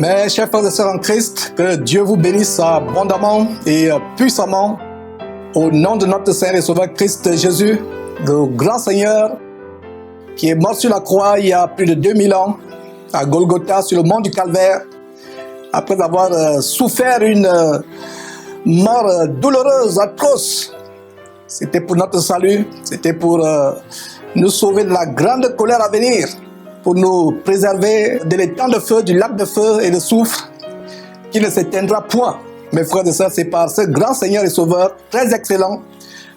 Mes chers frères et sœurs en Christ, que Dieu vous bénisse abondamment et puissamment au nom de notre Seigneur et Sauveur Christ Jésus, le grand Seigneur qui est mort sur la croix il y a plus de 2000 ans à Golgotha sur le mont du Calvaire après avoir souffert une mort douloureuse, atroce. C'était pour notre salut, c'était pour nous sauver de la grande colère à venir, pour nous préserver de l'étang de feu, du lac de feu et de soufre qui ne s'éteindra point. Mes frères et sœurs, c'est par ce grand Seigneur et Sauveur, très excellent,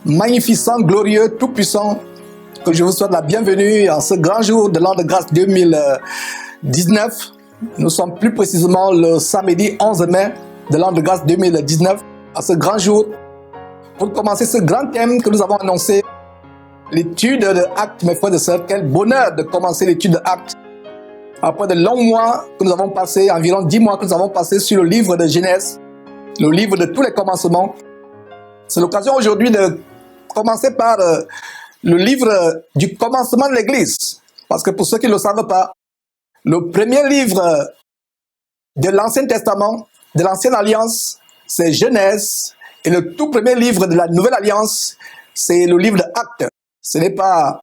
magnificent, glorieux, tout-puissant, que je vous souhaite la bienvenue en ce grand jour de l'an de grâce 2019. Nous sommes plus précisément le samedi 11 mai de l'an de grâce 2019, à ce grand jour, pour commencer ce grand thème que nous avons annoncé, l'étude de Actes, mes frères et sœurs. Quel bonheur de commencer l'étude de Actes. Après de longs mois que nous avons passés, environ 10 mois que nous avons passés sur le livre de Genèse, le livre de tous les commencements. C'est l'occasion aujourd'hui de commencer par le livre du commencement de l'Église. Parce que pour ceux qui ne le savent pas, le premier livre de l'Ancien Testament, de l'Ancienne Alliance, c'est Genèse. Et le tout premier livre de la Nouvelle Alliance, c'est le livre de Actes. Ce n'est pas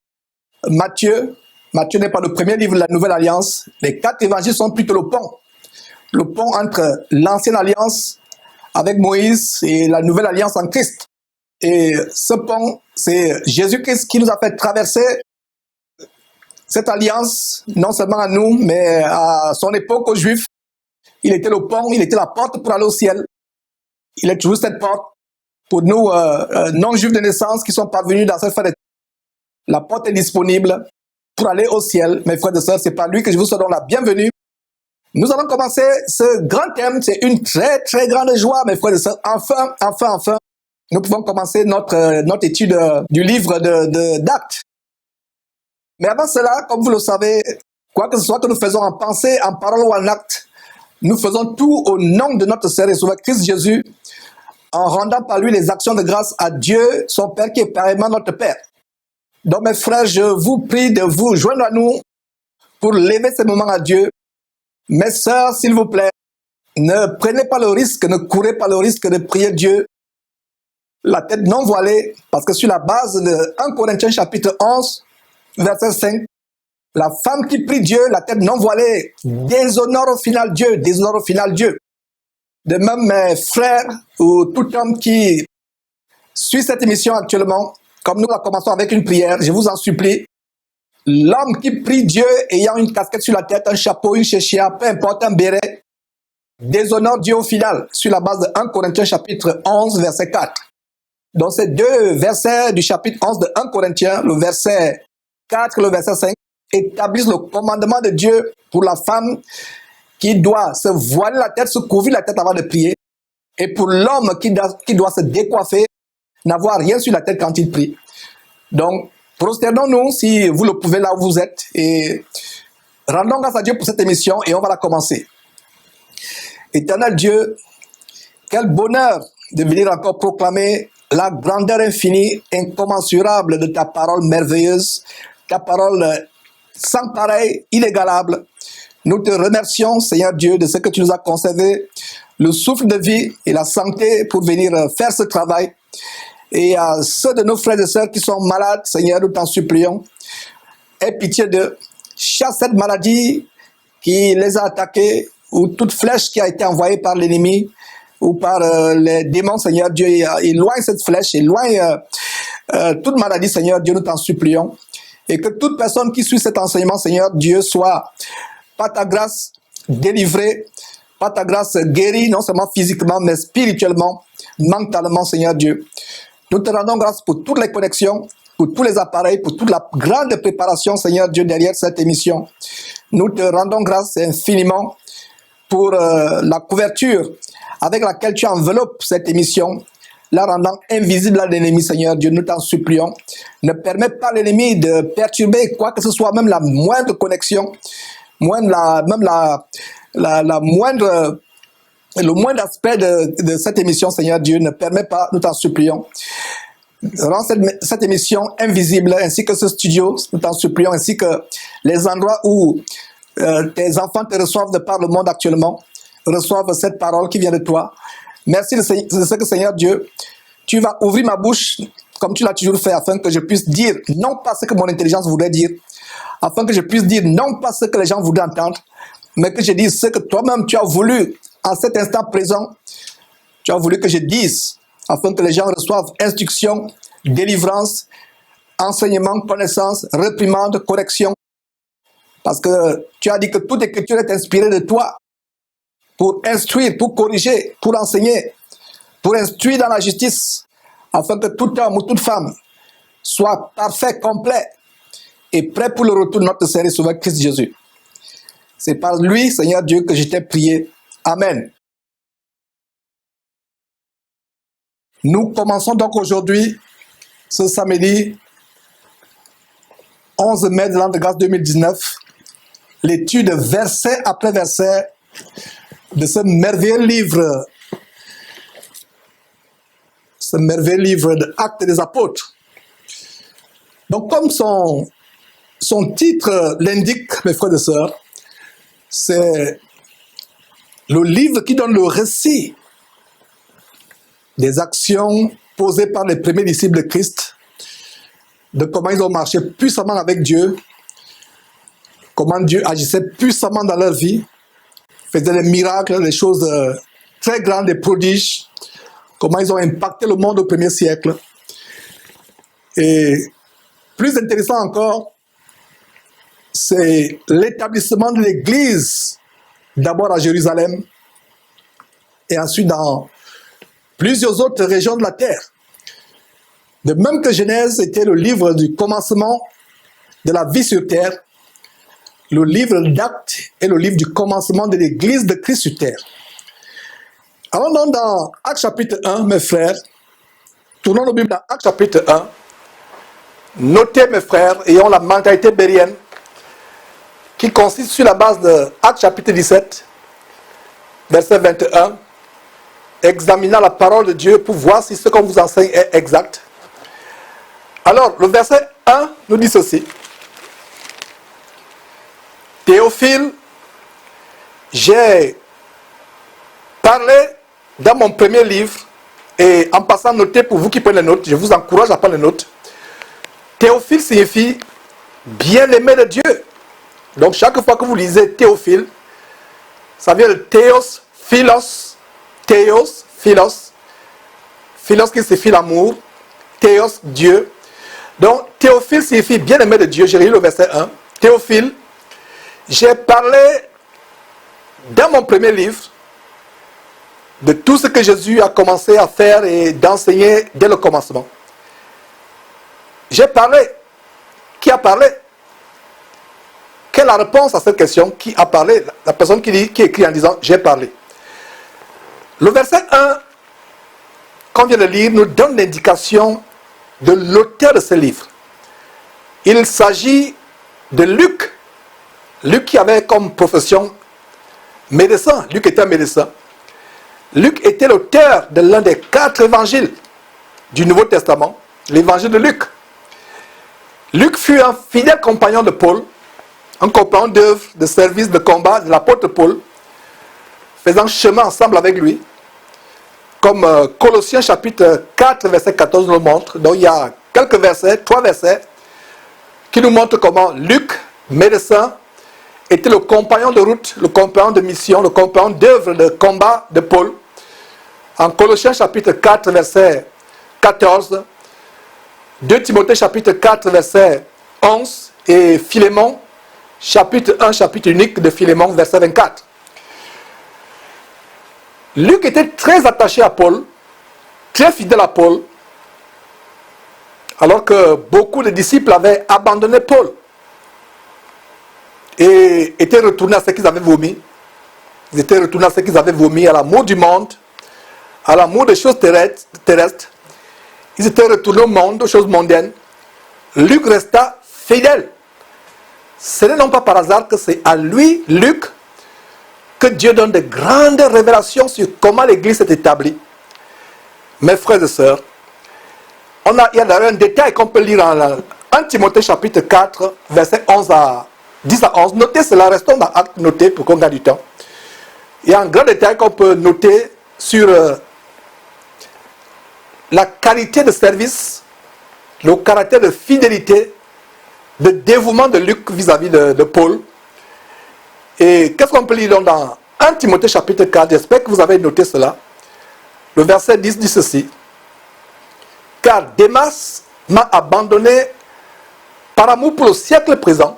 Matthieu. Matthieu n'est pas le premier livre de la Nouvelle Alliance. Les 4 évangiles sont plutôt le pont. Le pont entre l'Ancienne Alliance avec Moïse et la Nouvelle Alliance en Christ. Et ce pont, c'est Jésus-Christ qui nous a fait traverser cette alliance, non seulement à nous, mais à son époque aux Juifs. Il était le pont, il était la porte pour aller au ciel. Il est toujours cette porte pour nous, non-juifs de naissance, qui sont parvenus dans cette fin de... La porte est disponible pour aller au ciel. Mes frères et sœurs, c'est par lui que je vous souhaite la bienvenue. Nous allons commencer ce grand thème. C'est une très, très grande joie, mes frères et sœurs. Enfin, nous pouvons commencer notre étude du livre d'Actes. Mais avant cela, comme vous le savez, quoi que ce soit que nous faisons en pensée, en parole ou en acte, nous faisons tout au nom de notre Seigneur et Sauveur Christ Jésus, en rendant par lui les actions de grâce à Dieu, son Père qui est pareillement notre Père. Donc mes frères, je vous prie de vous joindre à nous pour lever ce moment à Dieu. Mes sœurs, s'il vous plaît, ne prenez pas le risque, ne courez pas le risque de prier Dieu la tête non voilée, parce que sur la base de 1 Corinthiens chapitre 11, verset 5, la femme qui prie Dieu, la tête non voilée, déshonore au final Dieu, déshonore au final Dieu. De même, mes frères, ou tout homme qui suit cette émission actuellement, comme nous la commençons avec une prière, je vous en supplie, l'homme qui prie Dieu ayant une casquette sur la tête, un chapeau, une chéchia, peu importe, un béret, déshonore Dieu au final, sur la base de 1 Corinthiens chapitre 11, verset 4. Donc ces deux versets du chapitre 11 de 1 Corinthiens, le verset 4 et le verset 5, établissent le commandement de Dieu pour la femme qui doit se voiler la tête, se couvrir la tête avant de prier, et pour l'homme qui doit se décoiffer, n'avoir rien sur la tête quand il prie. Donc, prosternons-nous si vous le pouvez là où vous êtes, et rendons grâce à Dieu pour cette émission, et on va la commencer. Éternel Dieu, quel bonheur de venir encore proclamer la grandeur infinie, incommensurable de ta parole merveilleuse, ta parole sans pareil, inégalable. Nous te remercions, Seigneur Dieu, de ce que tu nous as conservé, le souffle de vie et la santé pour venir faire ce travail. Et à ceux de nos frères et sœurs qui sont malades, Seigneur, nous t'en supplions, aie pitié d'eux, chasse cette maladie qui les a attaqués, ou toute flèche qui a été envoyée par l'ennemi, ou par les démons, Seigneur Dieu, éloigne cette flèche, éloigne toute maladie, Seigneur Dieu, nous t'en supplions. Et que toute personne qui suit cet enseignement, Seigneur Dieu, soit, par ta grâce, délivrée, par ta grâce, guérie, non seulement physiquement, mais spirituellement, mentalement, Seigneur Dieu. Nous te rendons grâce pour toutes les connexions, pour tous les appareils, pour toute la grande préparation, Seigneur Dieu, derrière cette émission. Nous te rendons grâce infiniment pour la couverture avec laquelle tu enveloppes cette émission, la rendant invisible à l'ennemi, Seigneur Dieu, nous t'en supplions. Ne permets pas à l'ennemi de perturber quoi que ce soit, même la moindre connexion, le moindre aspect de cette émission, Seigneur Dieu, ne permet pas, nous t'en supplions. Rends cette émission invisible, ainsi que ce studio, nous t'en supplions, ainsi que les endroits où tes enfants te reçoivent de par le monde actuellement. reçoivent cette parole qui vient de toi. Merci de ce que, Seigneur Dieu, tu vas ouvrir ma bouche comme tu l'as toujours fait, afin que je puisse dire non pas ce que mon intelligence voudrait dire, afin que je puisse dire non pas ce que les gens voudraient entendre, mais que je dise ce que toi-même tu as voulu en cet instant présent. Tu as voulu que je dise, afin que les gens reçoivent instruction, délivrance, enseignement, connaissance, réprimande, correction. Parce que tu as dit que toute écriture est inspirée de toi pour instruire, pour corriger, pour enseigner, pour instruire dans la justice, afin que tout homme ou toute femme soit parfait, complet et prêt pour le retour de notre Seigneur et Sauveur Christ Jésus. C'est par lui, Seigneur Dieu, que je t'ai prié. Amen. Nous commençons donc aujourd'hui, ce samedi 11 mai de l'an de grâce 2019, l'étude verset après verset de ce merveilleux livre de Actes des Apôtres. Donc, comme son titre l'indique, mes frères et sœurs, c'est le livre qui donne le récit des actions posées par les premiers disciples de Christ, de comment ils ont marché puissamment avec Dieu, comment Dieu agissait puissamment dans leur vie, faisait des miracles, des choses très grandes, des prodiges, comment ils ont impacté le monde au premier siècle. Et plus intéressant encore, c'est l'établissement de l'Église, d'abord à Jérusalem, et ensuite dans plusieurs autres régions de la terre. De même que Genèse était le livre du commencement de la vie sur terre, le livre d'Actes est le livre du commencement de l'Église de Christ sur terre. Alors dans Actes chapitre 1, mes frères, tournons nos Bibles dans Actes chapitre 1, notez mes frères, ayons la mentalité bérienne, qui consiste sur la base de Actes chapitre 17, verset 21, examinant la parole de Dieu pour voir si ce qu'on vous enseigne est exact. Alors, le verset 1 nous dit ceci. Théophile, j'ai parlé dans mon premier livre, et en passant noter pour vous qui prenez les notes, je vous encourage à prendre les notes. Théophile signifie bien-aimé de Dieu. Donc chaque fois que vous lisez Théophile, ça vient de Théos, Philos, Théos, Philos, Philos qui signifie l'amour, Théos, Dieu. Donc Théophile signifie bien-aimé de Dieu. J'ai lu le verset 1. Théophile, j'ai parlé dans mon premier livre de tout ce que Jésus a commencé à faire et d'enseigner dès le commencement. J'ai parlé. Qui a parlé? Quelle est la réponse à cette question? Qui a parlé? La personne qui écrit en disant « j'ai parlé ». Le verset 1, qu'on vient de lire, nous donne l'indication de l'auteur de ce livre. Il s'agit de Luc. Luc qui avait comme profession médecin. Luc était un médecin. Luc était l'auteur de l'un des 4 évangiles du Nouveau Testament, l'évangile de Luc. Luc fut un fidèle compagnon de Paul, un compagnon d'œuvre, de service, de combat de l'apôtre Paul, faisant chemin ensemble avec lui, comme Colossiens chapitre 4, verset 14 nous le montre. Donc il y a quelques versets, 3 versets, qui nous montrent comment Luc, médecin, était le compagnon de route, le compagnon de mission, le compagnon d'œuvre, de combat de Paul. En Colossiens chapitre 4, verset 14, 2 Timothée chapitre 4, verset 11, et Philémon, chapitre 1, chapitre unique de Philémon, verset 24. Luc était très attaché à Paul, très fidèle à Paul, alors que beaucoup de disciples avaient abandonné Paul et étaient retournés à ce qu'ils avaient vomi. Ils étaient retournés à ce qu'ils avaient vomi, à l'amour du monde, à l'amour des choses terrestres. Ils étaient retournés au monde, aux choses mondaines. Luc resta fidèle. Ce n'est non pas par hasard que c'est à lui, Luc, que Dieu donne de grandes révélations sur comment l'Église s'est établie. Mes frères et sœurs, il y a d'ailleurs un détail qu'on peut lire en 1 Timothée chapitre 4, verset 10 à 11. Notez cela, restons dans Actes, notez pour qu'on gagne du temps. Il y a un grand détail qu'on peut noter sur la qualité de service, le caractère de fidélité, de dévouement de Luc vis-à-vis de Paul. Et qu'est-ce qu'on peut lire donc dans 1 Timothée chapitre 4, j'espère que vous avez noté cela. Le verset 10 dit ceci. Car Démas m'a abandonné par amour pour le siècle présent.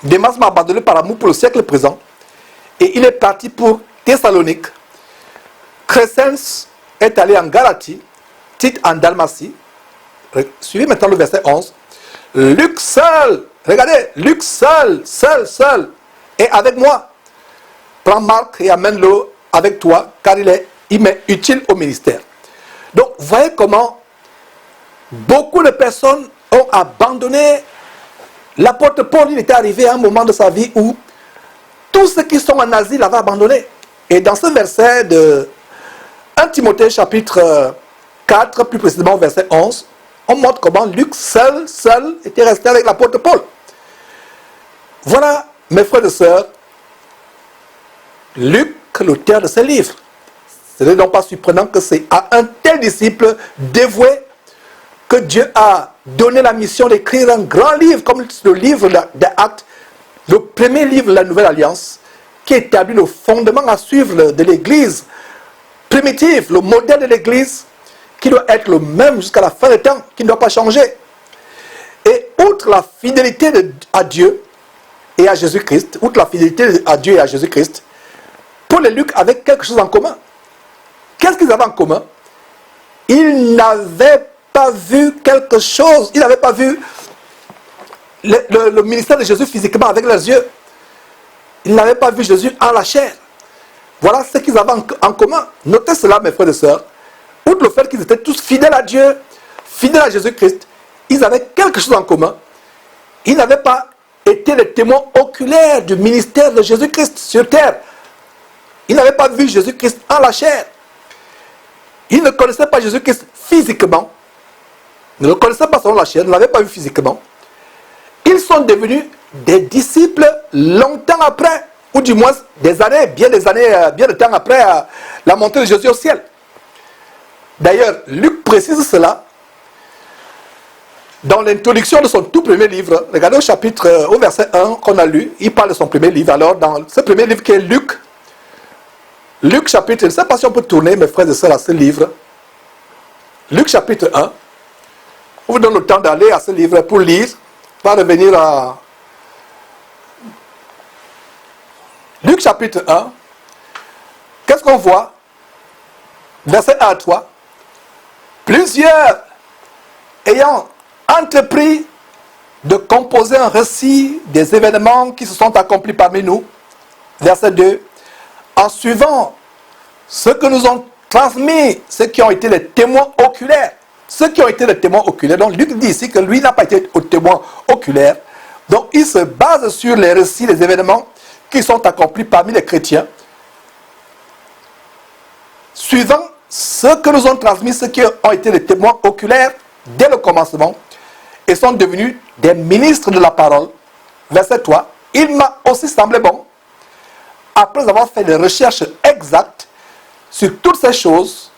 Démas m'a abandonné par amour pour le siècle présent. Et il est parti pour Thessalonique. Crescens est allé en Galatie. Tite en Dalmatie. Suivez maintenant le verset 11. Luc seul, regardez, Luc seul, est avec moi. Prends Marc et amène-le avec toi, car il m'est utile au ministère. Donc, voyez comment beaucoup de personnes ont abandonné l'apôtre Paul. Il était arrivé à un moment de sa vie où tous ceux qui sont en Asie l'avaient abandonné. Et dans ce verset de 1 Timothée chapitre 4, plus précisément verset 11, on montre comment Luc seul était resté avec l'apôtre Paul. Voilà, mes frères et sœurs, Luc, l'auteur de ce livre. Ce n'est donc pas surprenant que c'est à un tel disciple dévoué que Dieu a donné la mission d'écrire un grand livre comme le livre des Actes, le premier livre de la Nouvelle Alliance, qui établit le fondement à suivre de l'Église primitive, le modèle de l'Église, qui doit être le même jusqu'à la fin des temps, qui ne doit pas changer. Et outre la fidélité à Dieu et à Jésus-Christ, outre la fidélité à Dieu et à Jésus-Christ, Paul et Luc avaient quelque chose en commun. Qu'est-ce qu'ils avaient en commun? Ils n'avaient pas vu quelque chose, ils n'avaient pas vu le ministère de Jésus physiquement avec leurs yeux. Ils n'avaient pas vu Jésus en la chair. Voilà ce qu'ils avaient en commun. Notez cela, mes frères et sœurs. Outre le fait qu'ils étaient tous fidèles à Dieu, fidèles à Jésus-Christ, ils avaient quelque chose en commun. Ils n'avaient pas été les témoins oculaires du ministère de Jésus-Christ sur terre. Ils n'avaient pas vu Jésus-Christ en la chair. Ils ne connaissaient pas Jésus-Christ physiquement. Ils ne le connaissaient pas selon la chair, ils ne l'avaient pas vu physiquement. Ils sont devenus des disciples longtemps après, ou du moins des années, bien de temps après la montée de Jésus au ciel. D'ailleurs, Luc précise cela dans l'introduction de son tout premier livre. Regardez au verset 1 qu'on a lu, il parle de son premier livre. Alors, dans ce premier livre qui est Luc chapitre, je ne sais pas si on peut tourner, mes frères et sœurs, à ce livre. Luc chapitre 1. On vous donne le temps d'aller à ce livre pour lire. On va revenir à Luc chapitre 1. Qu'est-ce qu'on voit? Verset 1 à 3. Plusieurs ayant entrepris de composer un récit des événements qui se sont accomplis parmi nous. Verset 2. En suivant ce que nous ont transmis, ceux qui ont été les témoins oculaires. Ceux qui ont été les témoins oculaires. Donc Luc dit ici que lui n'a pas été au témoin oculaire. Donc il se base sur les récits, les événements qui sont accomplis parmi les chrétiens. Suivant ce que nous ont transmis, ceux qui ont été les témoins oculaires dès le commencement et sont devenus des ministres de la parole. Verset 3. Il m'a aussi semblé bon, après avoir fait des recherches exactes sur toutes ces choses,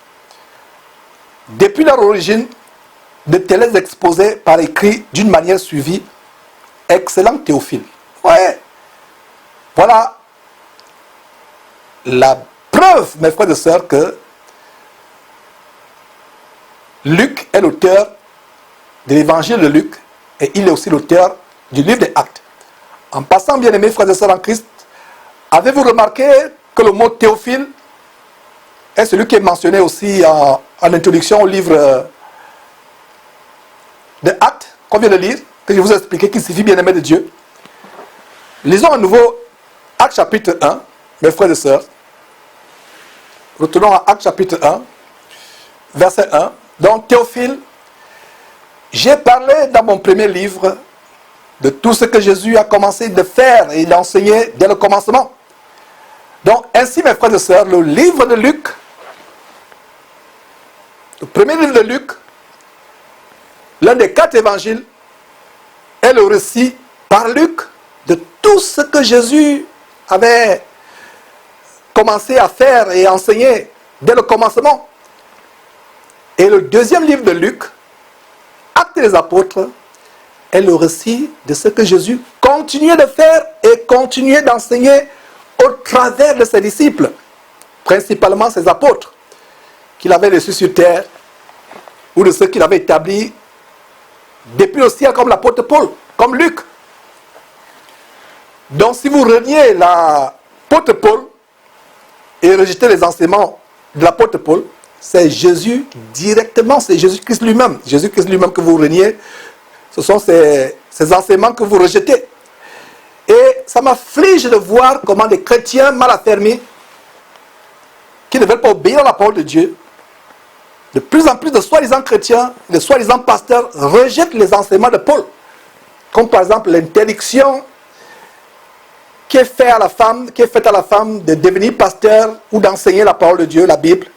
depuis leur origine, de te les exposer par écrit d'une manière suivie. Excellent Théophile. Ouais. Voilà la preuve, mes frères et sœurs, que Luc est l'auteur de l'évangile de Luc et il est aussi l'auteur du livre des Actes. En passant, bien aimés frères et sœurs en Christ, avez-vous remarqué que le mot Théophile est celui qui est mentionné aussi en introduction au livre des Actes qu'on vient de lire, que je vous ai expliqué, qui signifie bien-aimé de Dieu. Lisons à nouveau Actes chapitre 1, mes frères et sœurs. Retournons à Actes chapitre 1, verset 1. Donc Théophile, j'ai parlé dans mon premier livre de tout ce que Jésus a commencé de faire et d'enseigner dès le commencement. Donc ainsi, mes frères et sœurs, le livre de Luc, le premier livre de Luc, l'un des 4 évangiles, est le récit par Luc de tout ce que Jésus avait commencé à faire et enseigner dès le commencement. Et le deuxième livre de Luc, Actes des apôtres, est le récit de ce que Jésus continuait de faire et continuait d'enseigner au travers de ses disciples, principalement ses apôtres, qu'il avait reçus sur terre, ou de ceux qu'il avait établis depuis le ciel, comme l'apôtre Paul, comme Luc. Donc si vous reniez l'apôtre Paul et rejetez les enseignements de l'apôtre Paul, c'est Jésus directement, c'est Jésus-Christ lui-même. Jésus-Christ lui-même que vous reniez, ce sont ces enseignements que vous rejetez. Et ça m'afflige de voir comment des chrétiens mal affermis, qui ne veulent pas obéir à la parole de Dieu, de plus en plus de soi-disant chrétiens, de soi-disant pasteurs, rejettent les enseignements de Paul. Comme par exemple l'interdiction qui est faite à la femme de devenir pasteur ou d'enseigner la parole de Dieu, la Bible,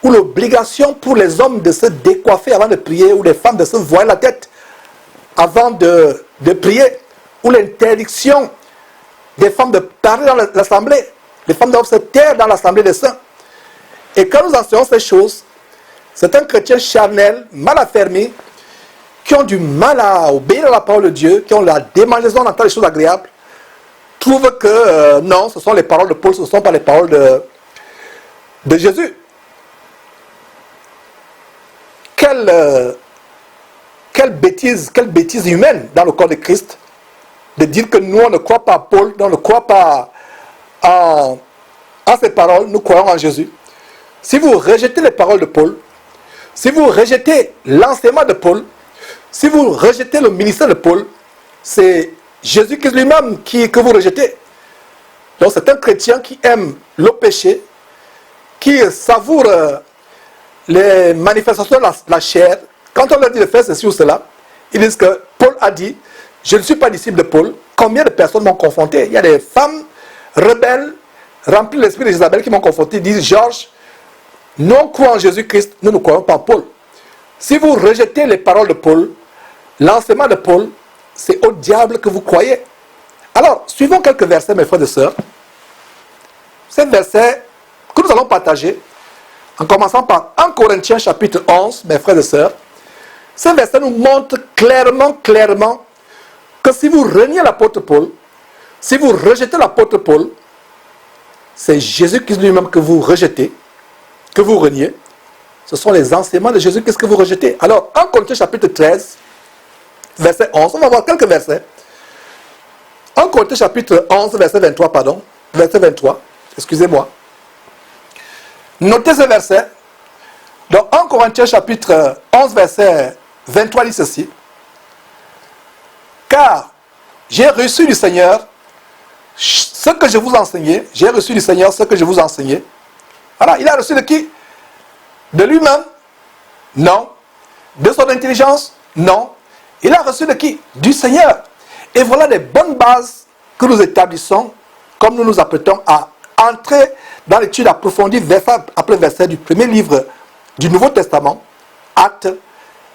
ou l'obligation pour les hommes de se décoiffer avant de prier, ou les femmes de se voiler la tête avant de prier, ou l'interdiction des femmes de parler dans l'assemblée, les femmes doivent se taire dans l'assemblée des saints. Et quand nous enseignons ces choses, certains chrétiens charnels, mal affermis, qui ont du mal à obéir à la parole de Dieu, qui ont la démangeaison d'entendre les choses agréables, trouvent que non, ce sont les paroles de Paul, ce ne sont pas les paroles de Jésus. Quelle bêtise humaine dans le corps de Christ de dire que nous on ne croit pas à Paul, on ne croit pas à ces paroles, nous croyons en Jésus. Si vous rejetez les paroles de Paul, si vous rejetez l'enseignement de Paul, si vous rejetez le ministère de Paul, c'est Jésus-Christ lui-même que vous rejetez. Donc c'est un chrétien qui aime le péché, qui savoure les manifestations de la chair. Quand on leur dit de faire ceci ou cela, ils disent que Paul a dit, je ne suis pas disciple de Paul. Combien de personnes m'ont confronté? Il y a des femmes rebelles, remplies de l'esprit de Jézabel qui m'ont confronté, disent, Georges, nous croyons en Jésus-Christ, nous ne croyons pas en Paul. Si vous rejetez les paroles de Paul, l'enseignement de Paul, c'est au diable que vous croyez. Alors, suivons quelques versets, mes frères et sœurs. Ces versets que nous allons partager, en commençant par 1 Corinthiens chapitre 11, mes frères et sœurs. Ces versets nous montrent clairement que si vous reniez l'apôtre Paul, si vous rejetez l'apôtre Paul, c'est Jésus-Christ lui-même que vous rejetez, que vous reniez. Ce sont les enseignements de Jésus-Christ que vous rejetez. Alors, 1 Corinthiens chapitre 13, verset 11, on va voir quelques versets. 1 Corinthiens chapitre 11, verset 23, verset 23, excusez-moi. Notez ce verset. Dans 1 Corinthiens chapitre 11, verset 23, dit ceci. Car j'ai reçu du Seigneur ce que je vous enseignais. J'ai reçu du Seigneur ce que je vous enseignais. Voilà, il a reçu de qui? De lui-même? Non. De son intelligence? Non. Il a reçu de qui? Du Seigneur. Et voilà les bonnes bases que nous établissons, comme nous nous apprêtons à entrer dans l'étude approfondie, verset après verset, du premier livre du Nouveau Testament, Actes.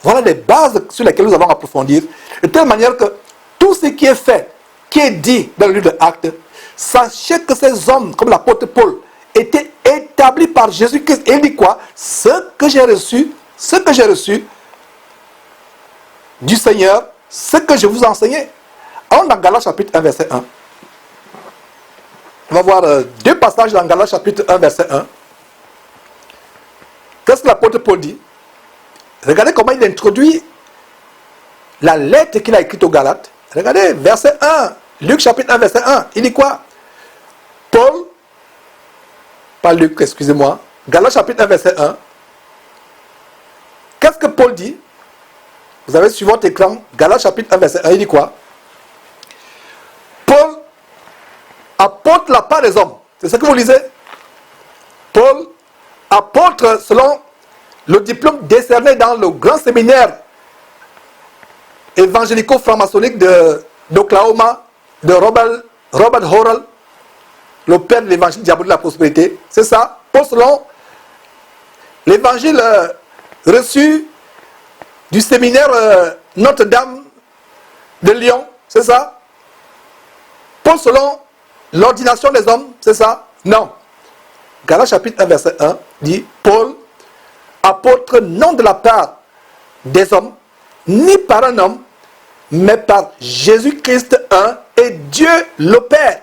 Voilà les bases sur lesquelles nous allons approfondir, de telle manière que tout ce qui est fait, qui est dit dans le livre de Actes, sachez que ces hommes, comme l'apôtre Paul, étaient établis par Jésus-Christ. Et il dit quoi? Ce que j'ai reçu du Seigneur, ce que je vous ai enseigné. Alors dans Galates chapitre 1, verset 1. On va voir deux passages dans Galates chapitre 1, verset 1. Qu'est-ce que l'apôtre Paul dit? Regardez comment il introduit la lettre qu'il a écrite aux Galates. Regardez, verset 1. Luc chapitre 1, verset 1. Il dit quoi? Paul, pas Luc, excusez-moi. Galates chapitre 1, verset 1. Qu'est-ce que Paul dit? Vous avez sur votre écran, Galates chapitre 1, verset 1. Il dit quoi? Paul apôtre la part des hommes. C'est ce que vous lisez? Paul, apôtre selon le diplôme décerné dans le grand séminaire évangélico-franc-maçonnique d'Oklahoma, de Robert Horrell, le père de l'évangile diabolique de la prospérité. C'est ça? Paul selon l'évangile reçu du séminaire Notre-Dame de Lyon. C'est ça? Paul selon l'ordination des hommes, c'est ça? Non. Galates chapitre 1, verset 1, dit Paul, apôtre, non de la part des hommes, ni par un homme, mais par Jésus-Christ un, et Dieu le Père.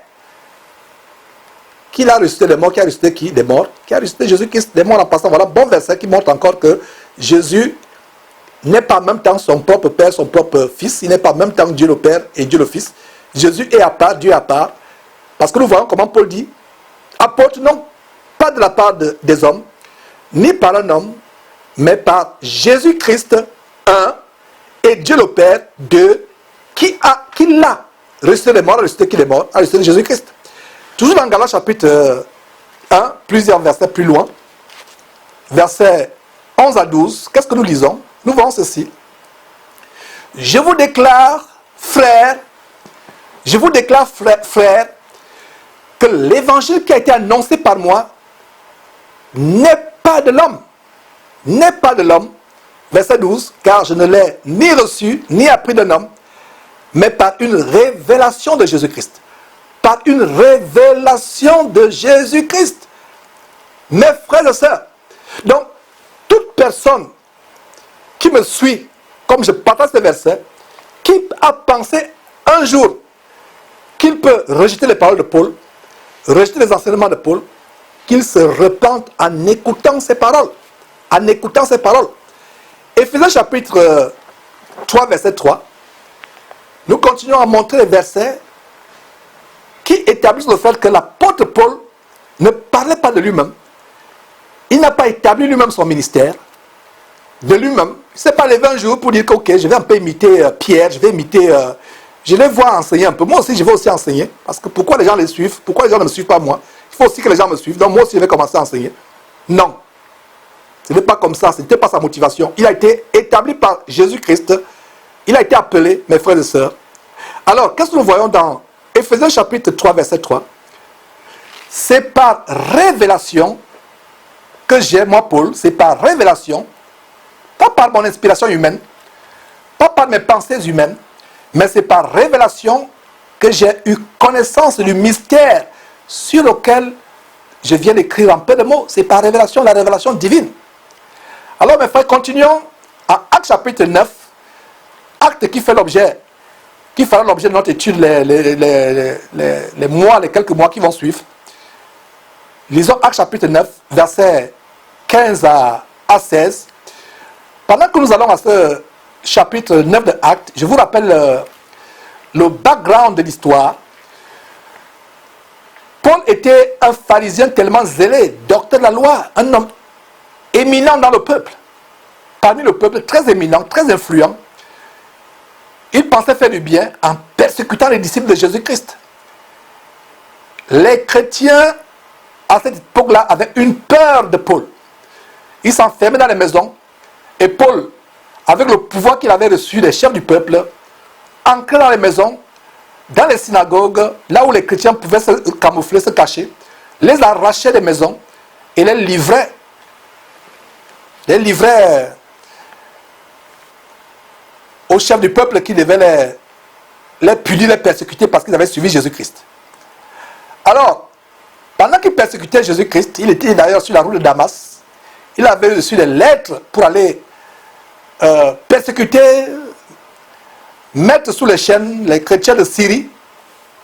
Qui l'a ressuscité des morts? Qui a ressuscité qui? Des morts. Qui a ressuscité Jésus-Christ des morts en passant. Voilà, bon verset qui montre encore que Jésus n'est pas en même temps son propre Père, son propre Fils. Il n'est pas en même temps Dieu le Père et Dieu le Fils. Jésus est à part, Dieu est à part. Parce que nous voyons comment Paul dit, apôtre, non pas de la part des hommes, ni par un homme, mais par Jésus-Christ, un, et Dieu le Père, deux, qui l'a ressuscité des morts, ressuscité qui est mort, a ressuscité Jésus-Christ. Toujours dans Galates chapitre 1, plusieurs versets plus loin, versets 11 à 12, qu'est-ce que nous lisons? Nous voyons ceci. Je vous déclare, frères, que l'évangile qui a été annoncé par moi n'est pas de l'homme. N'est pas de l'homme. Verset 12. Car je ne l'ai ni reçu, ni appris d'un homme, mais par une révélation de Jésus-Christ. Par une révélation de Jésus-Christ. Mes frères et sœurs. Donc, toute personne qui me suit, comme je partage ce verset, qui a pensé un jour qu'il peut rejeter les paroles de Paul, rejeter les enseignements de Paul, qu'il se repente en écoutant ces paroles. En écoutant ces paroles. Éphésiens chapitre 3, verset 3, nous continuons à montrer les versets qui établissent le fait que l'apôtre Paul ne parlait pas de lui-même. Il n'a pas établi lui-même son ministère. De lui-même. Il ne s'est pas levé un jour pour dire que ok, je vais un peu imiter Pierre, je vais voir enseigner un peu. Moi aussi, je vais aussi enseigner. Parce que pourquoi les gens les suivent? Pourquoi les gens ne me suivent pas moi? Il faut aussi que les gens me suivent. Donc moi aussi, je vais commencer à enseigner. Non. Ce n'est pas comme ça. Ce n'était pas sa motivation. Il a été établi par Jésus-Christ. Il a été appelé, mes frères et sœurs. Alors, qu'est-ce que nous voyons dans Éphésiens chapitre 3, verset 3? C'est par révélation que j'ai, moi Paul, c'est par révélation, pas par mon inspiration humaine, pas par mes pensées humaines, mais c'est par révélation que j'ai eu connaissance du mystère sur lequel je viens d'écrire en peu de mots. C'est par révélation, la révélation divine. Alors mes frères, continuons à Actes chapitre 9, acte qui fera l'objet de notre étude les mois, les quelques mois qui vont suivre. Lisons Actes chapitre 9, versets 15 à 16. Pendant que nous allons à ce chapitre 9 de Actes, je vous rappelle le background de l'histoire. Paul était un pharisien tellement zélé, docteur de la loi, un homme éminent dans le peuple. Parmi le peuple, très éminent, très influent. Il pensait faire du bien en persécutant les disciples de Jésus-Christ. Les chrétiens, à cette époque-là, avaient une peur de Paul. Ils s'enfermaient dans les maisons. Et Paul, avec le pouvoir qu'il avait reçu des chefs du peuple, entrait dans les maisons, dans les synagogues, là où les chrétiens pouvaient se camoufler, se cacher, les arrachait des maisons et les livrait. Aux chefs du peuple qui devaient les punir, les persécuter parce qu'ils avaient suivi Jésus-Christ. Alors, pendant qu'il persécutait Jésus-Christ, il était d'ailleurs sur la route de Damas. Il avait reçu des lettres pour aller persécuter, mettre sous les chaînes les chrétiens de Syrie.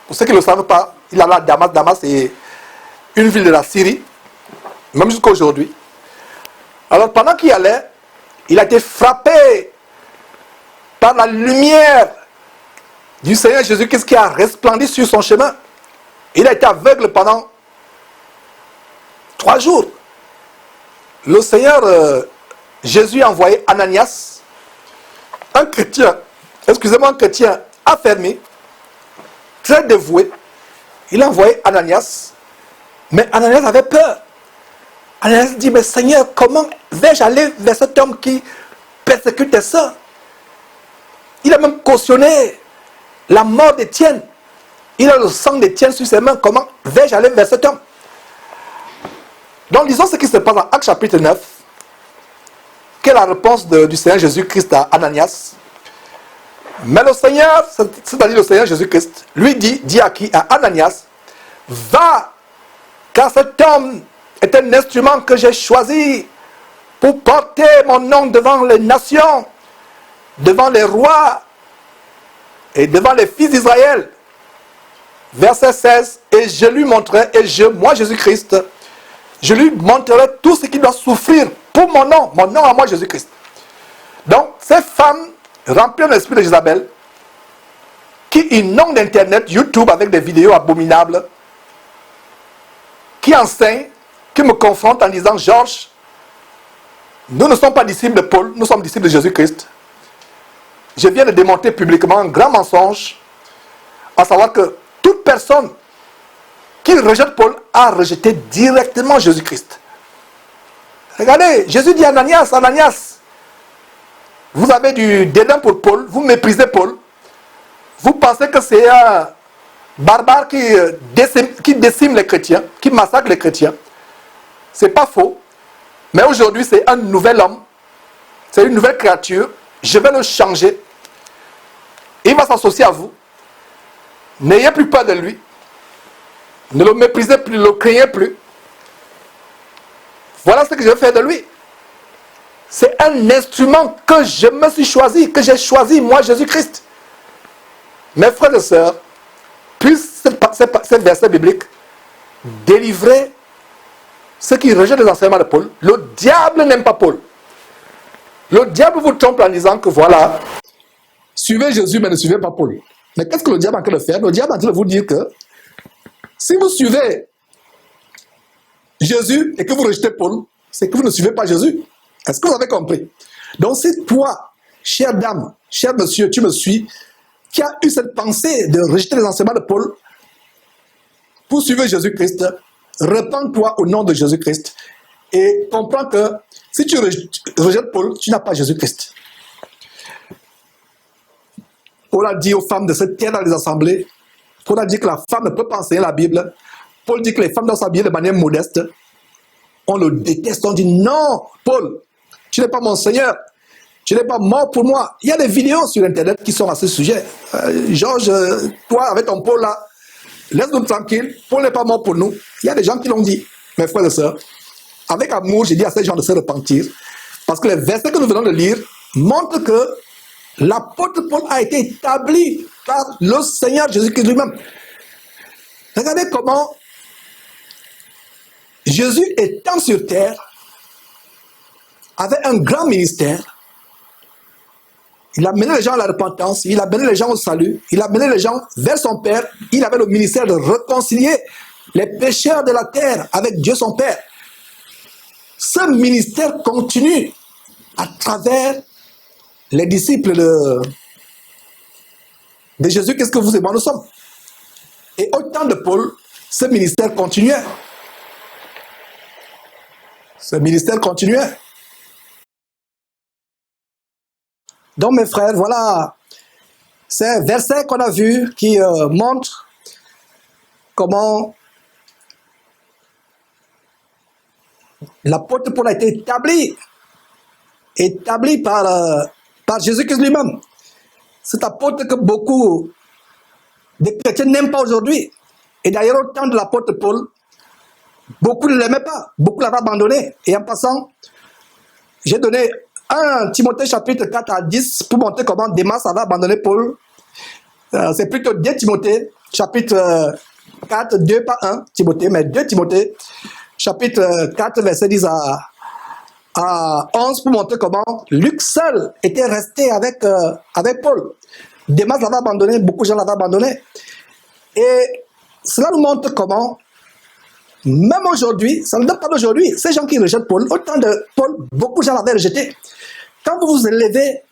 Pour ceux qui ne le savent pas, il allait à Damas. Damas est une ville de la Syrie, même jusqu'à aujourd'hui. Alors pendant qu'il y allait, il a été frappé par la lumière du Seigneur Jésus-Christ qui a resplendi sur son chemin. Il a été aveugle pendant 3 jours. Le Seigneur Jésus a envoyé Ananias, un chrétien affermi, très dévoué. Il a envoyé Ananias, mais Ananias avait peur. Ananias dit, mais Seigneur, comment vais-je aller vers cet homme qui persécute tes sœurs? Il a même cautionné la mort d'Étienne. Il a le sang d'Étienne sur ses mains. Comment vais-je aller vers cet homme? Donc lisons ce qui se passe dans Actes chapitre 9. Quelle est la réponse du Seigneur Jésus-Christ à Ananias? Mais le Seigneur, c'est-à-dire le Seigneur Jésus-Christ, lui dit à qui? À Ananias, va, car cet homme est un instrument que j'ai choisi pour porter mon nom devant les nations, devant les rois et devant les fils d'Israël. Verset 16, et je lui montrerai, moi Jésus-Christ, je lui montrerai tout ce qu'il doit souffrir pour mon nom à moi Jésus-Christ. Donc, ces femmes remplies de l'esprit de Jézabel, qui inondent Internet, YouTube avec des vidéos abominables, qui enseignent, qui me confrontent en disant, Georges, nous ne sommes pas disciples de Paul, nous sommes disciples de Jésus-Christ. Je viens de démontrer publiquement un grand mensonge, à savoir que toute personne qui rejette Paul a rejeté directement Jésus-Christ. Regardez, Jésus dit à Ananias, Ananias, vous avez du dédain pour Paul, vous méprisez Paul, vous pensez que c'est un barbare qui décime les chrétiens, qui massacre les chrétiens. C'est pas faux, mais aujourd'hui c'est un nouvel homme, c'est une nouvelle créature, je vais le changer, il va s'associer à vous. N'ayez plus peur de lui. Ne le méprisez plus, ne le craignez plus. Voilà ce que je vais faire de lui. C'est un instrument que je me suis choisi, que j'ai choisi, moi, Jésus-Christ. Mes frères et sœurs, puissent ces versets bibliques délivrer ceux qui rejettent les enseignements de Paul. Le diable n'aime pas Paul. Le diable vous trompe en disant que voilà, suivez Jésus, mais ne suivez pas Paul. Mais qu'est-ce que le diable est en train de faire? Le diable est en train de vous dire que si vous suivez Jésus et que vous rejetez Paul, c'est que vous ne suivez pas Jésus. Est-ce que vous avez compris? Donc si toi, chère dame, cher monsieur, tu me suis, qui a eu cette pensée de rejeter les enseignements de Paul pour suivre Jésus-Christ, repens-toi au nom de Jésus-Christ et comprends que si tu rejettes Paul, tu n'as pas Jésus-Christ. Paul a dit aux femmes de cette terre dans les assemblées, Paul a dit que la femme ne peut pas enseigner la Bible. Paul dit que les femmes doivent s'habiller de manière modeste. On le déteste, on dit non, Paul, tu n'es pas mon Seigneur, tu n'es pas mort pour moi. Il y a des vidéos sur Internet qui sont à ce sujet. Georges, toi avec ton Paul là, laisse-nous tranquille, Paul n'est pas mort pour nous. Il y a des gens qui l'ont dit, mes frères et sœurs. Avec amour, j'ai dit à ces gens de se repentir, parce que les versets que nous venons de lire montrent que l'apôtre Paul a été établi par le Seigneur Jésus-Christ lui-même. Regardez comment Jésus étant sur terre, avait un grand ministère. Il a mené les gens à la repentance, il a mené les gens au salut, il a mené les gens vers son Père. Il avait le ministère de réconcilier les pécheurs de la terre avec Dieu son Père. Ce ministère continue à travers les disciples de Jésus. Qu'est-ce que vous et moi nous sommes? Et au temps de Paul, ce ministère continuait. Ce ministère continuait. Donc mes frères, voilà ces versets qu'on a vus qui montrent comment l'apôtre Paul a été établi par Jésus-Christ lui-même. Cet apôtre que beaucoup de chrétiens n'aiment pas aujourd'hui. Et d'ailleurs, au temps de l'apôtre Paul, beaucoup ne l'aimaient pas, beaucoup l'avaient abandonné. Et en passant, j'ai donné 1 Timothée chapitre 4 à 10 pour montrer comment Démas avait abandonné Paul. C'est plutôt 2 Timothée chapitre 4, 2 pas 1 Timothée, mais 2 Timothée chapitre 4 verset 10 à 11 pour montrer comment Luc seul était resté avec Paul. Démas l'avait abandonné, beaucoup de gens l'avaient abandonné. Et cela nous montre comment, même aujourd'hui, ça ne date pas d'aujourd'hui, ces gens qui rejettent Paul, au temps de Paul, beaucoup de gens l'avaient rejeté. Quand vous vous élevez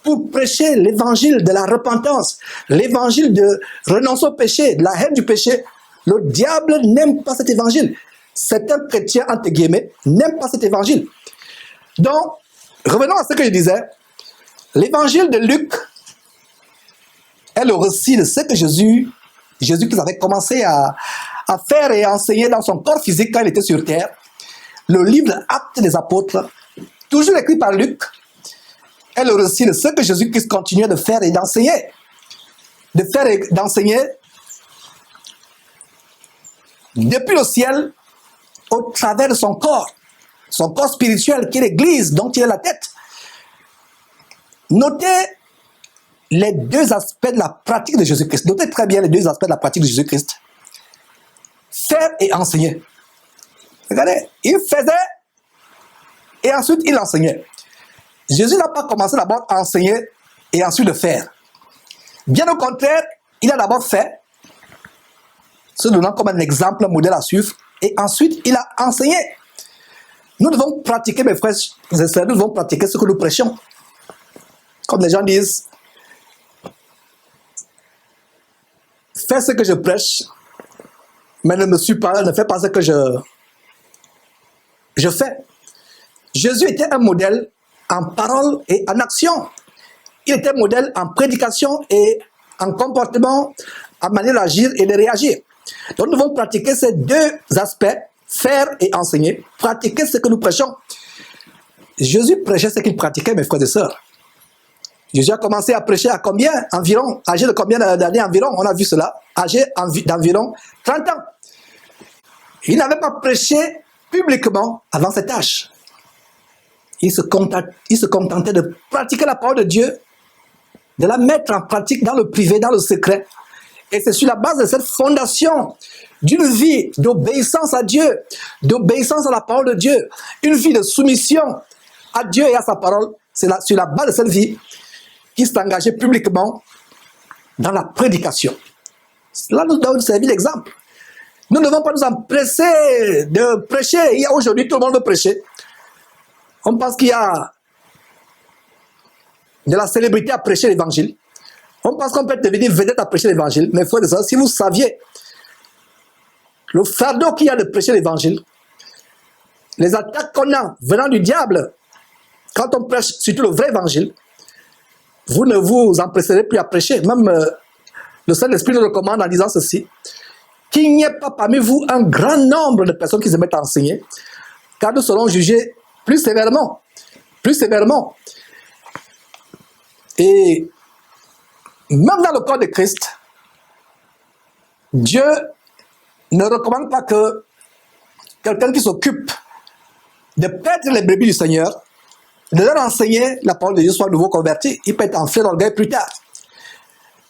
pour prêcher l'évangile de la repentance, l'évangile de renoncer au péché, de la haine du péché, le diable n'aime pas cet évangile. Certains chrétiens, entre guillemets, n'aiment pas cet évangile. Donc, revenons à ce que je disais. L'évangile de Luc est le récit de ce que Jésus qui avait commencé à faire et à enseigner dans son corps physique quand il était sur terre. Le livre Actes des Apôtres, toujours écrit par Luc, est le récit de ce que Jésus-Christ continuait de faire et d'enseigner. De faire et d'enseigner depuis le ciel au travers de son corps spirituel qui est l'Église, dont il est la tête. Notez les deux aspects de la pratique de Jésus-Christ. Notez très bien les deux aspects de la pratique de Jésus-Christ. Faire et enseigner. Regardez, il faisait et ensuite il enseignait. Jésus n'a pas commencé d'abord à enseigner et ensuite de faire. Bien au contraire, il a d'abord fait, se donnant comme un exemple, un modèle à suivre, et ensuite il a enseigné. Nous devons pratiquer, mes frères et sœurs, nous devons pratiquer ce que nous prêchons. Comme les gens disent, fais ce que je prêche, mais ne fais pas ce que je fais. Jésus était un modèle en parole et en action. Il était un modèle en prédication et en comportement, en manière d'agir et de réagir. Donc nous devons pratiquer ces deux aspects, faire et enseigner, pratiquer ce que nous prêchons. Jésus prêchait ce qu'il pratiquait, mes frères et sœurs. Jésus a commencé à prêcher à combien? Environ, âgé de combien d'années environ? On a vu cela, âgé d'environ 30 ans. Il n'avait pas prêché publiquement avant cet âge. Il se contentait de pratiquer la parole de Dieu, de la mettre en pratique dans le privé, dans le secret. Et c'est sur la base de cette fondation d'une vie d'obéissance à Dieu, d'obéissance à la parole de Dieu, une vie de soumission à Dieu et à sa parole. C'est sur la base de cette vie qu'il s'est engagé publiquement dans la prédication. Cela nous donne servir l'exemple. Nous ne devons pas nous empresser de prêcher. Aujourd'hui, tout le monde veut prêcher. On pense qu'il y a de la célébrité à prêcher l'évangile. On pense qu'on peut devenir vedette à prêcher l'évangile. Mais frères et sœurs, si vous saviez le fardeau qu'il y a de prêcher l'évangile, les attaques qu'on a venant du diable, quand on prêche surtout le vrai évangile, vous ne vous empresserez plus à prêcher. Même le Saint-Esprit nous recommande en disant ceci, qu'il n'y ait pas parmi vous un grand nombre de personnes qui se mettent à enseigner, car nous serons jugés plus sévèrement. Plus sévèrement. Et même dans le corps de Christ, Dieu ne recommande pas que quelqu'un qui s'occupe de perdre les brebis du Seigneur, de leur enseigner la parole de Dieu, soit nouveau converti. Il peut être enflé d'orgueil plus tard.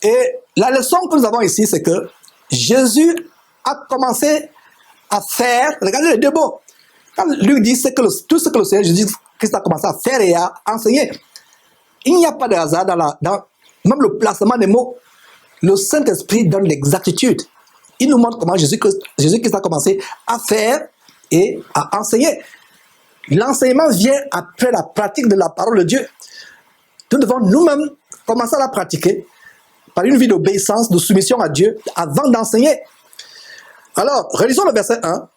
Et la leçon que nous avons ici, c'est que Jésus a commencé à faire, regardez les deux mots. Quand Luc dit tout ce que le Seigneur Jésus-Christ a commencé à faire et à enseigner, il n'y a pas de hasard dans même le placement des mots. Le Saint-Esprit donne l'exactitude. Il nous montre comment Jésus-Christ a commencé à faire et à enseigner. L'enseignement vient après la pratique de la parole de Dieu. Nous devons nous-mêmes commencer à la pratiquer par une vie d'obéissance, de soumission à Dieu avant d'enseigner. Alors, relisons le verset 1.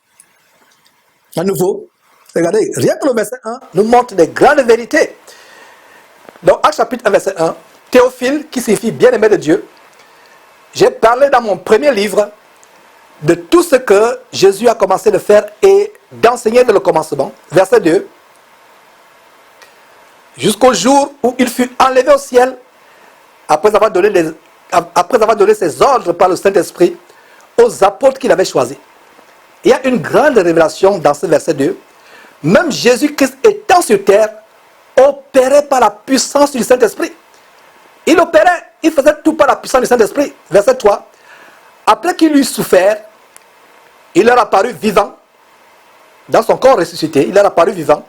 À nouveau, regardez, rien que le verset 1 nous montre des grandes vérités. Dans Actes chapitre 1, verset 1, Théophile, qui signifie bien-aimé de Dieu, j'ai parlé dans mon premier livre de tout ce que Jésus a commencé de faire et d'enseigner dès le commencement. Verset 2. Jusqu'au jour où il fut enlevé au ciel, après avoir donné ses ordres par le Saint-Esprit aux apôtres qu'il avait choisis. Il y a une grande révélation dans ce verset 2. Même Jésus-Christ étant sur terre, opérait par la puissance du Saint-Esprit. Il opérait, il faisait tout par la puissance du Saint-Esprit. Verset 3. Après qu'il eut souffert, il leur apparut vivant. Dans son corps ressuscité, il leur apparut vivant.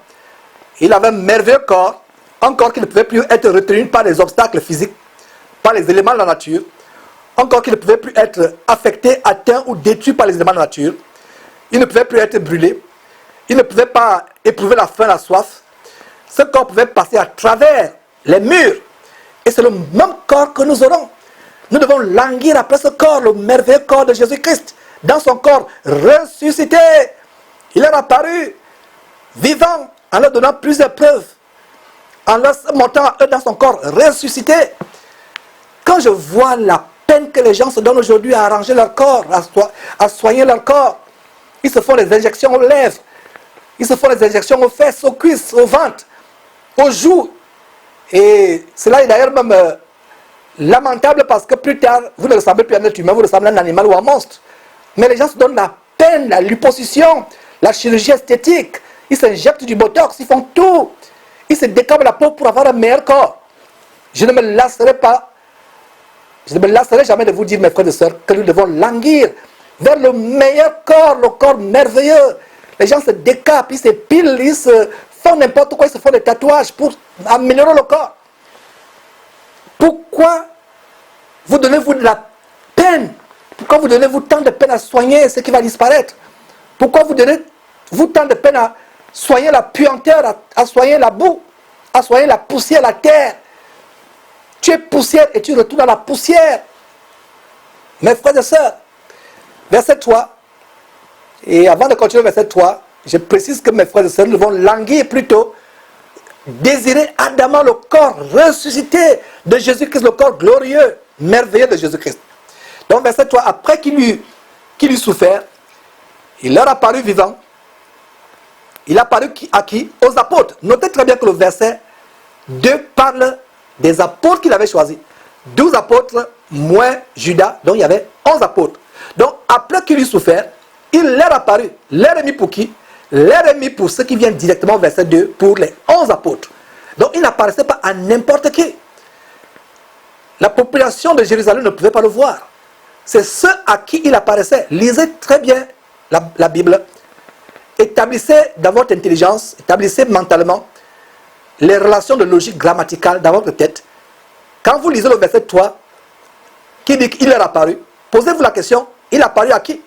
Il avait un merveilleux corps, un corps qui ne pouvait plus être retenu par les obstacles physiques, par les éléments de la nature, un corps qui ne pouvait plus être affecté, atteint ou détruit par les éléments de la nature. Il ne pouvait plus être brûlé. Il ne pouvait pas éprouver la faim, la soif. Ce corps pouvait passer à travers les murs. Et c'est le même corps que nous aurons. Nous devons languir après ce corps, le merveilleux corps de Jésus-Christ. Dans son corps ressuscité, il est apparu vivant en leur donnant plusieurs preuves, en leur montrant à eux dans son corps ressuscité. Quand je vois la peine que les gens se donnent aujourd'hui à arranger leur corps, à soigner leur corps, ils se font des injections aux lèvres, ils se font des injections aux fesses, aux cuisses, au ventre, aux joues. Et cela est d'ailleurs même lamentable parce que plus tard, vous ne ressemblez plus à un être humain, vous ressemblez à un animal ou à un monstre. Mais les gens se donnent la peine, la liposuction, la chirurgie esthétique, ils s'injectent du botox, ils font tout. Ils se décapent la peau pour avoir un meilleur corps. Je ne me lasserai pas, je ne me lasserai jamais de vous dire, mes frères et sœurs, que nous devons languir vers le meilleur corps, le corps merveilleux. Les gens se décapent, ils s'épilent, ils se font n'importe quoi, ils se font des tatouages pour améliorer le corps. Pourquoi vous donnez-vous de la peine? Pourquoi vous donnez-vous tant de peine à soigner ce qui va disparaître? Pourquoi vous donnez-vous tant de peine à soigner la puanteur, à soigner la boue, à soigner la poussière, la terre? Tu es poussière et tu retournes à la poussière. Mes frères et sœurs, verset 3. Et avant de continuer verset 3, je précise que mes frères et sœurs, nous devons languir plutôt, désirer ardemment le corps ressuscité de Jésus-Christ, le corps glorieux, merveilleux de Jésus-Christ. Donc verset 3, après qu'il eut souffert, il leur a paru vivant. Il a paru à qui? Aux apôtres. Notez très bien que le verset 2 parle des apôtres qu'il avait choisis. 12 apôtres, moins Judas, donc il y avait 11 apôtres. Donc après qu'il eut souffert, il leur a paru. Leur est mis pour qui? Leur est mis pour ceux qui viennent directement au verset 2, pour les 11 apôtres. Donc il n'apparaissait pas à n'importe qui. La population de Jérusalem ne pouvait pas le voir. C'est ceux à qui il apparaissait. Lisez très bien la Bible. Établissez dans votre intelligence, établissez mentalement les relations de logique grammaticale dans votre tête. Quand vous lisez le verset 3, qui dit qu'il leur a apparu, posez-vous la question, il a apparu à qui?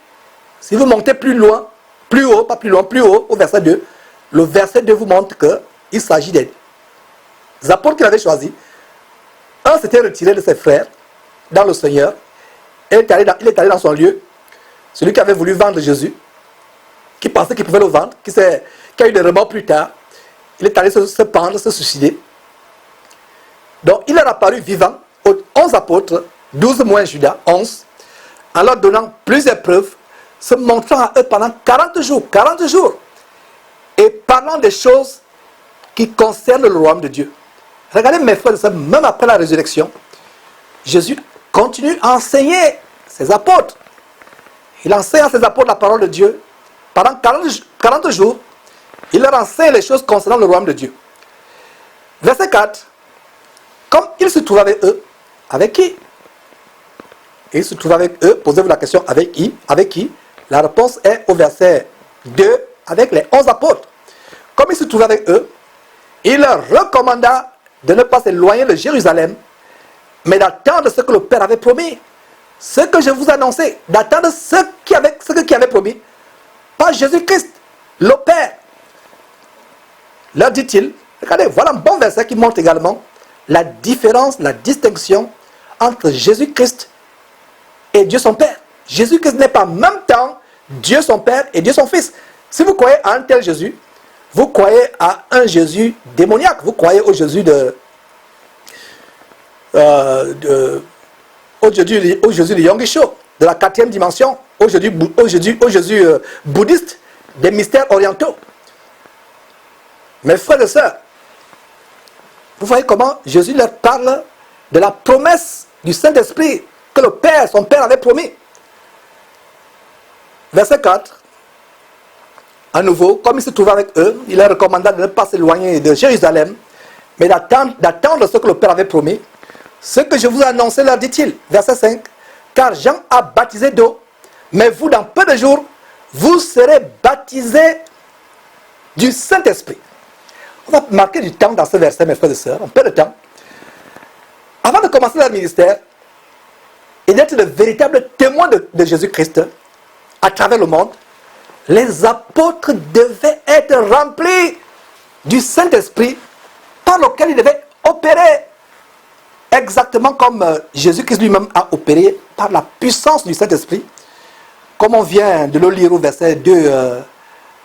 Si vous montez plus loin, plus haut, pas plus loin, plus haut, au verset 2, le verset 2 vous montre qu'il s'agit des apôtres qu'il avait choisis. Un s'était retiré de ses frères dans le Seigneur, et il est allé dans son lieu, celui qui avait voulu vendre Jésus, qui pensait qu'il pouvait le vendre, qui a eu des remords plus tard. Il est allé se pendre, se suicider. Donc il leur a apparu vivant aux 11 apôtres, 12 moins Judas, 11, en leur donnant plusieurs preuves, se montrant à eux pendant 40 jours, et parlant des choses qui concernent le royaume de Dieu. Regardez mes frères et sœurs, même après la résurrection, Jésus continue à enseigner ses apôtres. Il enseigne à ses apôtres la parole de Dieu. Pendant 40 jours, il leur enseigne les choses concernant le royaume de Dieu. Verset 4. Comme il se trouve avec eux, avec qui? Il se trouve avec eux, posez-vous la question, avec qui? Avec qui? La réponse est au verset 2, avec les 11 apôtres. Comme il se trouvait avec eux, il leur recommanda de ne pas s'éloigner de Jérusalem, mais d'attendre ce que le Père avait promis. Ce que je vous annonçais, d'attendre ce qui avait promis, pas Jésus-Christ, le Père. Leur dit-il, regardez, voilà un bon verset qui montre également la différence, la distinction entre Jésus-Christ et Dieu son Père. Jésus-Christ n'est pas en même temps Dieu son Père et Dieu son Fils. Si vous croyez à un tel Jésus, vous croyez à un Jésus démoniaque. Vous croyez au Jésus au Jésus de Yonggi-sho, de la 4e dimension, au Jésus bouddhiste, des mystères orientaux. Mes frères et sœurs, vous voyez comment Jésus leur parle de la promesse du Saint-Esprit que le Père, son Père avait promis. Verset 4. À nouveau, comme il se trouvait avec eux, il leur recommanda de ne pas s'éloigner de Jérusalem, mais d'attendre ce que le Père avait promis. Ce que je vous ai annoncé, leur dit-il, verset 5, car Jean a baptisé d'eau, mais vous, dans peu de jours, vous serez baptisés du Saint-Esprit. On va marquer du temps dans ce verset, mes frères et sœurs, un peu de temps. Avant de commencer leur ministère, et d'être le véritable témoin de Jésus-Christ à travers le monde, les apôtres devaient être remplis du Saint-Esprit par lequel ils devaient opérer. Exactement comme Jésus-Christ lui-même a opéré par la puissance du Saint-Esprit, comme on vient de le lire au verset 2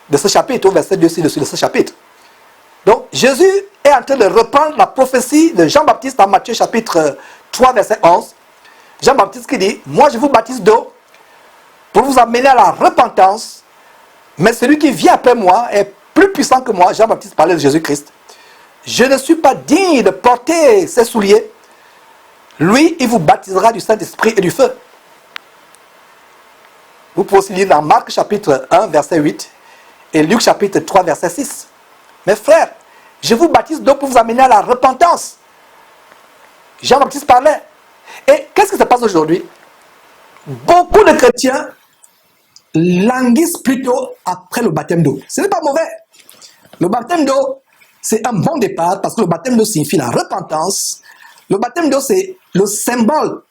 de ce chapitre, au verset 2 ci-dessus de ce chapitre. Donc Jésus est en train de reprendre la prophétie de Jean-Baptiste en Matthieu chapitre 3 verset 11. Jean-Baptiste qui dit, moi je vous baptise d'eau pour vous amener à la repentance, mais celui qui vient après moi est plus puissant que moi. Jean-Baptiste parlait de Jésus-Christ. Je ne suis pas digne de porter ses souliers. Lui, il vous baptisera du Saint-Esprit et du feu. Vous pouvez aussi lire dans Marc chapitre 1 verset 8. Et Luc chapitre 3, verset 6. Mes frères, je vous baptise donc pour vous amener à la repentance. Jean-Baptiste parlait. Et qu'est-ce qui se passe aujourd'hui? Beaucoup de chrétiens languissent plutôt après le baptême d'eau. Ce n'est pas mauvais. Le baptême d'eau, c'est un bon départ parce que le baptême d'eau signifie la repentance. Le baptême d'eau, c'est le symbole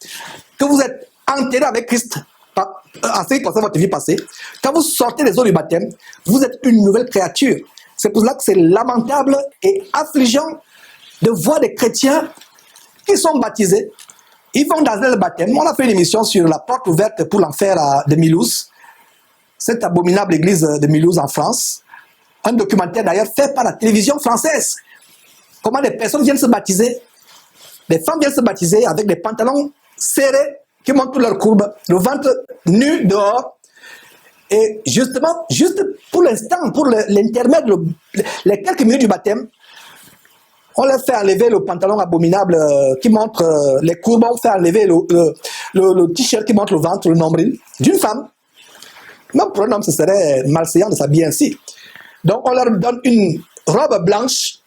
que vous êtes enterré avec Christ en ce qui concerne votre vie passée. Quand vous sortez des eaux du baptême, vous êtes une nouvelle créature. C'est pour cela que c'est lamentable et affligeant de voir des chrétiens qui sont baptisés. Ils vont dans le baptême. On a fait une émission sur la porte ouverte pour l'enfer de Mulhouse, cette abominable église de Mulhouse en France. Un documentaire d'ailleurs fait par la télévision française. Comment des personnes viennent se baptiser. Les femmes viennent se baptiser avec des pantalons serrés qui montrent toute leur courbe, le ventre nu dehors. Et justement, juste pour l'instant, pour l'intermède, les quelques minutes du baptême, on leur fait enlever le pantalon abominable qui montre les courbes, on fait enlever le t-shirt qui montre le ventre, le nombril d'une femme. Même pour un homme, ce serait malséant de s'habiller ainsi. Donc on leur donne une robe blanche,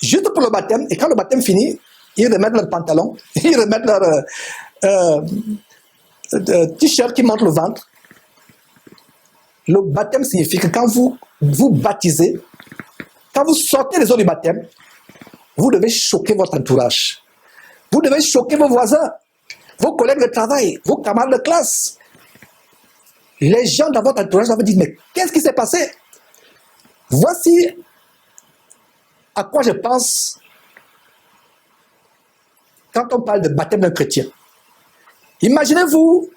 juste pour le baptême, et quand le baptême finit, ils remettent leur pantalon, ils remettent leur t-shirt qui montre le ventre. Le baptême signifie que quand vous vous baptisez, quand vous sortez des eaux du baptême, vous devez choquer votre entourage. Vous devez choquer vos voisins, vos collègues de travail, vos camarades de classe. Les gens dans votre entourage doivent dire, mais qu'est-ce qui s'est passé? Voici à quoi je pense quand on parle de baptême d'un chrétien. Imaginez-vous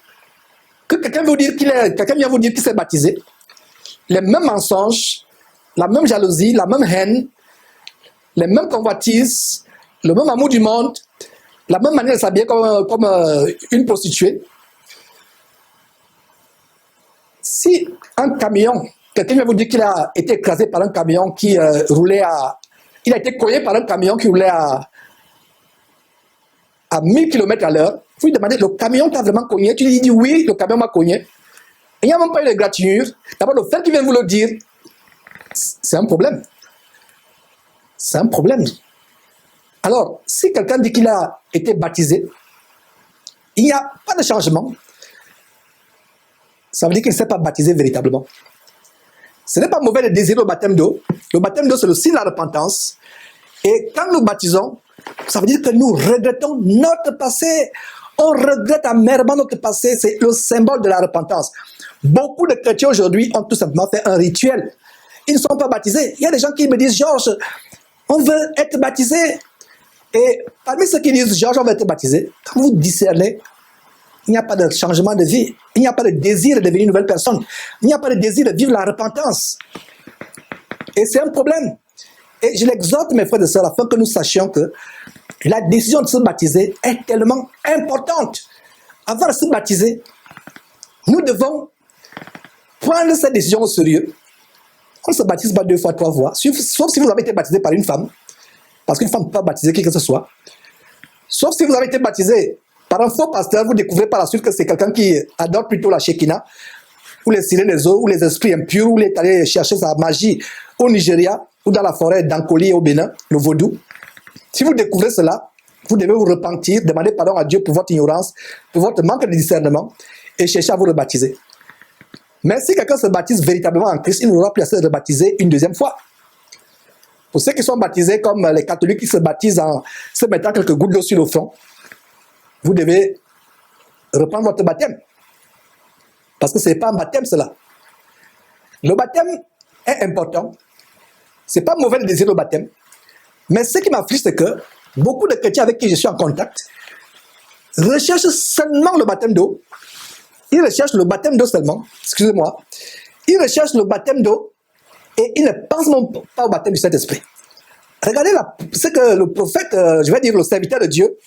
que quelqu'un vient vous dire qu'il s'est baptisé, les mêmes mensonges, la même jalousie, la même haine, les mêmes convoitises, le même amour du monde, la même manière de s'habiller comme une prostituée. Si un camion, quelqu'un vient vous dire qu'il a été écrasé par un camion qui roulait il a été cogné par un camion qui roulait à 1000 km à l'heure, vous lui demandez, le camion t'a vraiment cogné? Tu lui dis oui, le camion m'a cogné. Il n'y a même pas eu de gratinure. D'abord, le fait qu'il vienne vous le dire, c'est un problème. C'est un problème. Alors, si quelqu'un dit qu'il a été baptisé, il n'y a pas de changement. Ça veut dire qu'il ne s'est pas baptisé véritablement. Ce n'est pas mauvais de désirer le baptême d'eau. Le baptême d'eau, c'est le signe de la repentance. Et quand nous baptisons, ça veut dire que nous regrettons notre passé. On regrette amèrement notre passé. C'est le symbole de la repentance. Beaucoup de chrétiens aujourd'hui ont tout simplement fait un rituel. Ils ne sont pas baptisés. Il y a des gens qui me disent, Georges, on veut être baptisé. Et parmi ceux qui disent, Georges, on veut être baptisé, quand vous discernez, il n'y a pas de changement de vie. Il n'y a pas de désir de devenir une nouvelle personne. Il n'y a pas de désir de vivre la repentance. Et c'est un problème. Et je l'exhorte, mes frères et sœurs, afin que nous sachions que la décision de se baptiser est tellement importante. Avant de se baptiser, nous devons prendre cette décision au sérieux. On ne se baptise pas 2 fois, 3 fois, sauf si vous avez été baptisé par une femme, parce qu'une femme ne peut pas baptiser qui que ce soit. Sauf si vous avez été baptisé par un faux pasteur, vous découvrez par la suite que c'est quelqu'un qui adore plutôt la Shekinah, ou les sirènes des eaux, ou les esprits impurs, ou il est allé chercher sa magie au Nigeria, ou dans la forêt d'Ankoli au Bénin, le vaudou. Si vous découvrez cela, vous devez vous repentir, demander pardon à Dieu pour votre ignorance, pour votre manque de discernement, et chercher à vous rebaptiser. Mais si quelqu'un se baptise véritablement en Christ, il n'aura plus à se rebaptiser une deuxième fois. Pour ceux qui sont baptisés comme les catholiques qui se baptisent en se mettant quelques gouttes d'eau sur le front, vous devez reprendre votre baptême. Parce que ce n'est pas un baptême cela. Le baptême est important. Ce n'est pas mauvais de désirer le baptême. Mais ce qui m'afflige, c'est que beaucoup de chrétiens avec qui je suis en contact recherchent seulement le baptême d'eau. Ils recherchent le baptême d'eau seulement. Excusez-moi. Ils recherchent le baptême d'eau et ils ne pensent même pas au baptême du Saint-Esprit. Regardez ce que le prophète, je vais dire le serviteur de Dieu,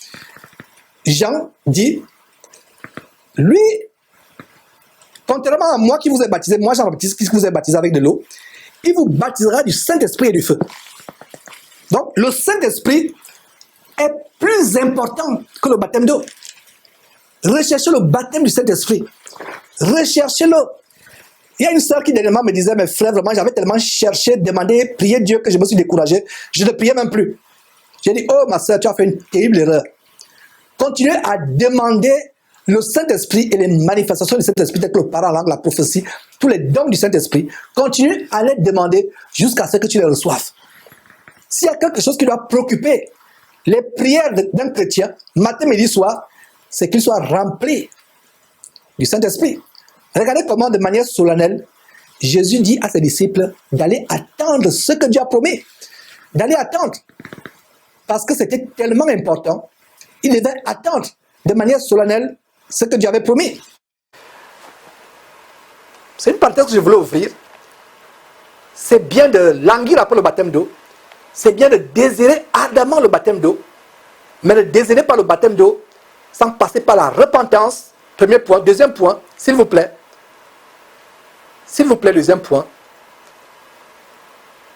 Jean dit, lui, contrairement à moi qui vous ai baptisé, moi Jean-Baptiste qui vous ai baptisé avec de l'eau, il vous baptisera du Saint-Esprit et du feu. Donc, le Saint-Esprit est plus important que le baptême d'eau. Recherchez le baptême du Saint-Esprit. Recherchez-le. Il y a une sœur qui dernièrement me disait, mes frères, vraiment, j'avais tellement cherché, demandé, prié Dieu que je me suis découragé. Je ne priais même plus. J'ai dit, oh ma sœur, tu as fait une terrible erreur. Continuez à demander le Saint-Esprit et les manifestations du Saint-Esprit, telles que le parole en langue, la prophétie, tous les dons du Saint-Esprit. Continue à les demander jusqu'à ce que tu les reçoives. S'il y a quelque chose qui doit préoccuper les prières d'un chrétien, matin, midi, soir, c'est qu'il soit rempli du Saint-Esprit. Regardez comment, de manière solennelle, Jésus dit à ses disciples d'aller attendre ce que Dieu a promis. D'aller attendre. Parce que c'était tellement important. Il devait attendre de manière solennelle ce que Dieu avait promis. C'est une parenthèse que je voulais ouvrir. C'est bien de languir après le baptême d'eau. C'est bien de désirer ardemment le baptême d'eau. Mais ne désirez pas le baptême d'eau sans passer par la repentance. Premier point. Deuxième point, s'il vous plaît. S'il vous plaît, deuxième point.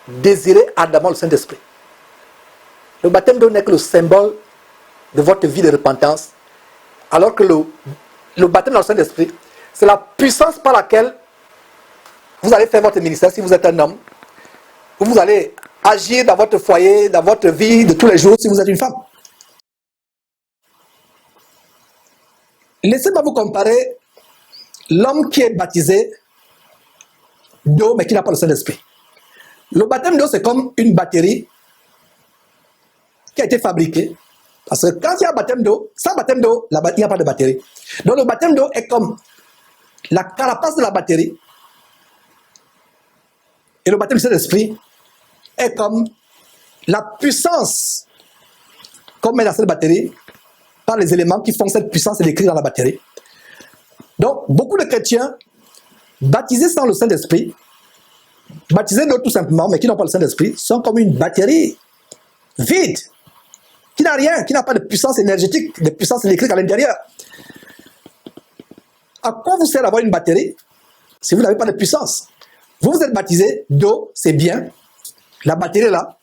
Désirez ardemment le Saint-Esprit. Le baptême d'eau n'est que le symbole de votre vie de repentance, alors que le baptême dans le Saint-Esprit, c'est la puissance par laquelle vous allez faire votre ministère si vous êtes un homme, ou vous allez agir dans votre foyer, dans votre vie de tous les jours si vous êtes une femme. Laissez-moi vous comparer l'homme qui est baptisé d'eau mais qui n'a pas le Saint-Esprit. Le baptême d'eau, c'est comme une batterie qui a été fabriquée. Parce que quand il y a baptême d'eau, sans baptême d'eau, il n'y a pas de batterie. Donc le baptême d'eau est comme la carapace de la batterie. Et le baptême du Saint-Esprit est comme la puissance qu'on met dans cette batterie par les éléments qui font cette puissance et décrits dans la batterie. Donc, beaucoup de chrétiens baptisés sans le Saint-Esprit, baptisés d'eau tout simplement, mais qui n'ont pas le Saint-Esprit, sont comme une batterie vide, qui n'a rien, qui n'a pas de puissance énergétique, de puissance électrique à l'intérieur. À quoi vous sert d'avoir une batterie si vous n'avez pas de puissance? Vous êtes baptisé d'eau, c'est bien, la batterie est là,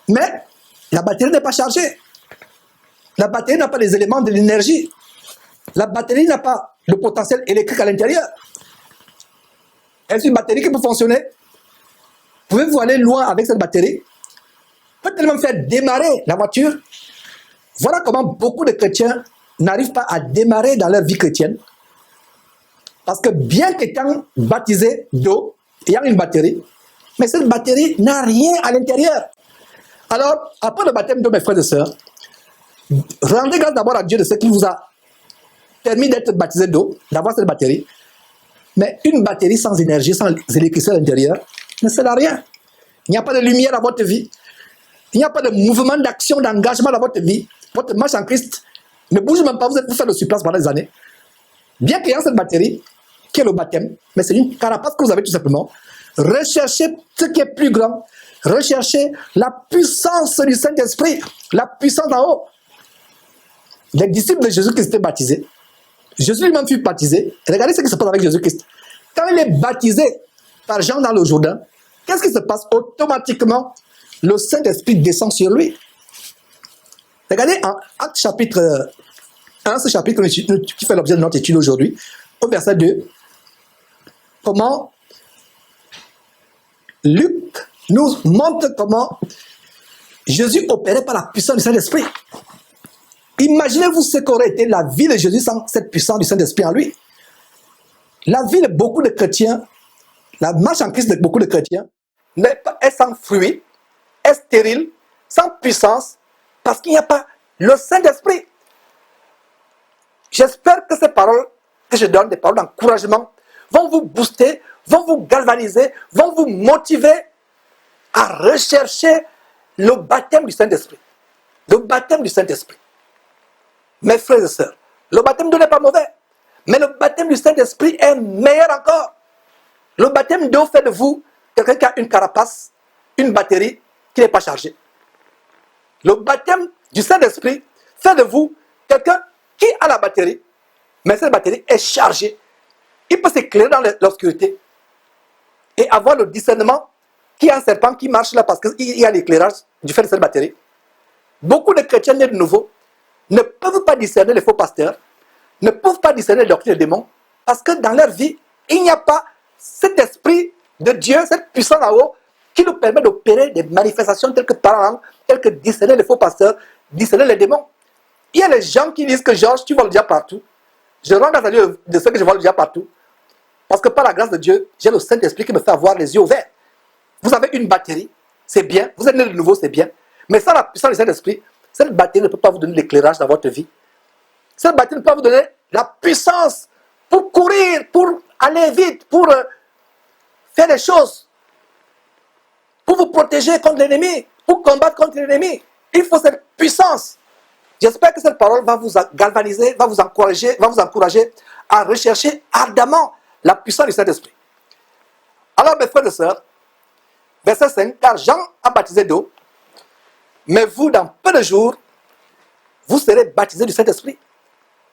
mais la batterie n'est pas chargée. La batterie n'a pas les éléments de l'énergie. La batterie n'a pas le potentiel électrique à l'intérieur. Est-ce une batterie qui peut fonctionner? Pouvez-vous aller loin avec cette batterie? Peut-elle même faire démarrer la voiture? Voilà comment beaucoup de chrétiens n'arrivent pas à démarrer dans leur vie chrétienne. Parce que bien qu'étant baptisés d'eau, ayant une batterie, mais cette batterie n'a rien à l'intérieur. Alors, après le baptême d'eau, mes frères et sœurs, rendez grâce d'abord à Dieu de ce qu'il vous a permis d'être baptisé d'eau, d'avoir cette batterie. Mais une batterie sans énergie, sans électricité à l'intérieur, ne sert à rien. Il n'y a pas de lumière dans votre vie. Il n'y a pas de mouvement d'action, d'engagement dans votre vie. Votre marche en Christ ne bouge même pas. Vous faites le surplace pendant des années. Bien qu'il y ait cette batterie, qui est le baptême, mais c'est une carapace que vous avez tout simplement. Recherchez ce qui est plus grand. Recherchez la puissance du Saint-Esprit, la puissance d'en haut. Les disciples de Jésus qui étaient baptisés, Jésus lui-même fut baptisé. Regardez ce qui se passe avec Jésus-Christ. Quand il est baptisé par Jean dans le Jourdain, qu'est-ce qui se passe? Automatiquement, le Saint-Esprit descend sur lui. Regardez en Actes chapitre 1, ce chapitre qui fait l'objet de notre étude aujourd'hui, au verset 2, comment Luc nous montre comment Jésus opérait par la puissance du Saint-Esprit. Imaginez-vous ce qu'aurait été la vie de Jésus sans cette puissance du Saint-Esprit en lui. La vie de beaucoup de chrétiens, la marche en Christ de beaucoup de chrétiens, est sans fruit, est stérile, sans puissance, parce qu'il n'y a pas le Saint-Esprit. J'espère que ces paroles que je donne, des paroles d'encouragement, vont vous booster, vont vous galvaniser, vont vous motiver à rechercher le baptême du Saint-Esprit. Le baptême du Saint-Esprit. Mes frères et sœurs, le baptême d'eau n'est pas mauvais, mais le baptême du Saint-Esprit est meilleur encore. Le baptême d'eau fait de vous quelqu'un qui a une carapace, une batterie qui n'est pas chargée. Le baptême du Saint-Esprit fait de vous quelqu'un qui a la batterie, mais cette batterie est chargée. Il peut s'éclairer dans l'obscurité et avoir le discernement qu'il y a un serpent qui marche là parce qu'il y a l'éclairage du fait de cette batterie. Beaucoup de chrétiens nés de nouveau ne peuvent pas discerner les faux pasteurs, ne peuvent pas discerner les doctrines des démons, parce que dans leur vie, il n'y a pas cet esprit de Dieu, cette puissance là-haut, qui nous permet d'opérer des manifestations telles que parler en langue, telles que discerner les faux pasteurs, discerner les démons. Il y a les gens qui disent que Georges, tu vois le diable partout. Je rends grâce à Dieu de ce que je vois le diable partout. Parce que par la grâce de Dieu, j'ai le Saint-Esprit qui me fait avoir les yeux ouverts. Vous avez une batterie, c'est bien. Vous êtes né de nouveau, c'est bien. Mais sans la puissance du Saint-Esprit, cette batterie ne peut pas vous donner l'éclairage dans votre vie. Cette batterie ne peut pas vous donner la puissance pour courir, pour aller vite, pour faire des choses, pour vous protéger contre l'ennemi, pour combattre contre l'ennemi. Il faut cette puissance. J'espère que cette parole va vous galvaniser, va vous encourager à rechercher ardemment la puissance du Saint-Esprit. Alors, mes frères et sœurs, verset 5, car Jean a baptisé d'eau, mais vous, dans peu de jours, vous serez baptisés du Saint-Esprit.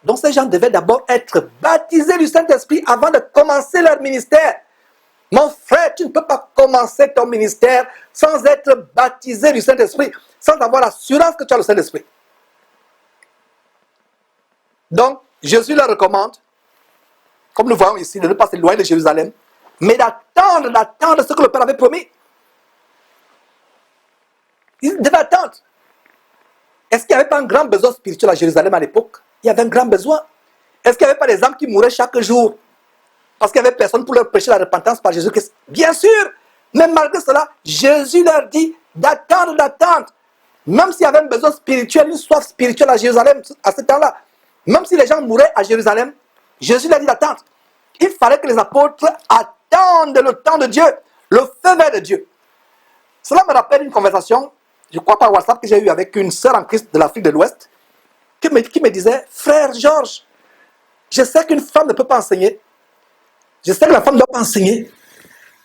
Donc, ces gens devaient d'abord être baptisés du Saint-Esprit avant de commencer leur ministère. Mon frère, tu ne peux pas commencer ton ministère sans être baptisé du Saint-Esprit, sans avoir l'assurance que tu as le Saint-Esprit. Donc, Jésus leur recommande, comme nous voyons ici, de ne pas s'éloigner de Jérusalem, mais d'attendre ce que le Père avait promis. Ils devaient attendre. Est-ce qu'il n'y avait pas un grand besoin spirituel à Jérusalem à l'époque? Il y avait un grand besoin. Est-ce qu'il n'y avait pas des âmes qui mouraient chaque jour? Parce qu'il n'y avait personne pour leur prêcher la repentance par Jésus-Christ. Bien sûr, mais malgré cela, Jésus leur dit d'attendre. Même s'il y avait un besoin spirituel, une soif spirituelle à Jérusalem à ce temps-là, même si les gens mouraient à Jérusalem, Jésus leur dit d'attendre. Il fallait que les apôtres attendent le temps de Dieu, le feu vert de Dieu. Cela me rappelle une conversation, je crois par WhatsApp, que j'ai eue avec une sœur en Christ de l'Afrique de l'Ouest, qui me disait, frère Georges, je sais qu'une femme ne peut pas enseigner, je sais que la femme ne doit pas enseigner,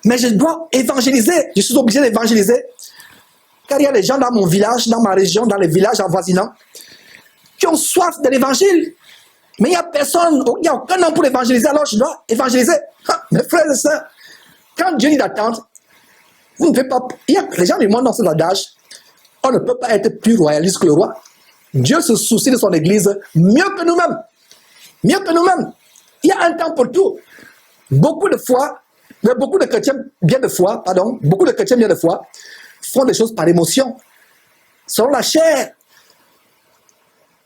mais je dois évangéliser, je suis obligé d'évangéliser, car il y a des gens dans mon village, dans ma région, dans les villages avoisinants, qui ont soif de l'évangile, mais il n'y a personne, il n'y a aucun homme pour évangéliser, alors je dois évangéliser. Mes frères et sœurs, quand Dieu dit d'attendre, vous ne pouvez pas, les gens du monde dans cet adage, on ne peut pas être plus royaliste que le roi. Dieu se soucie de son église mieux que nous-mêmes. Mieux que nous-mêmes. Il y a un temps pour tout. Beaucoup de chrétiens bien de foi font des choses par émotion, selon la chair.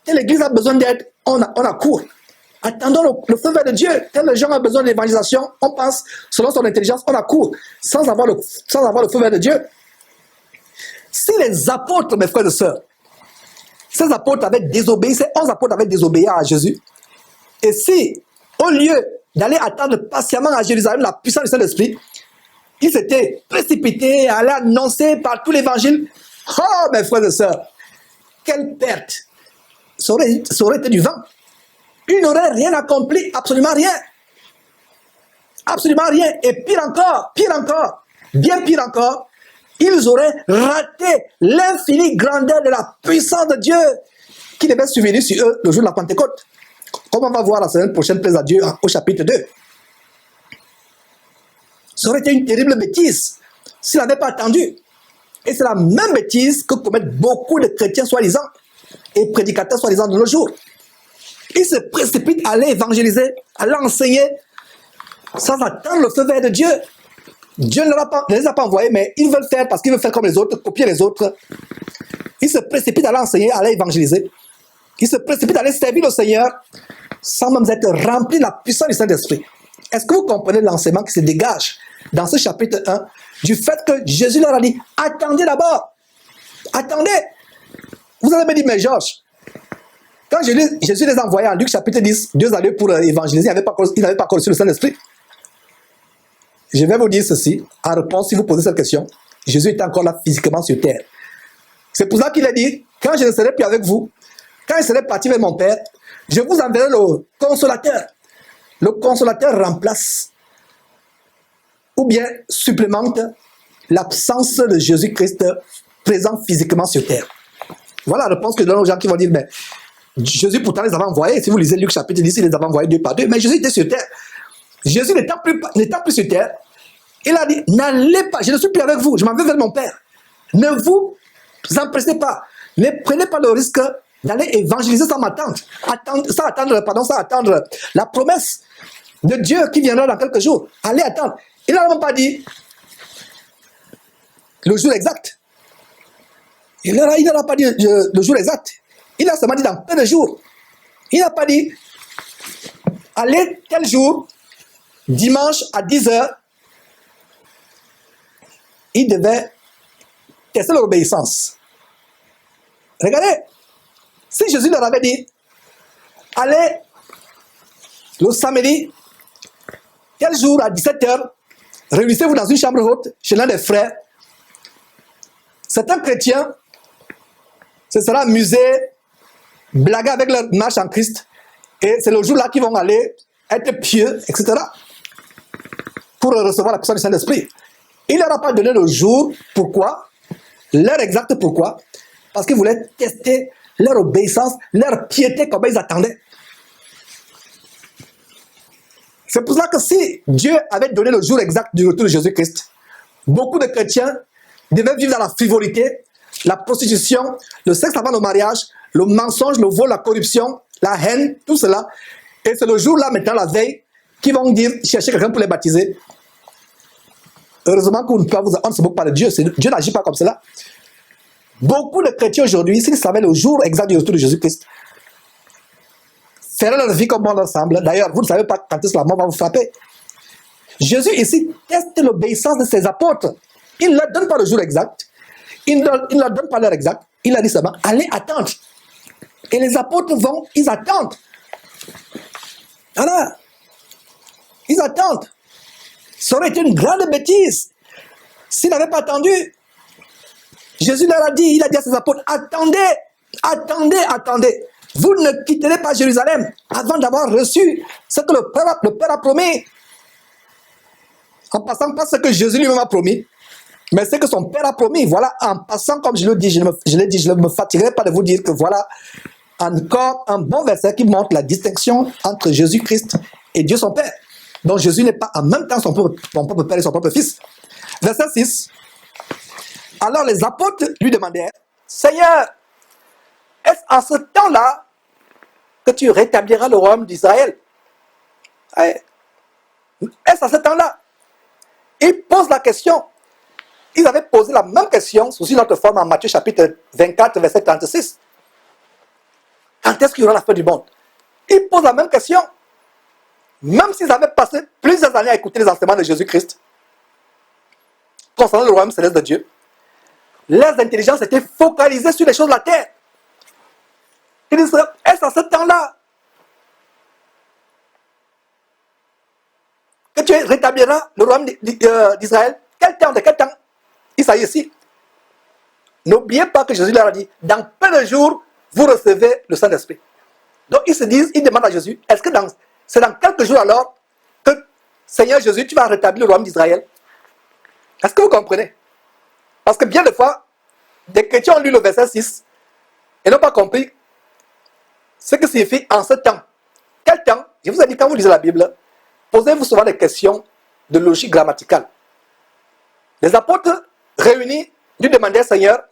Et l'église a besoin d'aide, on accourt. Attendons le feu vert de Dieu. Quand les gens ont besoin d'évangélisation, on pense, selon son intelligence, on accourt, sans avoir le feu vert de Dieu. Si les apôtres, mes frères et sœurs, ces apôtres avaient désobéi, ces 11 apôtres avaient désobéi à Jésus, et si, au lieu d'aller attendre patiemment à Jérusalem la puissance du Saint-Esprit, ils s'étaient précipités à aller annoncer par tout l'évangile, oh, mes frères et sœurs, quelle perte! Ça aurait été du vent. Ils n'auraient rien accompli, absolument rien. Absolument rien. Et pire encore, bien pire encore, ils auraient raté l'infinie grandeur de la puissance de Dieu qui devait survenir sur eux le jour de la Pentecôte. Comme on va voir la semaine prochaine, plaise à Dieu, au chapitre 2. Ça aurait été une terrible bêtise s'ils n'avaient pas attendu. Et c'est la même bêtise que commettent beaucoup de chrétiens soi-disant et prédicateurs soi-disant de nos jours. Ils se précipitent à aller évangéliser, à l'enseigner, sans attendre le feu vert de Dieu. Dieu ne les a pas envoyés, mais ils veulent faire parce qu'ils veulent faire comme les autres, copier les autres. Ils se précipitent à l'enseigner, à aller évangéliser. Ils se précipitent à aller servir le Seigneur, sans même être remplis de la puissance du Saint-Esprit. Est-ce que vous comprenez l'enseignement qui se dégage dans ce chapitre 1 du fait que Jésus leur a dit, attendez d'abord. Attendez. Vous allez me dire, mais Georges, quand Jésus les a envoyés en Luc chapitre 10, 2 à 2 pour évangéliser, il n'avait pas encore reçu le Saint-Esprit. Je vais vous dire ceci, en réponse, si vous posez cette question, Jésus était encore là physiquement sur terre. C'est pour ça qu'il a dit, quand je ne serai plus avec vous, quand je serai parti vers mon Père, je vous enverrai le consolateur. Le consolateur remplace ou bien supplémente l'absence de Jésus-Christ présent physiquement sur terre. Voilà la réponse que je donne aux gens qui vont dire, mais Jésus pourtant les avait envoyés. Si vous lisez Luc chapitre 10, il les avait envoyés 2 par 2. Mais Jésus était sur terre. Jésus n'étant plus sur terre, il a dit, n'allez pas, je ne suis plus avec vous, je m'en vais vers mon Père. Ne vous empressez pas. Ne prenez pas le risque d'aller évangéliser sans m'attendre. Sans attendre la promesse. de Dieu qui viendra dans quelques jours. Allez attendre. Il n'a même pas dit le jour exact. Il n'aura pas dit le jour exact. Il a seulement dit dans peu de jours. Il n'a pas dit allez tel jour, dimanche à 10h. Il devait tester leur obéissance. Regardez, si Jésus leur avait dit allez le samedi, tel jour à 17h, réunissez-vous dans une chambre haute chez l'un des frères. Certains chrétiens se seront amusés, blaguer avec leur marche en Christ, et c'est le jour-là qu'ils vont aller être pieux, etc., pour recevoir la puissance du Saint-Esprit. Il ne leur a pas donné le jour, pourquoi? L'heure exacte, pourquoi? Parce qu'ils voulaient tester leur obéissance, leur piété, comme ils attendaient. C'est pour ça que si Dieu avait donné le jour exact du retour de Jésus-Christ, beaucoup de chrétiens devaient vivre dans la frivolité, la prostitution, le sexe avant le mariage, le mensonge, le vol, la corruption, la haine, tout cela. Et c'est le jour-là, maintenant, la veille, qu'ils vont dire, chercher quelqu'un pour les baptiser. Heureusement qu'on ne se moque pas de Dieu. Dieu n'agit pas comme cela. Beaucoup de chrétiens aujourd'hui, s'ils savaient le jour exact du retour de Jésus-Christ, feraient leur vie comme bon leur semble. D'ailleurs, vous ne savez pas quand est-ce que la mort va vous frapper. Jésus ici teste l'obéissance de ses apôtres. Il ne leur donne pas le jour exact. Il ne leur donne pas l'heure exacte. Il a dit seulement, allez attendre. Et les apôtres vont, ils attendent. Voilà. Ils attendent. Ça aurait été une grande bêtise s'ils n'avaient pas attendu. Jésus leur a dit, il a dit à ses apôtres, attendez, attendez, attendez. Vous ne quitterez pas Jérusalem avant d'avoir reçu ce que le Père a promis. En passant pas ce que Jésus lui-même a promis, mais ce que son Père a promis. Voilà, en passant, comme je l'ai dit, je ne me fatiguerai pas de vous dire que voilà encore un bon verset qui montre la distinction entre Jésus-Christ et Dieu son Père. Donc Jésus n'est pas en même temps son propre Père et son propre Fils. Verset 6. Alors les apôtres lui demandèrent, Seigneur, est-ce en ce temps-là que tu rétabliras le royaume d'Israël? Est-ce en ce temps-là? Ils posent la question. Ils avaient posé la même question sous une autre forme en Matthieu chapitre 24, verset 36. Quand est-ce qu'il y aura la fin du monde? Ils posent la même question. Même s'ils avaient passé plusieurs années à écouter les enseignements de Jésus-Christ concernant le royaume céleste de Dieu, leurs intelligences étaient focalisées sur les choses de la terre. Ils disent, est-ce à ce temps-là que tu rétabliras le royaume d'Israël? Quel temps? De quel temps? Il s'agit ici. N'oubliez pas que Jésus leur a dit, dans peu de jours, vous recevez le Saint-Esprit. Donc ils se disent, ils demandent à Jésus, est-ce que c'est dans quelques jours alors que, Seigneur Jésus, tu vas rétablir le royaume d'Israël? Est-ce que vous comprenez? Parce que bien des fois, des chrétiens ont lu le verset 6 et n'ont pas compris ce que signifie en ce temps. Quel temps? Je vous ai dit, quand vous lisez la Bible, posez-vous souvent des questions de logique grammaticale. Les apôtres réunis lui demandaient, Seigneur,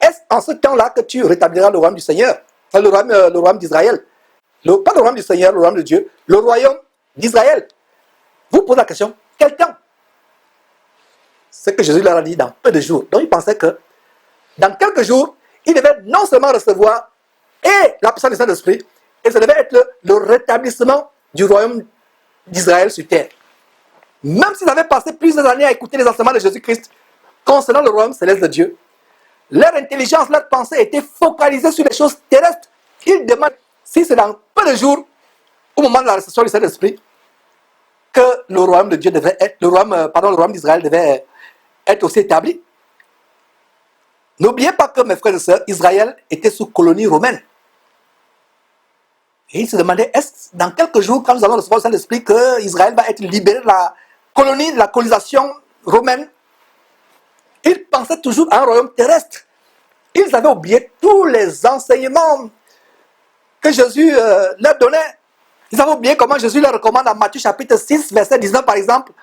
est-ce en ce temps-là que tu rétabliras le royaume du Seigneur? Enfin, le royaume d'Israël. Pas le royaume du Seigneur, le royaume de Dieu, le royaume d'Israël. Vous posez la question, quel temps? C'est que Jésus leur a dit dans peu de jours. Donc ils pensaient que dans quelques jours, ils devaient non seulement recevoir et la puissance du Saint-Esprit, et ça devait être le rétablissement du royaume d'Israël sur terre. Même s'ils avaient passé plusieurs années à écouter les enseignements de Jésus-Christ concernant le royaume céleste de Dieu, leur intelligence, leur pensée étaient focalisées sur les choses terrestres. Ils demandent si c'est dans peu de jours, au moment de la réception du Saint-Esprit, que le royaume de Dieu devait être, le royaume d'Israël devait être aussi établi. N'oubliez pas que, mes frères et sœurs, Israël était sous colonie romaine. Et ils se demandaient, est-ce dans quelques jours, quand nous allons recevoir le Saint-Esprit, que Israël va être libéré de la colonie, de la colonisation romaine? Ils pensaient toujours à un royaume terrestre. Ils avaient oublié tous les enseignements que Jésus leur donnait. Ils avaient oublié comment Jésus leur recommande en Matthieu chapitre 6, verset 19 par exemple.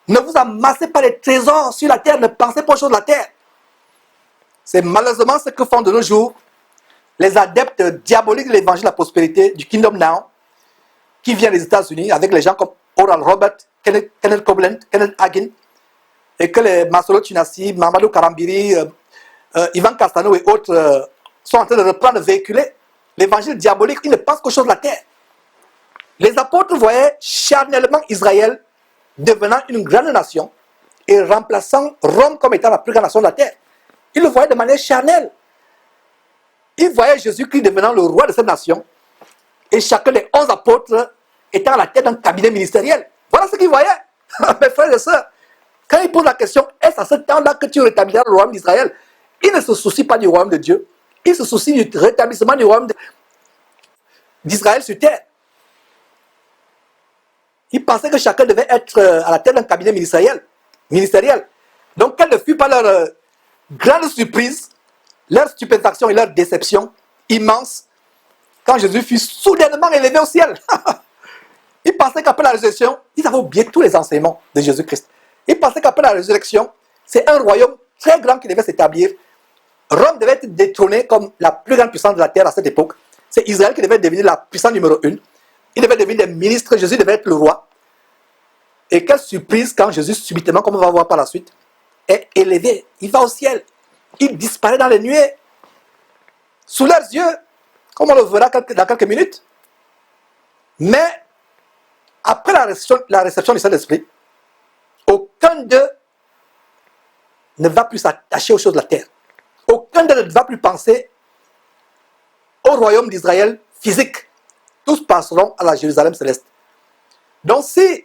Ne vous amassez pas les trésors sur la terre, ne pensez pas aux choses de la terre. C'est malheureusement ce que font de nos jours les adeptes diaboliques de l'évangile de la prospérité, du Kingdom Now, qui vient des États-Unis avec les gens comme Oral Robert, Kenneth Copeland, Kenneth Hagin, et que les Masolo Tunasi, Mamadou Karambiri, Ivan Castano et autres sont en train de reprendre, de véhiculer l'évangile diabolique. Ils ne pensent qu'aux choses de la terre. Les apôtres voyaient charnellement Israël devenant une grande nation et remplaçant Rome comme étant la plus grande nation de la terre. Ils le voyaient de manière charnelle. Ils voyaient Jésus-Christ devenant le roi de cette nation et chacun des 11 apôtres étant à la tête d'un cabinet ministériel. Voilà ce qu'ils voyaient. Mes frères et sœurs, quand ils posent la question, est-ce à ce temps-là que tu rétabliras le royaume d'Israël? Ils ne se soucient pas du royaume de Dieu. Ils se soucient du rétablissement du royaume d'Israël sur terre. Ils pensaient que chacun devait être à la tête d'un cabinet ministériel. Donc, quelle ne fut pas leur grande surprise, leur stupéfaction et leur déception immense quand Jésus fut soudainement élevé au ciel. Ils pensaient qu'après la résurrection, ils avaient oublié tous les enseignements de Jésus-Christ. Ils pensaient qu'après la résurrection, c'est un royaume très grand qui devait s'établir. Rome devait être détrônée comme la plus grande puissance de la terre à cette époque. C'est Israël qui devait devenir la puissance numéro 1. Il devait devenir des ministres, Jésus devait être le roi. Et quelle surprise quand Jésus, subitement, comme on va voir par la suite, est élevé. Il va au ciel. Il disparaît dans les nuées. Sous leurs yeux, comme on le verra dans quelques minutes. Mais, après la réception du Saint-Esprit, aucun d'eux ne va plus s'attacher aux choses de la terre. Aucun d'eux ne va plus penser au royaume d'Israël physique. Tous passeront à la Jérusalem céleste. Donc si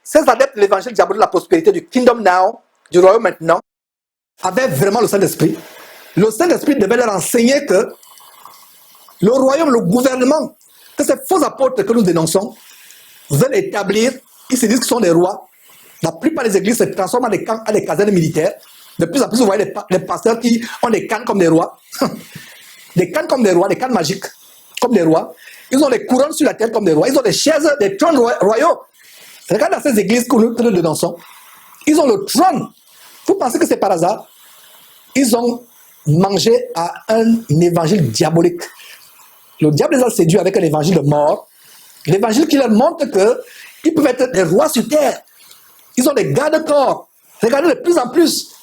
ces adeptes de l'évangile diabolique de la prospérité, du kingdom now, du royaume maintenant, avaient vraiment le Saint-Esprit, le Saint-Esprit devait leur enseigner que le royaume, le gouvernement, que ces faux apôtres que nous dénonçons veulent établir, ils se disent qu'ils sont des rois. La plupart des églises se transforment en des camps, en des casernes militaires. De plus en plus, vous voyez les pasteurs qui ont des cannes comme des rois. Des cannes comme des rois, des cannes magiques comme des rois. Ils ont des couronnes sur la tête comme des rois. Ils ont des chaises, des trônes royaux. Regardez dans ces églises que nous dénonçons. Ils ont le trône. Vous pensez que c'est par hasard? Ils ont mangé à un évangile diabolique. Le diable les a séduits avec un évangile de mort. L'évangile qui leur montre qu'ils peuvent être des rois sur terre. Ils ont des gardes-corps. Regardez de plus en plus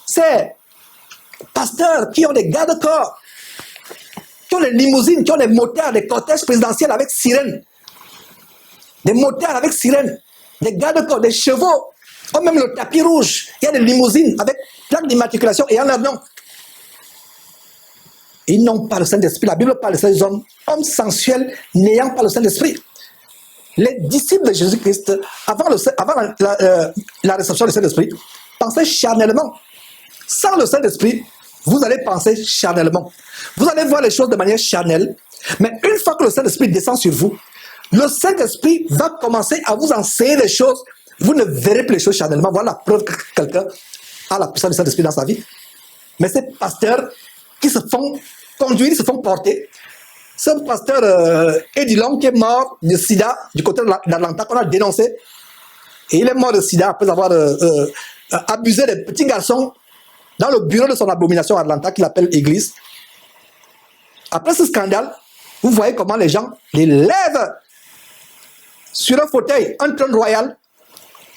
ces pasteurs qui ont des gardes-corps, qui ont des limousines, qui ont des motards, des cortèges présidentiels avec sirènes. Des motards avec sirènes. Des gardes-corps, des chevaux. Ou même le tapis rouge. Il y a des limousines avec plaque d'immatriculation et en leur nom. Ils n'ont pas le Saint-Esprit. La Bible parle de ces hommes sensuels n'ayant pas le Saint-Esprit. Les disciples de Jésus-Christ, avant la réception du Saint-Esprit, pensaient charnellement. Sans le Saint-Esprit, vous allez penser charnellement. Vous allez voir les choses de manière charnelle. Mais une fois que le Saint-Esprit descend sur vous, le Saint-Esprit va commencer à vous enseigner des choses. Vous ne verrez plus les choses charnellement. Voilà la preuve que quelqu'un a la puissance du Saint-Esprit dans sa vie. Mais ces pasteurs qui se font conduire, ils se font porter. C'est un pasteur Eddie Long qui est mort de sida du côté d'Atlanta qu'on a dénoncé. Et il est mort de sida après avoir abusé des petits garçons dans le bureau de son abomination à Atlanta qu'il appelle Église. Après ce scandale, vous voyez comment les gens les lèvent sur un fauteuil, un trône royal.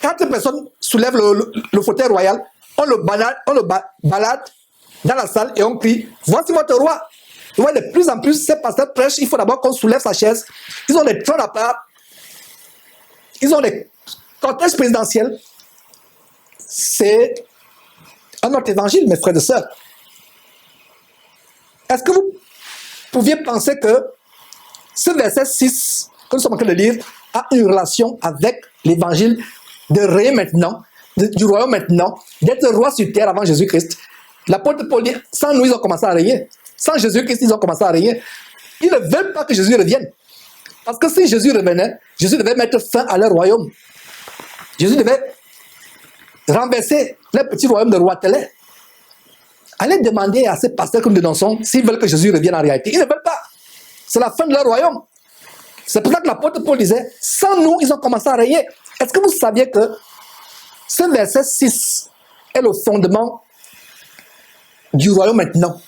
4 personnes soulèvent le fauteuil royal, on le balade dans la salle et on crie « Voici votre roi !» Vous voyez, de plus en plus, ces pasteurs prêchent, il faut d'abord qu'on soulève sa chaise. Ils ont des trônes à part. Ils ont des cortèges présidentiels. C'est un autre évangile, mes frères et sœurs. Est-ce que vous pouviez penser que ce verset 6, que nous sommes en train de lire, a une relation avec l'évangile de régner maintenant, du royaume maintenant, d'être roi sur terre avant Jésus-Christ? L'apôtre Paul dit, sans nous, ils ont commencé à régner. Sans Jésus-Christ, ils ont commencé à régner. Ils ne veulent pas que Jésus revienne. Parce que si Jésus revenait, Jésus devait mettre fin à leur royaume. Jésus devait renverser le petit royaume de roi Télé. Allez demander à ces pasteurs que nous dénonçons s'ils veulent que Jésus revienne en réalité. Ils ne veulent pas. C'est la fin de leur royaume. C'est pour ça que l'apôtre Paul disait, sans nous, ils ont commencé à régner. Est-ce que vous saviez que ce verset 6 est le fondement du royaume maintenant?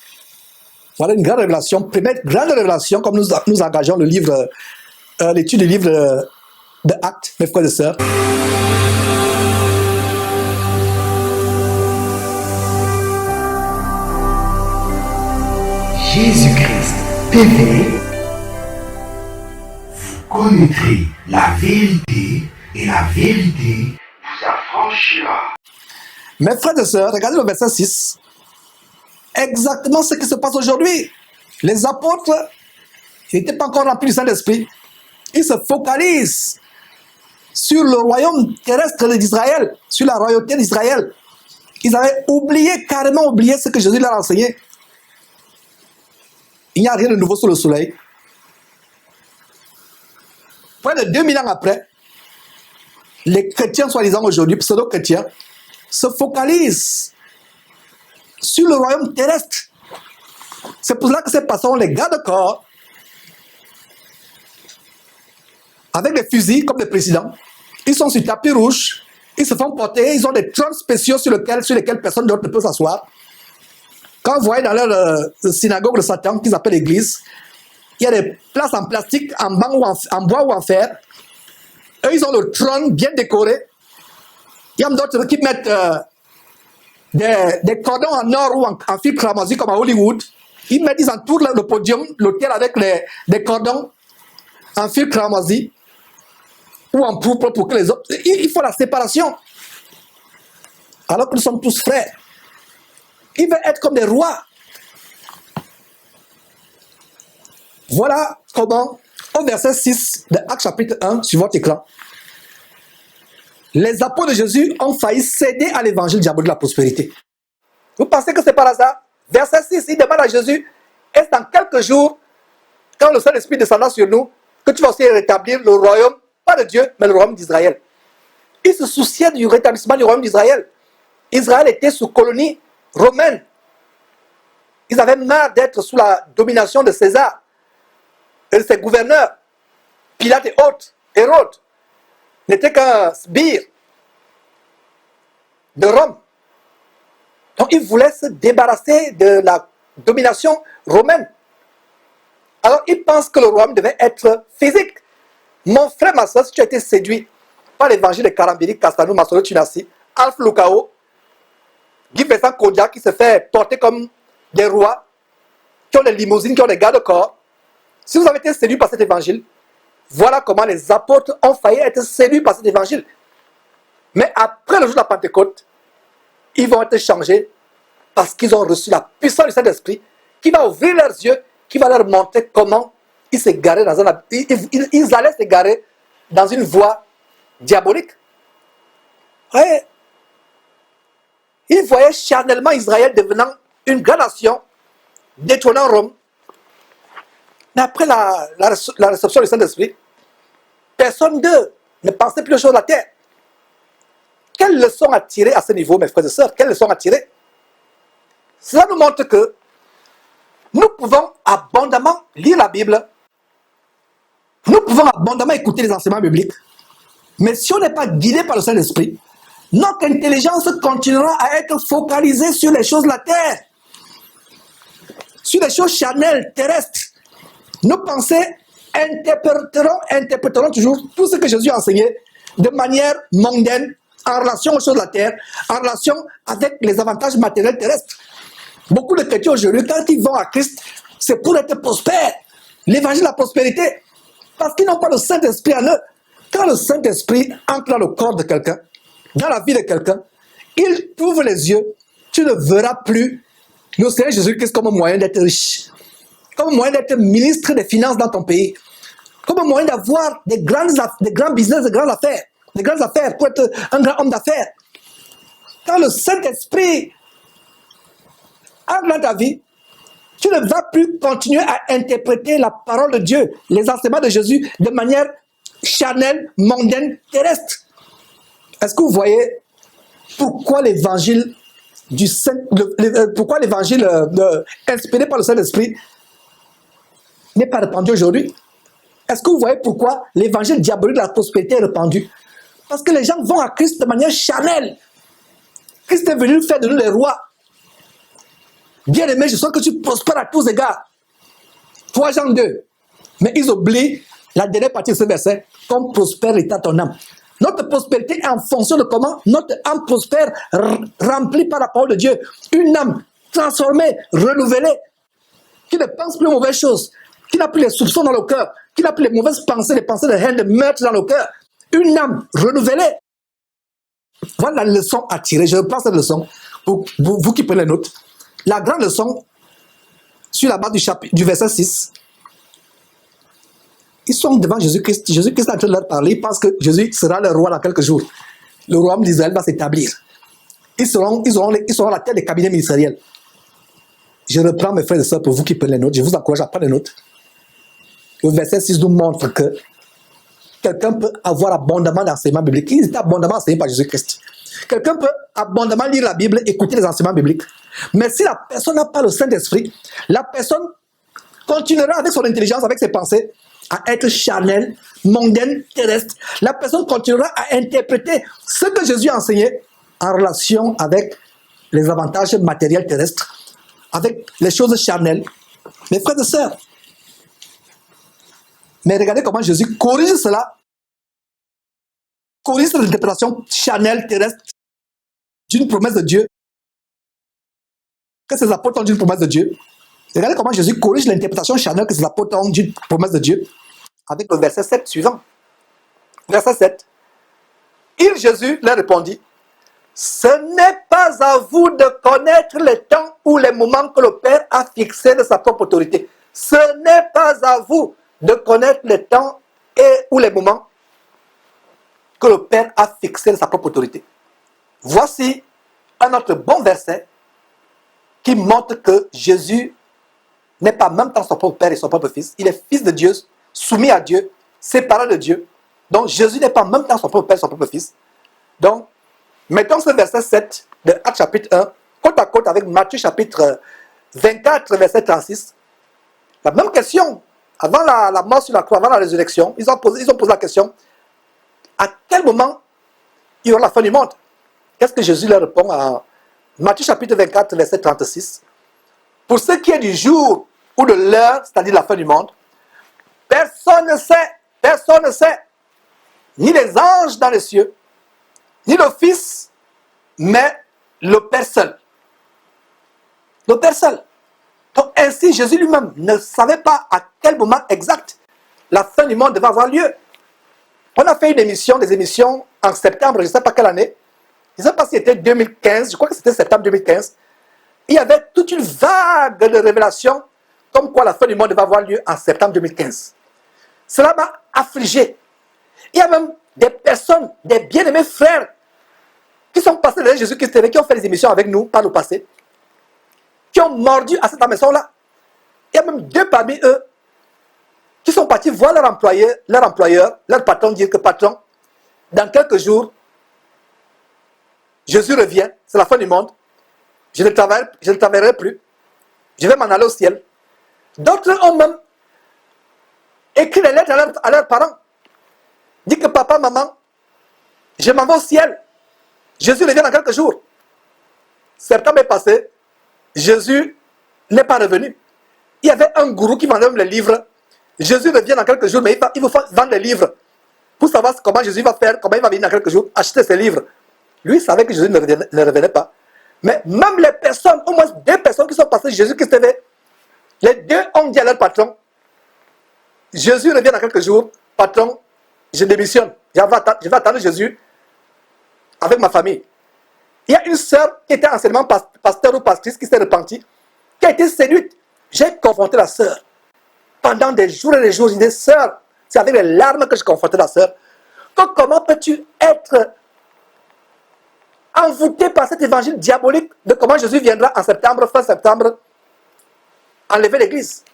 Voilà une grande révélation, première grande révélation, comme nous engageons le livre, l'étude du livre de Actes, mes frères et sœurs. Jésus-Christ TV, vous connaîtrez la vérité et la vérité vous affranchira. Mes frères et sœurs, regardez le verset 6. Exactement ce qui se passe aujourd'hui. Les apôtres n'étaient pas encore remplis du Saint-Esprit. Ils se focalisent sur le royaume terrestre d'Israël, sur la royauté d'Israël. Ils avaient carrément oublié ce que Jésus leur a enseigné. Il n'y a rien de nouveau sous le soleil. Près de 2000 ans après, les chrétiens, soi-disant aujourd'hui, pseudo-chrétiens, se focalisent sur le royaume terrestre. C'est pour cela que ces pasteurs ont les gardes corps avec des fusils comme les présidents. Ils sont sur tapis rouge, ils se font porter, ils ont des trônes spéciaux sur lesquels personne d'autre ne peut s'asseoir. Quand vous voyez dans leur synagogue de Satan, qu'ils appellent l'église, il y a des places en plastique, en bois ou en fer. Eux, ils ont le trône bien décoré. Il y a d'autres qui mettent des cordons en or ou en fil cramoisi comme à Hollywood. Ils entourent le podium, l'autel avec des cordons en fil cramoisi ou en pourpre pour que les autres... Il faut la séparation. Alors que nous sommes tous frères. Ils veulent être comme des rois. Voilà comment, au verset 6 de Actes chapitre 1, sur votre écran, les apôtres de Jésus ont failli céder à l'évangile diabolique de la prospérité. Vous pensez que c'est par hasard? Verset 6, il demande à Jésus, est-ce dans quelques jours, quand le Saint-Esprit descendra sur nous, que tu vas aussi rétablir le royaume, pas de Dieu, mais le royaume d'Israël. Il se souciait du rétablissement du royaume d'Israël. Israël était sous colonie romaine. Ils avaient marre d'être sous la domination de César et de ses gouverneurs. Pilate et autres, Hérode, n'était qu'un sbire de Rome. Donc ils voulaient se débarrasser de la domination romaine. Alors ils pensent que le royaume devait être physique. Mon frère, ma soeur, si tu as été séduit par l'évangile de Karambiri, Castanou, Masolo, Tunasi, Alph Lukao, Guy Vincent Kodia qui se fait porter comme des rois, qui ont des limousines, qui ont des gardes-corps. Si vous avez été séduit par cet évangile, voilà comment les apôtres ont failli être séduits par cet évangile. Mais après le jour de la Pentecôte, ils vont être changés parce qu'ils ont reçu la puissance du Saint-Esprit qui va ouvrir leurs yeux, qui va leur montrer comment ils s'égaraient dans ils allaient s'égarer dans une voie diabolique. Ouais. Ils voyaient charnellement Israël devenant une grande nation, détrônant Rome. Mais après la réception du Saint-Esprit, personne d'eux ne pensait plus aux choses de la terre. Quelle leçon à tirer à ce niveau, mes frères et sœurs? Quelle leçon à tirer? Cela nous montre que nous pouvons abondamment lire la Bible, nous pouvons abondamment écouter les enseignements bibliques, mais si on n'est pas guidé par le Saint-Esprit, notre intelligence continuera à être focalisée sur les choses de la terre, sur les choses charnelles, terrestres. Nos pensées interpréteront toujours tout ce que Jésus a enseigné de manière mondaine, en relation aux choses de la terre, en relation avec les avantages matériels terrestres. Beaucoup de chrétiens aujourd'hui, quand ils vont à Christ, c'est pour être prospères. L'évangile de la prospérité. Parce qu'ils n'ont pas le Saint-Esprit en eux. Quand le Saint-Esprit entre dans le corps de quelqu'un, dans la vie de quelqu'un, il t'ouvre les yeux, tu ne verras plus le Seigneur Jésus-Christ comme un moyen d'être riche, comme un moyen d'être ministre des finances dans ton pays, comme un moyen d'avoir des grands business, des grandes affaires pour être un grand homme d'affaires. Quand le Saint-Esprit entre dans ta vie, tu ne vas plus continuer à interpréter la parole de Dieu, les enseignements de Jésus de manière charnelle, mondaine, terrestre. Est-ce que vous voyez pourquoi l'évangile inspiré par le Saint-Esprit n'est pas répandu aujourd'hui? Est-ce que vous voyez pourquoi l'évangile diabolique de la prospérité est répandu? Parce que les gens vont à Christ de manière charnelle. Christ est venu faire de nous les rois. Bien-aimé, je sens que tu prospères à tous égards. 3 Jean 2. Mais ils oublient la dernière partie de ce verset. Comme prospère l'état ton âme. Notre prospérité est en fonction de comment notre âme prospère, remplie par la parole de Dieu. Une âme transformée, renouvelée, qui ne pense plus aux mauvaises choses, qui n'a plus les soupçons dans le cœur, qui n'a plus les mauvaises pensées, les pensées de haine, de meurtre dans le cœur. Une âme renouvelée. Voilà la leçon à tirer. Je reprends cette leçon pour vous qui prenez les notes. La grande leçon, sur la base du verset 6, ils sont devant Jésus-Christ. Jésus-Christ est en train de leur parler. Ils pensent que Jésus sera le roi dans quelques jours. Le royaume d'Israël va s'établir. Ils auront la tête des cabinets ministériels. Je reprends mes frères et sœurs pour vous qui prenez les notes. Je vous encourage à prendre les notes. Le verset 6 nous montre que quelqu'un peut avoir abondamment d'enseignements bibliques. Ils étaient abondamment enseignés par Jésus-Christ. Quelqu'un peut abondamment lire la Bible, écouter les enseignements bibliques. Mais si la personne n'a pas le Saint-Esprit, la personne continuera avec son intelligence, avec ses pensées, à être charnelle, mondaine, terrestre. La personne continuera à interpréter ce que Jésus a enseigné en relation avec les avantages matériels terrestres, avec les choses charnelles. Mes frères et sœurs, mais regardez comment Jésus corrige cela, corrige l'interprétation charnelle, terrestre d'une promesse de Dieu, que ces apôtres ont d'une promesse de Dieu. Regardez comment Jésus corrige l'interprétation charnelle que ces apôtres ont d'une promesse de Dieu avec le verset 7 suivant. Verset 7. Il, Jésus, leur répondit, « Ce n'est pas à vous de connaître les temps ou les moments que le Père a fixés de sa propre autorité. Ce n'est pas à vous de connaître les temps ou les moments que le Père a fixés de sa propre autorité. » Voici un autre bon verset qui montre que Jésus n'est pas même temps son propre Père et son propre Fils. Il est Fils de Dieu, soumis à Dieu, séparé de Dieu. Donc Jésus n'est pas même temps son propre Père et son propre Fils. Donc, mettons ce verset 7 de Actes chapitre 1, côte à côte avec Matthieu chapitre 24, verset 36. La même question, avant la mort sur la croix, avant la résurrection, ils ont posé la question, à quel moment il y aura la fin du monde? Qu'est-ce que Jésus leur répond à Matthieu chapitre 24, verset 36? Pour ce qui est du jour ou de l'heure, c'est-à-dire la fin du monde, personne ne sait, ni les anges dans les cieux, ni le Fils, mais le Père seul. Le Père seul. Donc ainsi, Jésus lui-même ne savait pas à quel moment exact la fin du monde devait avoir lieu. On a fait des émissions en septembre, je ne sais pas quelle année. Je ne sais pas si c'était 2015, je crois que c'était septembre 2015. Il y avait toute une vague de révélations comme quoi la fin du monde devait avoir lieu en septembre 2015. Cela m'a affligé. Il y a même des personnes, des bien-aimés frères, qui sont passés derrière Jésus-Christ TV, qui ont fait des émissions avec nous par le passé, qui ont mordu à cette maison-là. Il y a même 2 parmi eux qui sont partis voir leur employeur, leur patron, dire que patron, dans quelques jours, Jésus revient, c'est la fin du monde, je ne travaillerai plus, je vais m'en aller au ciel. D'autres ont même écrit des lettres à leurs parents, dit que papa, maman, je m'en vais au ciel, Jésus revient dans quelques jours. Septembre est passé, Jésus n'est pas revenu. Il y avait un gourou qui vendait les livres. Jésus revient dans quelques jours, mais il faut vendre les livres. Pour savoir comment Jésus va faire, comment il va venir dans quelques jours, acheter ses livres. Lui, il savait que Jésus ne revenait pas. Mais même les personnes, au moins 2 personnes qui sont passées Jésus-Christ TV, les 2 ont dit à leur patron, Jésus revient dans quelques jours, patron, je démissionne. Je vais attendre Jésus avec ma famille. Il y a une sœur qui était anciennement pasteur ou pastrice qui s'est repentie, qui a été séduite. J'ai confronté la sœur. Pendant des jours et des jours, j'ai dit, sœur, c'est avec les larmes que je confrontais la sœur. Comment peux-tu être envoûté par cet évangile diabolique de comment Jésus viendra en septembre, fin septembre, enlever l'église?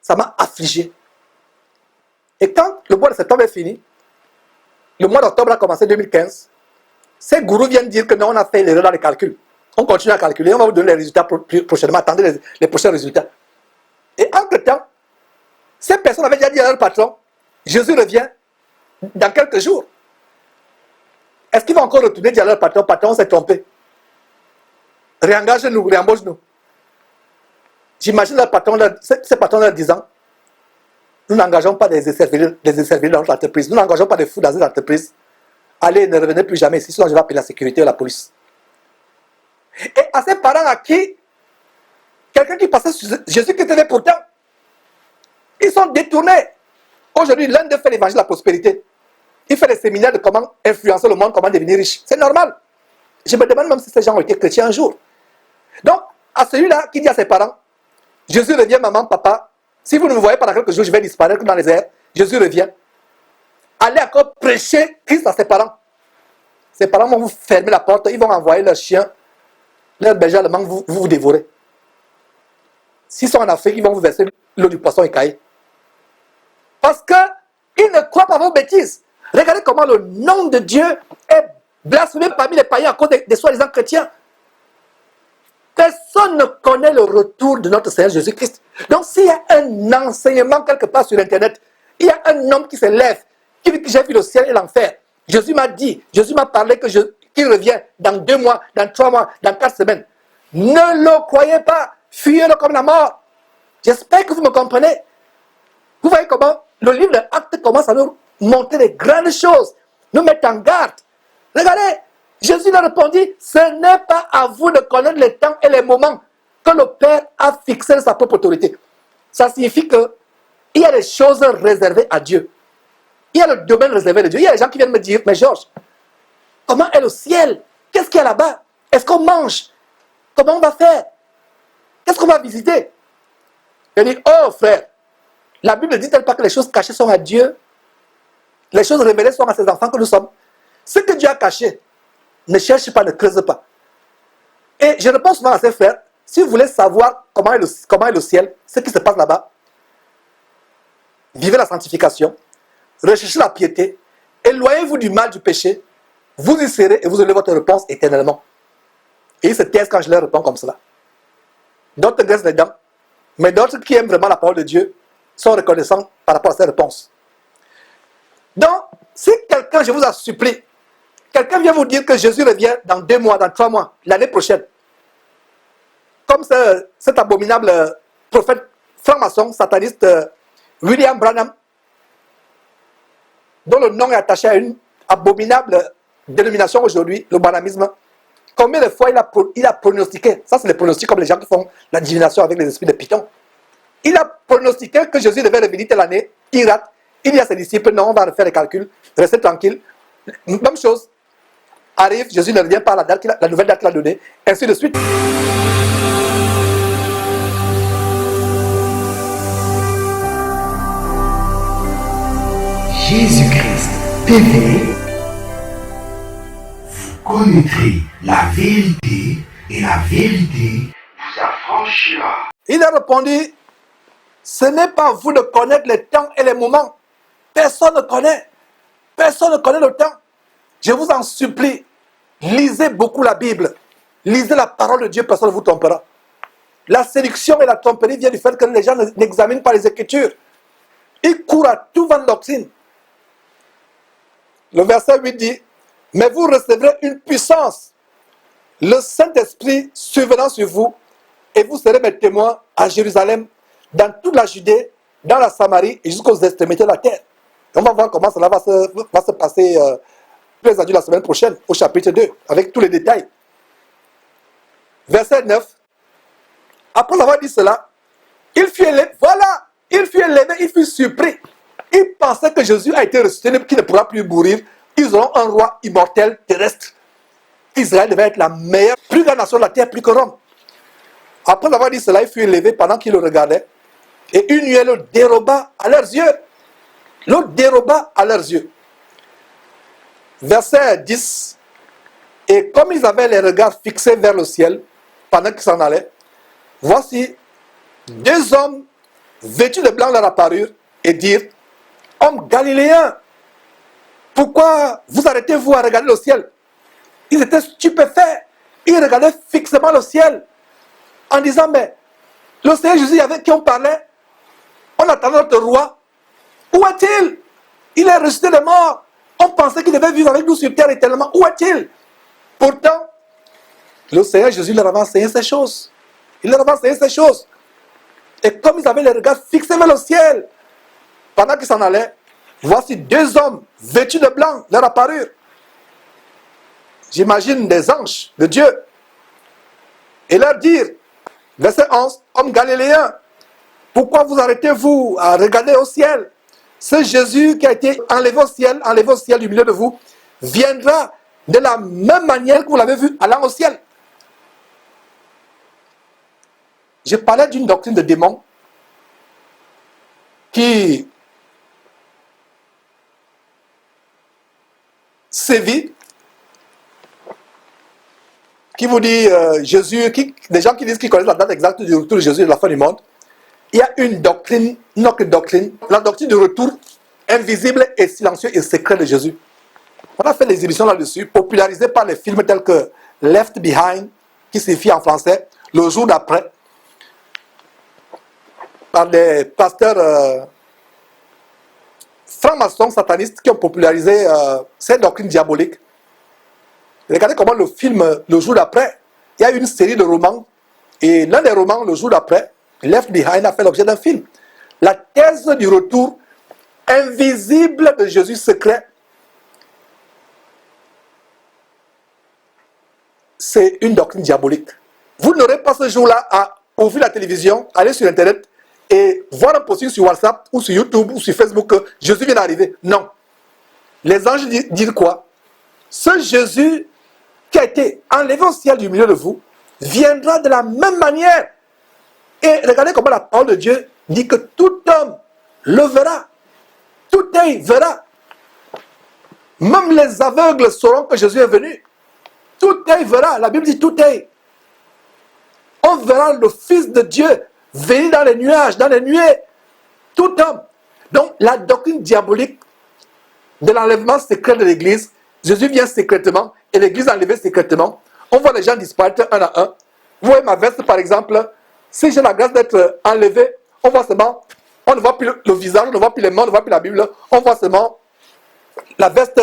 Ça m'a affligé. Et quand le mois de septembre est fini, le mois d'octobre a commencé 2015, ces gourous viennent dire que non, on a fait l'erreur dans les calculs. On continue à calculer, on va vous donner les résultats prochainement. Attendez les prochains résultats. Et entre-temps, ces personnes avaient déjà dit à leur patron, Jésus revient dans quelques jours. Est-ce qu'ils vont encore retourner dire à leur patron, patron, on s'est trompé? réengage-nous, réembauche-nous. J'imagine ces patrons leur disant, nous n'engageons pas des serviles dans notre entreprise, nous n'engageons pas des fous dans une entreprise. Allez, ne revenez plus jamais ici, sinon je vais appeler la sécurité ou la police. Et à ces parents à qui, quelqu'un qui passait sur Jésus qui était pourtant, ils sont détournés. Aujourd'hui, l'un d'eux fait l'évangile de la prospérité. Il fait des séminaires de comment influencer le monde, comment devenir riche. C'est normal. Je me demande même si ces gens ont été chrétiens un jour. Donc, à celui-là qui dit à ses parents, Jésus revient, maman, papa, si vous ne me voyez pas dans quelques jours, je vais disparaître dans les airs. Jésus revient. Allez encore prêcher Christ à ses parents. Ses parents vont vous fermer la porte, ils vont envoyer leurs chiens, leurs bergers allemands, vous dévorer. S'ils sont en Afrique, ils vont vous verser l'eau du poisson écaillé. Parce qu'ils ne croient pas à vos bêtises. Regardez comment le nom de Dieu est blasphémé parmi les païens à cause des soi-disant chrétiens. Personne ne connaît le retour de notre Seigneur Jésus-Christ. Donc s'il y a un enseignement quelque part sur Internet, il y a un homme qui se lève, qui dit que j'ai vu le ciel et l'enfer. Jésus m'a dit, Jésus m'a parlé qu'il revient dans 2 mois, dans 3 mois, dans 4 semaines. Ne le croyez pas, fuyez-le comme la mort. J'espère que vous me comprenez. Vous voyez comment le livre de Actes commence à nous montrer des grandes choses, nous mettre en garde. Regardez, Jésus leur répondit, ce n'est pas à vous de connaître les temps et les moments que le Père a fixé de sa propre autorité. Ça signifie qu'il y a des choses réservées à Dieu. Il y a le domaine réservé de Dieu. Il y a des gens qui viennent me dire, mais Georges, comment est le ciel? Qu'est-ce qu'il y a là-bas? Est-ce qu'on mange? Comment on va faire? Qu'est-ce qu'on va visiter? Je dis, oh frère, la Bible ne dit-elle pas que les choses cachées sont à Dieu? Les choses révélées sont à ses enfants que nous sommes. Ce que Dieu a caché, ne cherche pas, ne creuse pas. Et je réponds souvent à ces frères, si vous voulez savoir comment est le ciel, ce qui se passe là-bas, vivez la sanctification, recherchez la piété, éloignez-vous du mal, du péché, vous y serez et vous aurez votre réponse éternellement. Et ils se taisent quand je leur réponds comme cela. D'autres graissent les dents, mais d'autres qui aiment vraiment la parole de Dieu sont reconnaissants par rapport à ces réponses. Donc, si quelqu'un, je vous en supplie, quelqu'un vient vous dire que Jésus revient dans 2 mois, dans 3 mois, l'année prochaine, comme cet abominable prophète franc-maçon, sataniste William Branham, dont le nom est attaché à une abominable dénomination aujourd'hui, le branhamisme, combien de fois il a pronostiqué, ça c'est les pronostics comme les gens qui font la divination avec les esprits de Python, il a pronostiqué que Jésus devait revenir telle année, il rate, il dit à ses disciples, non, on va refaire les calculs, restez tranquille. Même chose, arrive, Jésus ne revient pas à la nouvelle date qu'il a donnée, ainsi de suite. Jésus-Christ TV, vous connaîtrez la vérité et la vérité vous affranchira. Il a répondu, ce n'est pas à vous de connaître les temps et les moments. Personne ne connaît. Personne ne connaît le temps. Je vous en supplie, lisez beaucoup la Bible. Lisez la parole de Dieu, personne ne vous trompera. La séduction et la tromperie viennent du fait que les gens n'examinent pas les Écritures. Ils courent à tout vent de doctrine. Le verset 8 dit, mais vous recevrez une puissance, le Saint-Esprit survenant sur vous, et vous serez mes témoins à Jérusalem, dans toute la Judée, dans la Samarie et jusqu'aux extrémités de la terre. Et on va voir comment cela va se passer plus à Dieu la semaine prochaine, au chapitre 2, avec tous les détails. Verset 9. Après avoir dit cela, il fut élevé, voilà, il fut élevé, il fut surpris. Il pensait que Jésus a été ressuscité, qu'il ne pourra plus mourir. Ils auront un roi immortel terrestre. Israël devait être la meilleure, plus grande nation de la terre, plus que Rome. Après avoir dit cela, il fut élevé pendant qu'il le regardait. Et une nuée le déroba à leurs yeux. Le déroba à leurs yeux. Verset 10. Et comme ils avaient les regards fixés vers le ciel, pendant qu'ils s'en allaient, voici 2 hommes vêtus de blanc leur apparurent et dirent, hommes galiléens, pourquoi vous arrêtez-vous à regarder le ciel? Ils étaient stupéfaits. Ils regardaient fixement le ciel en disant, mais le Seigneur Jésus avec qui on parlait, on attendait notre roi. Où est-il? Il est ressuscité des morts. On pensait qu'il devait vivre avec nous sur terre éternellement. Où est-il? Pourtant, le Seigneur Jésus leur avait enseigné ces choses. Il leur avait enseigné ces choses. Et comme ils avaient les regards fixés vers le ciel, pendant qu'ils s'en allaient, voici deux hommes vêtus de blanc leur apparurent. J'imagine des anges de Dieu. Et leur dire, verset 11, hommes galiléens, pourquoi vous arrêtez-vous à regarder au ciel? Ce Jésus qui a été enlevé au ciel du milieu de vous, viendra de la même manière que vous l'avez vu allant au ciel. Je parlais d'une doctrine de démons qui sévit, qui vous dit Jésus, des gens qui disent qu'ils connaissent la date exacte du retour de Jésus et de la fin du monde. Il y a une doctrine, une autre doctrine, la doctrine du retour invisible et silencieux et secret de Jésus. On a fait des émissions là-dessus, popularisées par les films tels que Left Behind, qui signifie en français le jour d'après, par des pasteurs francs-maçons satanistes qui ont popularisé cette doctrine diabolique. Regardez comment le film Le jour d'après, il y a une série de romans, et l'un des romans, Le jour d'après, Left Behind, a fait l'objet d'un film. La thèse du retour invisible de Jésus secret, c'est une doctrine diabolique. Vous n'aurez pas ce jour-là à ouvrir la télévision, aller sur Internet et voir un posting sur WhatsApp ou sur YouTube ou sur Facebook que Jésus vient d'arriver. Non. Les anges disent quoi? Ce Jésus qui a été enlevé au ciel du milieu de vous viendra de la même manière. Et regardez comment la parole de Dieu dit que tout homme le verra. Tout œil verra. Même les aveugles sauront que Jésus est venu. Tout œil verra. La Bible dit tout œil. On verra le Fils de Dieu venir dans les nuages, dans les nuées. Tout homme. Donc la doctrine diabolique de l'enlèvement secret de l'Église, Jésus vient secrètement et l'Église est enlevée secrètement. On voit les gens disparaître un à un. Vous voyez ma veste par exemple. Si j'ai la grâce d'être enlevé, on voit seulement, on ne voit plus le visage, on ne voit plus les mains, on ne voit plus la Bible, on voit seulement la veste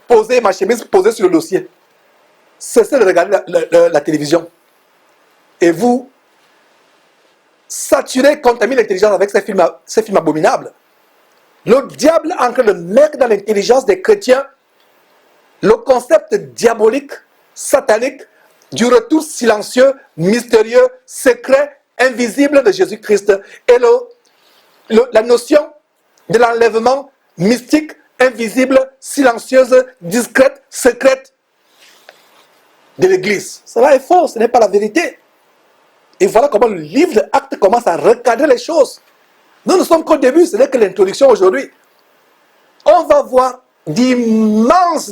posée, ma chemise posée sur le dossier. Cessez de regarder la télévision. Et vous saturez, contaminez l'intelligence avec ces films abominables. Le diable est en train de mettre dans l'intelligence des chrétiens le concept diabolique, satanique, du retour silencieux, mystérieux, secret, invisible de Jésus-Christ. Et la notion de l'enlèvement mystique, invisible, silencieuse, discrète, secrète de l'Église. Cela est faux, ce n'est pas la vérité. Et voilà comment le livre de Actes commence à recadrer les choses. Nous ne sommes qu'au début, ce n'est que l'introduction aujourd'hui. On va voir d'immenses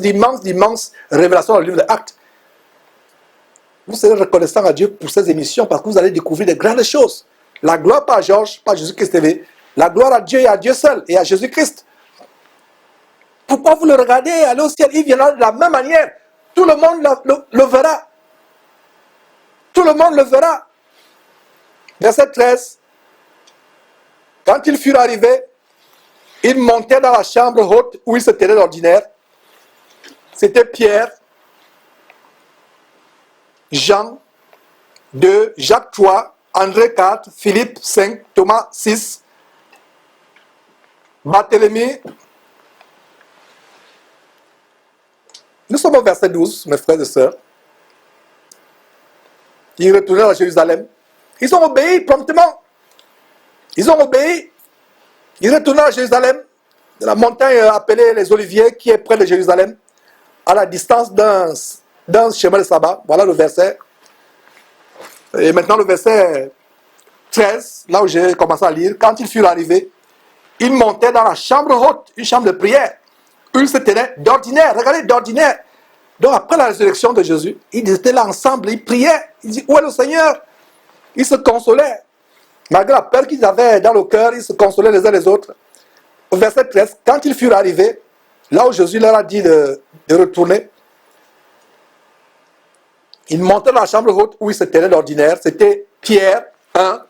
révélations dans le livre de Actes. Vous serez reconnaissant à Dieu pour ces émissions parce que vous allez découvrir de grandes choses. La gloire pas à Georges, pas à Jésus-Christ TV. La gloire à Dieu et à Dieu seul et à Jésus-Christ. Pourquoi vous le regardez aller au ciel? Il viendra de la même manière. Tout le monde le verra. Tout le monde le verra. Verset 13. Quand ils furent arrivés, ils montaient dans la chambre haute où ils se tenaient d'ordinaire. C'était Pierre, Jean 2, Jacques 3, André 4, Philippe 5, Thomas 6, Barthélemy. Nous sommes au verset 12, mes frères et sœurs. Ils retournèrent à Jérusalem. Ils ont obéi promptement. Ils ont obéi. Ils retournèrent à Jérusalem, de la montagne appelée les Oliviers, qui est près de Jérusalem, à la distance d'un chemin de sabbat. Voilà le verset. Et maintenant le verset 13, là où j'ai commencé à lire. Quand ils furent arrivés, ils montaient dans la chambre haute, une chambre de prière. Ils se tenaient d'ordinaire. Regardez, d'ordinaire. Donc après la résurrection de Jésus, ils étaient là ensemble, ils priaient. Ils disaient, où est le Seigneur? Ils se consolaient. Malgré la peur qu'ils avaient dans le cœur, ils se consolaient les uns les autres. Au verset 13, quand ils furent arrivés, là où Jésus leur a dit de retourner, ils montaient dans la chambre haute où ils se tenaient d'ordinaire. C'était Pierre 1,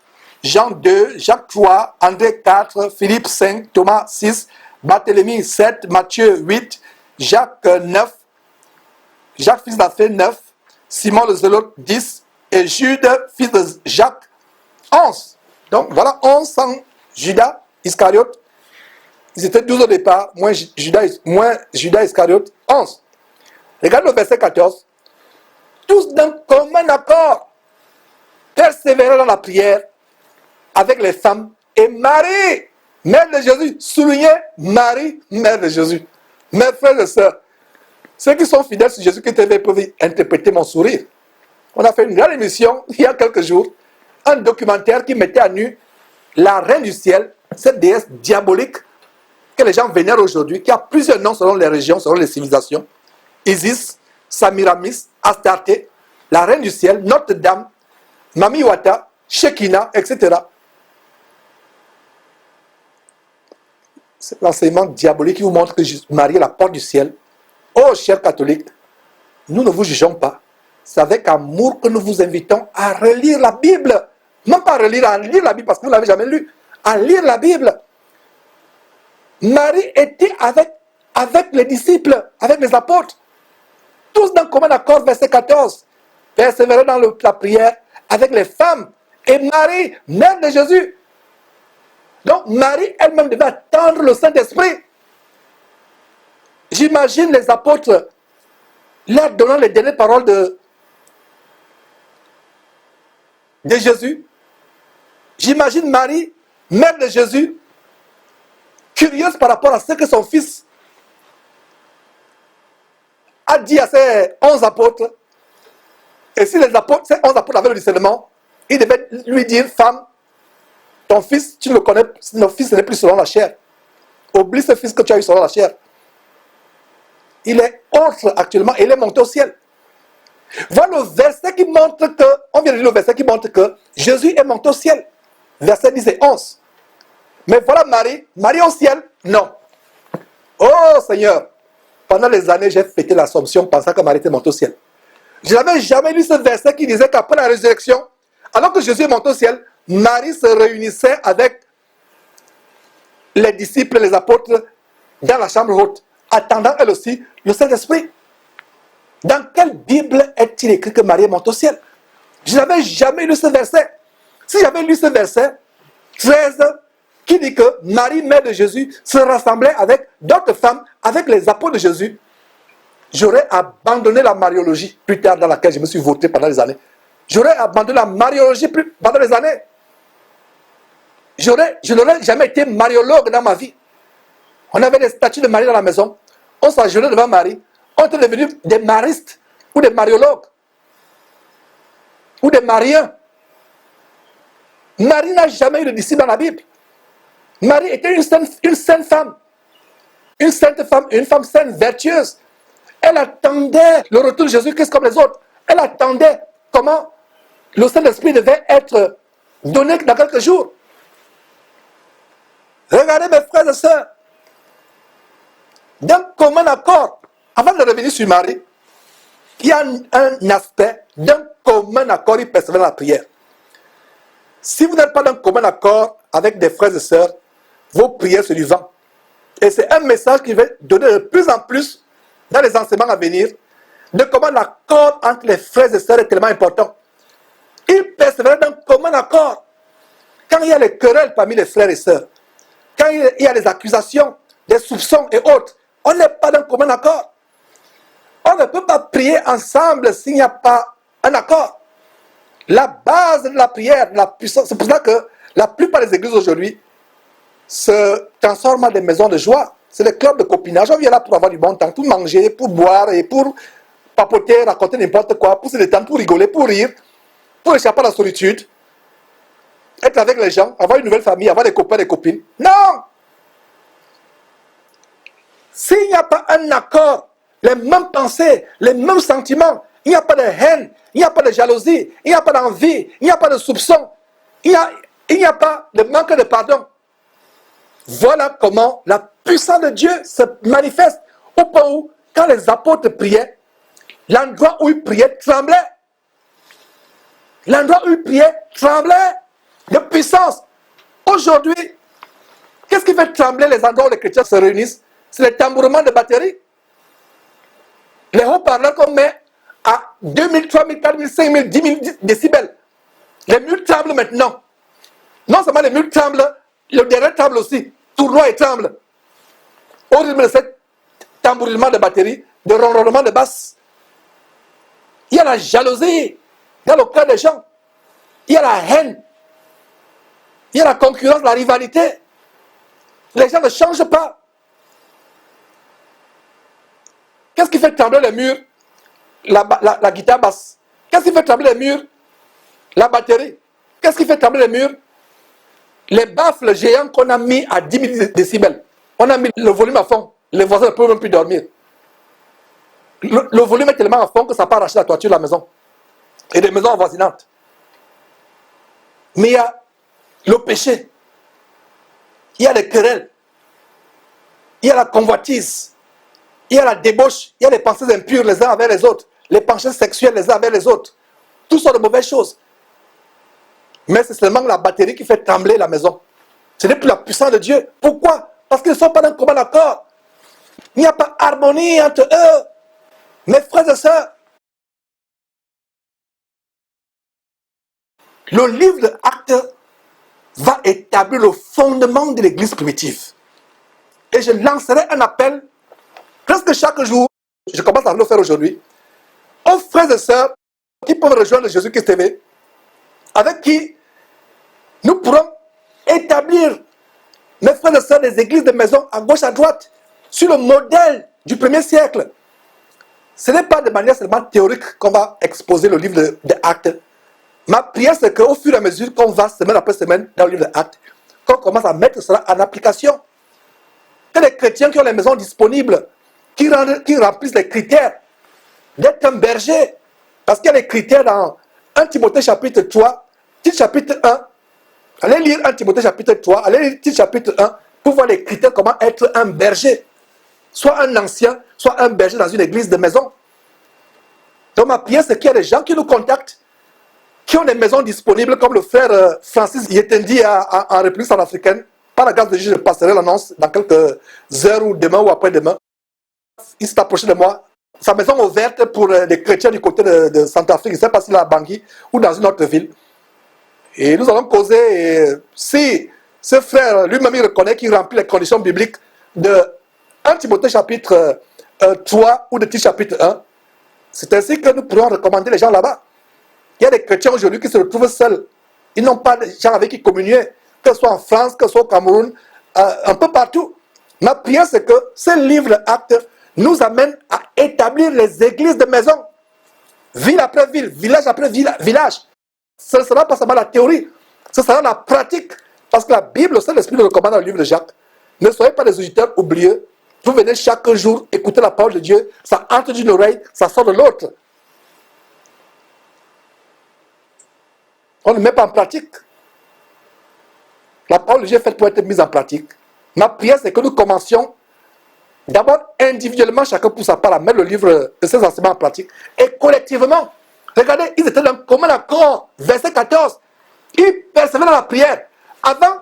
Jean 2, Jacques 3, André 4, Philippe 5, Thomas 6, Barthélemy 7, Matthieu 8, Jacques 9, Jacques fils d'Alphée 9, Simon le Zélote, 10, et Jude, fils de Jacques, 11. Donc voilà 11 sans Judas Iscariote. Ils étaient 12 au départ, moins Judas Iscariote, 11. Regarde le verset 14. Tous d'un commun accord persévéraient dans la prière avec les femmes et Marie, mère de Jésus. Soulignez Marie, mère de Jésus. Mes frères et sœurs, ceux qui sont fidèles sur Jésus qui TV peuvent interpréter mon sourire. On a fait une grande émission il y a quelques jours, un documentaire qui mettait à nu la reine du ciel, cette déesse diabolique que les gens vénèrent aujourd'hui, qui a plusieurs noms selon les régions, selon les civilisations. Isis, Samiramis, Astarté, la reine du ciel, Notre-Dame, Mami Wata, Shekinah, etc. C'est l'enseignement diabolique qui vous montre que Marie est la porte du ciel. Oh, chers catholiques, nous ne vous jugeons pas. C'est avec amour que nous vous invitons à relire la Bible. Non pas à lire la Bible parce que vous ne l'avez jamais lu. À lire la Bible. Marie était avec les disciples, avec les apôtres. Tous d'un commun accord, verset 14. Persévérer dans la prière avec les femmes. Et Marie, mère de Jésus. Donc Marie elle-même devait attendre le Saint-Esprit. J'imagine les apôtres leur donnant les dernières paroles de Jésus. J'imagine Marie, mère de Jésus, curieuse par rapport à ce que son fils a dit à ses 11 apôtres. Et si ces 11 apôtres avaient le discernement, il devait lui dire, femme, ton fils, tu ne le connais, ton fils n'est plus selon la chair. Oublie ce fils que tu as eu selon la chair. Il est autre actuellement et il est monté au ciel. Voilà le verset qui montre que, on vient de lire le verset qui montre que Jésus est monté au ciel. Verset 10 et 11. Mais voilà Marie au ciel, non. Oh Seigneur, pendant les années, j'ai fêté l'Assomption pensant que Marie était montée au ciel. Je n'avais jamais lu ce verset qui disait qu'après la résurrection, alors que Jésus est monté au ciel, Marie se réunissait avec les disciples, les apôtres, dans la chambre haute, attendant elle aussi le Saint-Esprit. Dans quelle Bible est-il écrit que Marie est montée au ciel? Je n'avais jamais lu ce verset. Si j'avais lu ce verset, 13, qui dit que Marie, mère de Jésus, se rassemblait avec d'autres femmes, avec les apôtres de Jésus, j'aurais abandonné la mariologie plus tard dans laquelle je me suis vautré pendant des années. J'aurais abandonné la mariologie pendant des années. Je n'aurais jamais été mariologue dans ma vie. On avait des statues de Marie dans la maison. On s'agenouillait devant Marie. On était devenus des maristes ou des mariologues ou des mariens. Marie n'a jamais eu de disciple dans la Bible. Marie était une sainte femme. Une sainte femme, une femme sainte, vertueuse. Elle attendait le retour de Jésus-Christ comme les autres. Elle attendait comment le Saint-Esprit devait être donné dans quelques jours. Regardez mes frères et sœurs. D'un commun accord, avant de revenir sur Marie, il y a un aspect d'un commun accord, il persévère dans la prière. Si vous n'êtes pas d'un commun accord avec des frères et sœurs, vos prières se lui vendent. Et c'est un message qui va donner de plus en plus dans les enseignements à venir, de comment l'accord entre les frères et sœurs est tellement important. Il persévère d'un commun accord. Quand il y a les querelles parmi les frères et sœurs, quand il y a les accusations, des soupçons et autres, on n'est pas d'un commun accord. On ne peut pas prier ensemble s'il n'y a pas un accord. La base de la prière, la puissance, c'est pour ça que la plupart des églises aujourd'hui se transforment en des maisons de joie. C'est les clubs de copinage. On vient là pour avoir du bon temps, pour manger, pour boire et pour papoter, raconter n'importe quoi, pour se détendre, pour rigoler, pour rire, pour échapper à la solitude, être avec les gens, avoir une nouvelle famille, avoir des copains, des copines. Non! S'il n'y a pas un accord, les mêmes pensées, les mêmes sentiments, il n'y a pas de haine, il n'y a pas de jalousie, il n'y a pas d'envie, il n'y a pas de soupçon, il n'y a pas de manque de pardon. Voilà comment la puissance de Dieu se manifeste. Au point où, quand les apôtres priaient, l'endroit où ils priaient tremblait. L'endroit où ils priaient tremblait de puissance. Aujourd'hui, qu'est-ce qui fait trembler les endroits où les chrétiens se réunissent? C'est les tambourements de batterie. Les haut-parleurs qu'on met à 2000, 3000, 4000, 5000, 10 000 décibels. Les murs tremblent maintenant. Non seulement les murs tremblent, le derrière tremble aussi. Tournoie et tremble. Au rythme de cet tambourinement de batterie, de ronronnement de basse. Il y a la jalousie dans le cœur des gens. Il y a la haine. Il y a la concurrence, la rivalité. Les gens ne changent pas. Qu'est-ce qui fait trembler les murs? La guitare basse. Qu'est-ce qui fait trembler les murs? La batterie. Qu'est-ce qui fait trembler les murs? Les baffles géants qu'on a mis à 10 000 décibels. On a mis le volume à fond. Les voisins ne peuvent même plus dormir. Le volume est tellement à fond que ça peut arracher la toiture de la maison. Et des maisons avoisinantes. Mais il y a le péché. Il y a les querelles. Il y a la convoitise. Il y a la débauche. Il y a les pensées impures les uns avec les autres. Les pensées sexuelles les uns avec les autres. Tout sont de mauvaises choses. Mais c'est seulement la batterie qui fait trembler la maison. Ce n'est plus la puissance de Dieu. Pourquoi? Parce qu'ils ne sont pas d'un commun accord. Il n'y a pas harmonie entre eux. Mes frères et sœurs, le livre de Actes va établir le fondement de l'église primitive. Et je lancerai un appel presque chaque jour, je commence à le faire aujourd'hui, aux frères et sœurs qui peuvent rejoindre Jésus-Christ TV, avec qui nous pourrons établir, mes frères et sœurs, des églises de maison à gauche, à droite, sur le modèle du 1er siècle. Ce n'est pas de manière seulement théorique qu'on va exposer le livre de Actes. Ma prière, c'est qu'au fur et à mesure qu'on va semaine après semaine dans le livre de Actes, qu'on commence à mettre cela en application. Que les chrétiens qui ont les maisons disponibles, qui remplissent les critères d'être un berger, parce qu'il y a les critères dans 1 Timothée chapitre 3, titre chapitre 1. Allez lire 1 Timothée chapitre 3, allez lire titre chapitre 1, pour voir les critères comment être un berger. Soit un ancien, soit un berger dans une église de maison. Donc ma prière, c'est qu'il y a des gens qui nous contactent, qui ont des maisons disponibles, comme le frère Francis Yetendi en République centrafricaine. Par la grâce de Dieu, je passerai l'annonce dans quelques heures ou demain ou après-demain. Il s'est approché de moi. Sa maison est ouverte pour les chrétiens du côté de Centrafrique. Je ne sais pas si c'est à Bangui ou dans une autre ville. Et nous allons causer, et si ce frère lui-même il reconnaît qu'il remplit les conditions bibliques de 1 Timothée chapitre 3 ou de Tite chapitre 1, c'est ainsi que nous pourrons recommander les gens là-bas. Il y a des chrétiens aujourd'hui qui se retrouvent seuls. Ils n'ont pas de gens avec qui communier, que ce soit en France, que ce soit au Cameroun, un peu partout. Ma prière, c'est que ce livre Actes nous amène à établir les églises de maison. Ville après ville, village après village. Ce ne sera pas seulement la théorie, ce sera la pratique. Parce que la Bible, c'est l'Esprit de recommande dans le livre de Jacques. Ne soyez pas des auditeurs oublieux. Vous venez chaque jour écouter la parole de Dieu. Ça entre d'une oreille, ça sort de l'autre. On ne met pas en pratique. La parole de Dieu est faite pour être mise en pratique. Ma prière, c'est que nous commencions d'abord individuellement, chacun pour sa part, à mettre le livre de ces enseignements en pratique. Et collectivement, regardez, ils étaient dans un commun accord. Verset 14. Ils persévéraient dans la prière. Avant,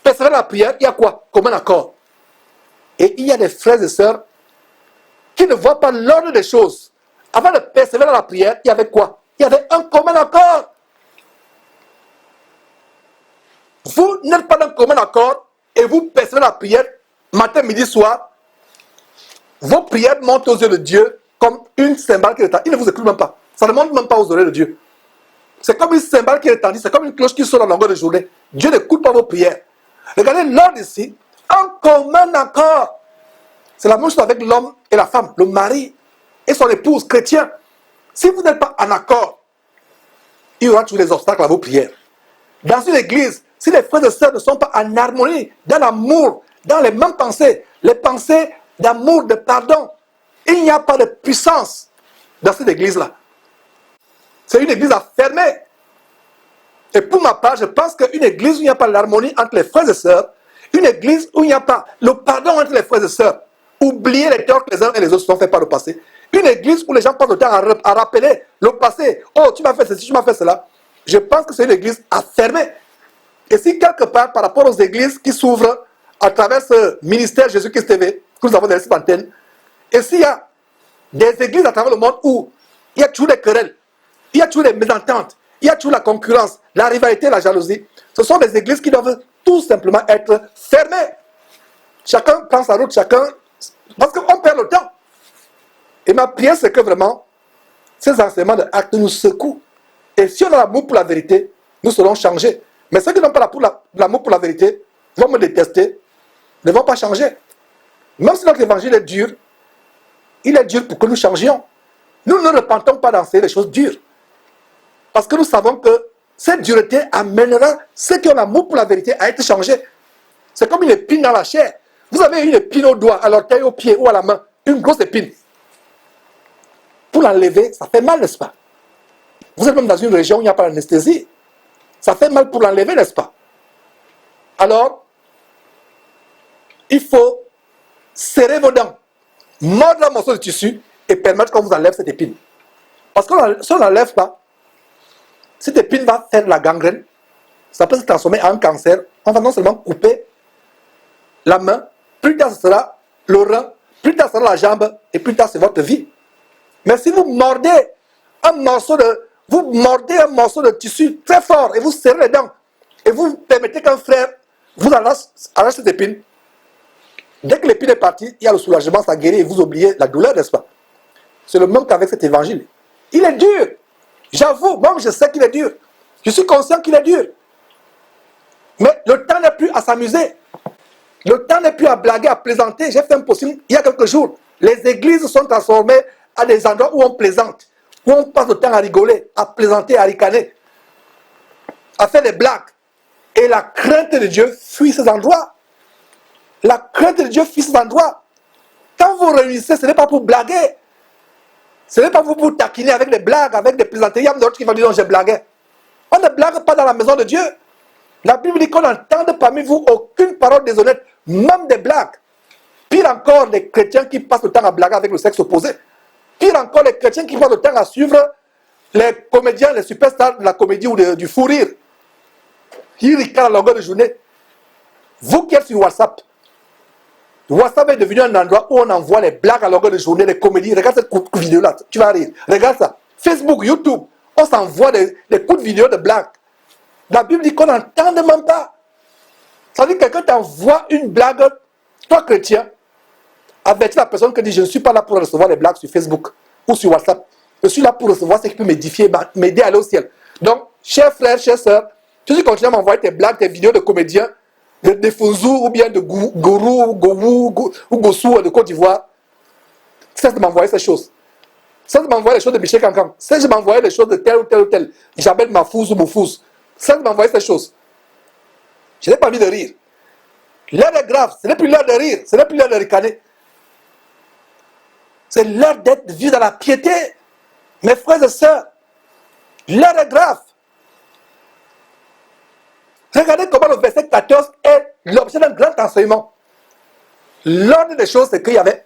persévérer dans la prière, il y a quoi? Commun accord. Et il y a des frères et sœurs qui ne voient pas l'ordre des choses. Avant de persévérer dans la prière, il y avait quoi? Il y avait un commun accord. Vous n'êtes pas d'un commun accord et vous persévérez dans la prière matin, midi, soir. Vos prières montent aux yeux de Dieu comme une cymbale qui retendit. Il ne vous écoute même pas. Ça ne monte même pas aux oreilles de Dieu. C'est comme une cymbale qui retendit. C'est comme une cloche qui sonne à longueur de journée. Dieu n'écoute pas vos prières. Regardez l'ordre ici. Un commun accord. C'est la même chose avec l'homme et la femme. Le mari et son épouse chrétien. Si vous n'êtes pas en accord, il y aura tous les obstacles à vos prières. Dans une église, si les frères et sœurs ne sont pas en harmonie, dans l'amour, dans les mêmes pensées, les pensées d'amour, de pardon, il n'y a pas de puissance dans cette église-là. C'est une église à fermer. Et pour ma part, je pense qu'une église où il n'y a pas l'harmonie entre les frères et sœurs, une église où il n'y a pas le pardon entre les frères et sœurs, oublier les torts que les uns et les autres se sont fait par le passé, une église où les gens passent le temps à rappeler le passé, oh tu m'as fait ceci, tu m'as fait cela, je pense que c'est une église à fermer. Et si quelque part, par rapport aux églises qui s'ouvrent à travers ce ministère Jésus-Christ TV, que nous avons dans cette antenne, et s'il y a des églises à travers le monde où il y a toujours des querelles, il y a toujours des mésententes, il y a toujours la concurrence, la rivalité, la jalousie. Ce sont des églises qui doivent tout simplement être fermées. Chacun prend sa route, chacun... Parce qu'on perd le temps. Et ma prière, c'est que vraiment, ces enseignements de Actes nous secouent. Et si on a l'amour pour la vérité, nous serons changés. Mais ceux qui n'ont pas l'amour pour la vérité vont me détester, ne vont pas changer. Même si notre évangile est dur, il est dur pour que nous changions. Nous ne repentons pas d'enseigner les choses dures. Parce que nous savons que cette dureté amènera ceux qui ont l'amour pour la vérité à être changés. C'est comme une épine dans la chair. Vous avez une épine au doigt, à l'orteil, au pied ou à la main. Une grosse épine. Pour l'enlever, ça fait mal, n'est-ce pas? Vous êtes même dans une région où il n'y a pas d'anesthésie. Ça fait mal pour l'enlever, n'est-ce pas? Alors, il faut serrer vos dents, mordre un morceau de tissu et permettre qu'on vous enlève cette épine. Parce que si on n'enlève pas, cette épine va faire la gangrène. Ça peut se transformer en un cancer. On va non seulement couper la main, plus tard ce sera le rein, plus tard ce sera la jambe et plus tard c'est votre vie. Mais si vous mordez un morceau de tissu très fort et vous serrez les dents et vous permettez qu'un frère vous arrache cette épine, dès que l'épine est partie, il y a le soulagement, ça guérit et vous oubliez la douleur, n'est-ce pas? C'est le même qu'avec cet évangile. Il est dur. J'avoue, moi je sais qu'il est dur. Je suis conscient qu'il est dur. Mais le temps n'est plus à s'amuser. Le temps n'est plus à blaguer, à plaisanter. J'ai fait un posting il y a quelques jours. Les églises sont transformées à des endroits où on plaisante, où on passe le temps à rigoler, à plaisanter, à ricaner, à faire des blagues. Et la crainte de Dieu fuit ces endroits. La crainte de Dieu fuit ces endroits. Quand vous réunissez, ce n'est pas pour blaguer. Ce n'est pas pour vous taquiner avec des blagues, avec des plaisanteries. Il y a d'autres qui vont dire non, j'ai blagué. On ne blague pas dans la maison de Dieu. La Bible dit qu'on n'entende parmi vous aucune parole déshonnête, même des blagues. Pire encore, les chrétiens qui passent le temps à blaguer avec le sexe opposé. Pire encore, les chrétiens qui passent le temps à suivre les comédiens, les superstars de la comédie ou du fou rire. Ils ricanent à longueur de journée. Vous qui êtes sur WhatsApp, WhatsApp est devenu un endroit où on envoie les blagues à longueur de journée, les comédies. Regarde cette vidéo-là, tu vas rire. Regarde ça. Facebook, YouTube, on s'envoie des coups de vidéo de blagues. La Bible dit qu'on n'entend même pas. Ça veut dire que quelqu'un t'envoie une blague, toi chrétien, avertis la personne qui dit je ne suis pas là pour recevoir les blagues sur Facebook ou sur WhatsApp. Je suis là pour recevoir ce qui peut m'édifier, m'aider à aller au ciel. Donc, chers frères, chères sœurs, tu continues à m'envoyer tes blagues, tes vidéos de comédiens, de Fouzou ou bien de Gourou, Gowou ou Gossou de Côte d'Ivoire. Cesse de m'envoyer ces choses. Cesse de m'envoyer les choses de Michel Cancan. Cesse de m'envoyer les choses de tel ou tel ou tel. J'appelle Mafouz ou Moufouz. Cesse de m'envoyer ces choses. Je n'ai pas envie de rire. L'heure est grave. Ce n'est plus l'heure de rire. Ce n'est plus l'heure de ricaner. C'est l'heure d'être vu dans la piété. Mes frères et sœurs, l'heure est grave. Regardez comment le verset 14 est l'objet d'un grand enseignement. L'ordre des choses, c'est qu'il y avait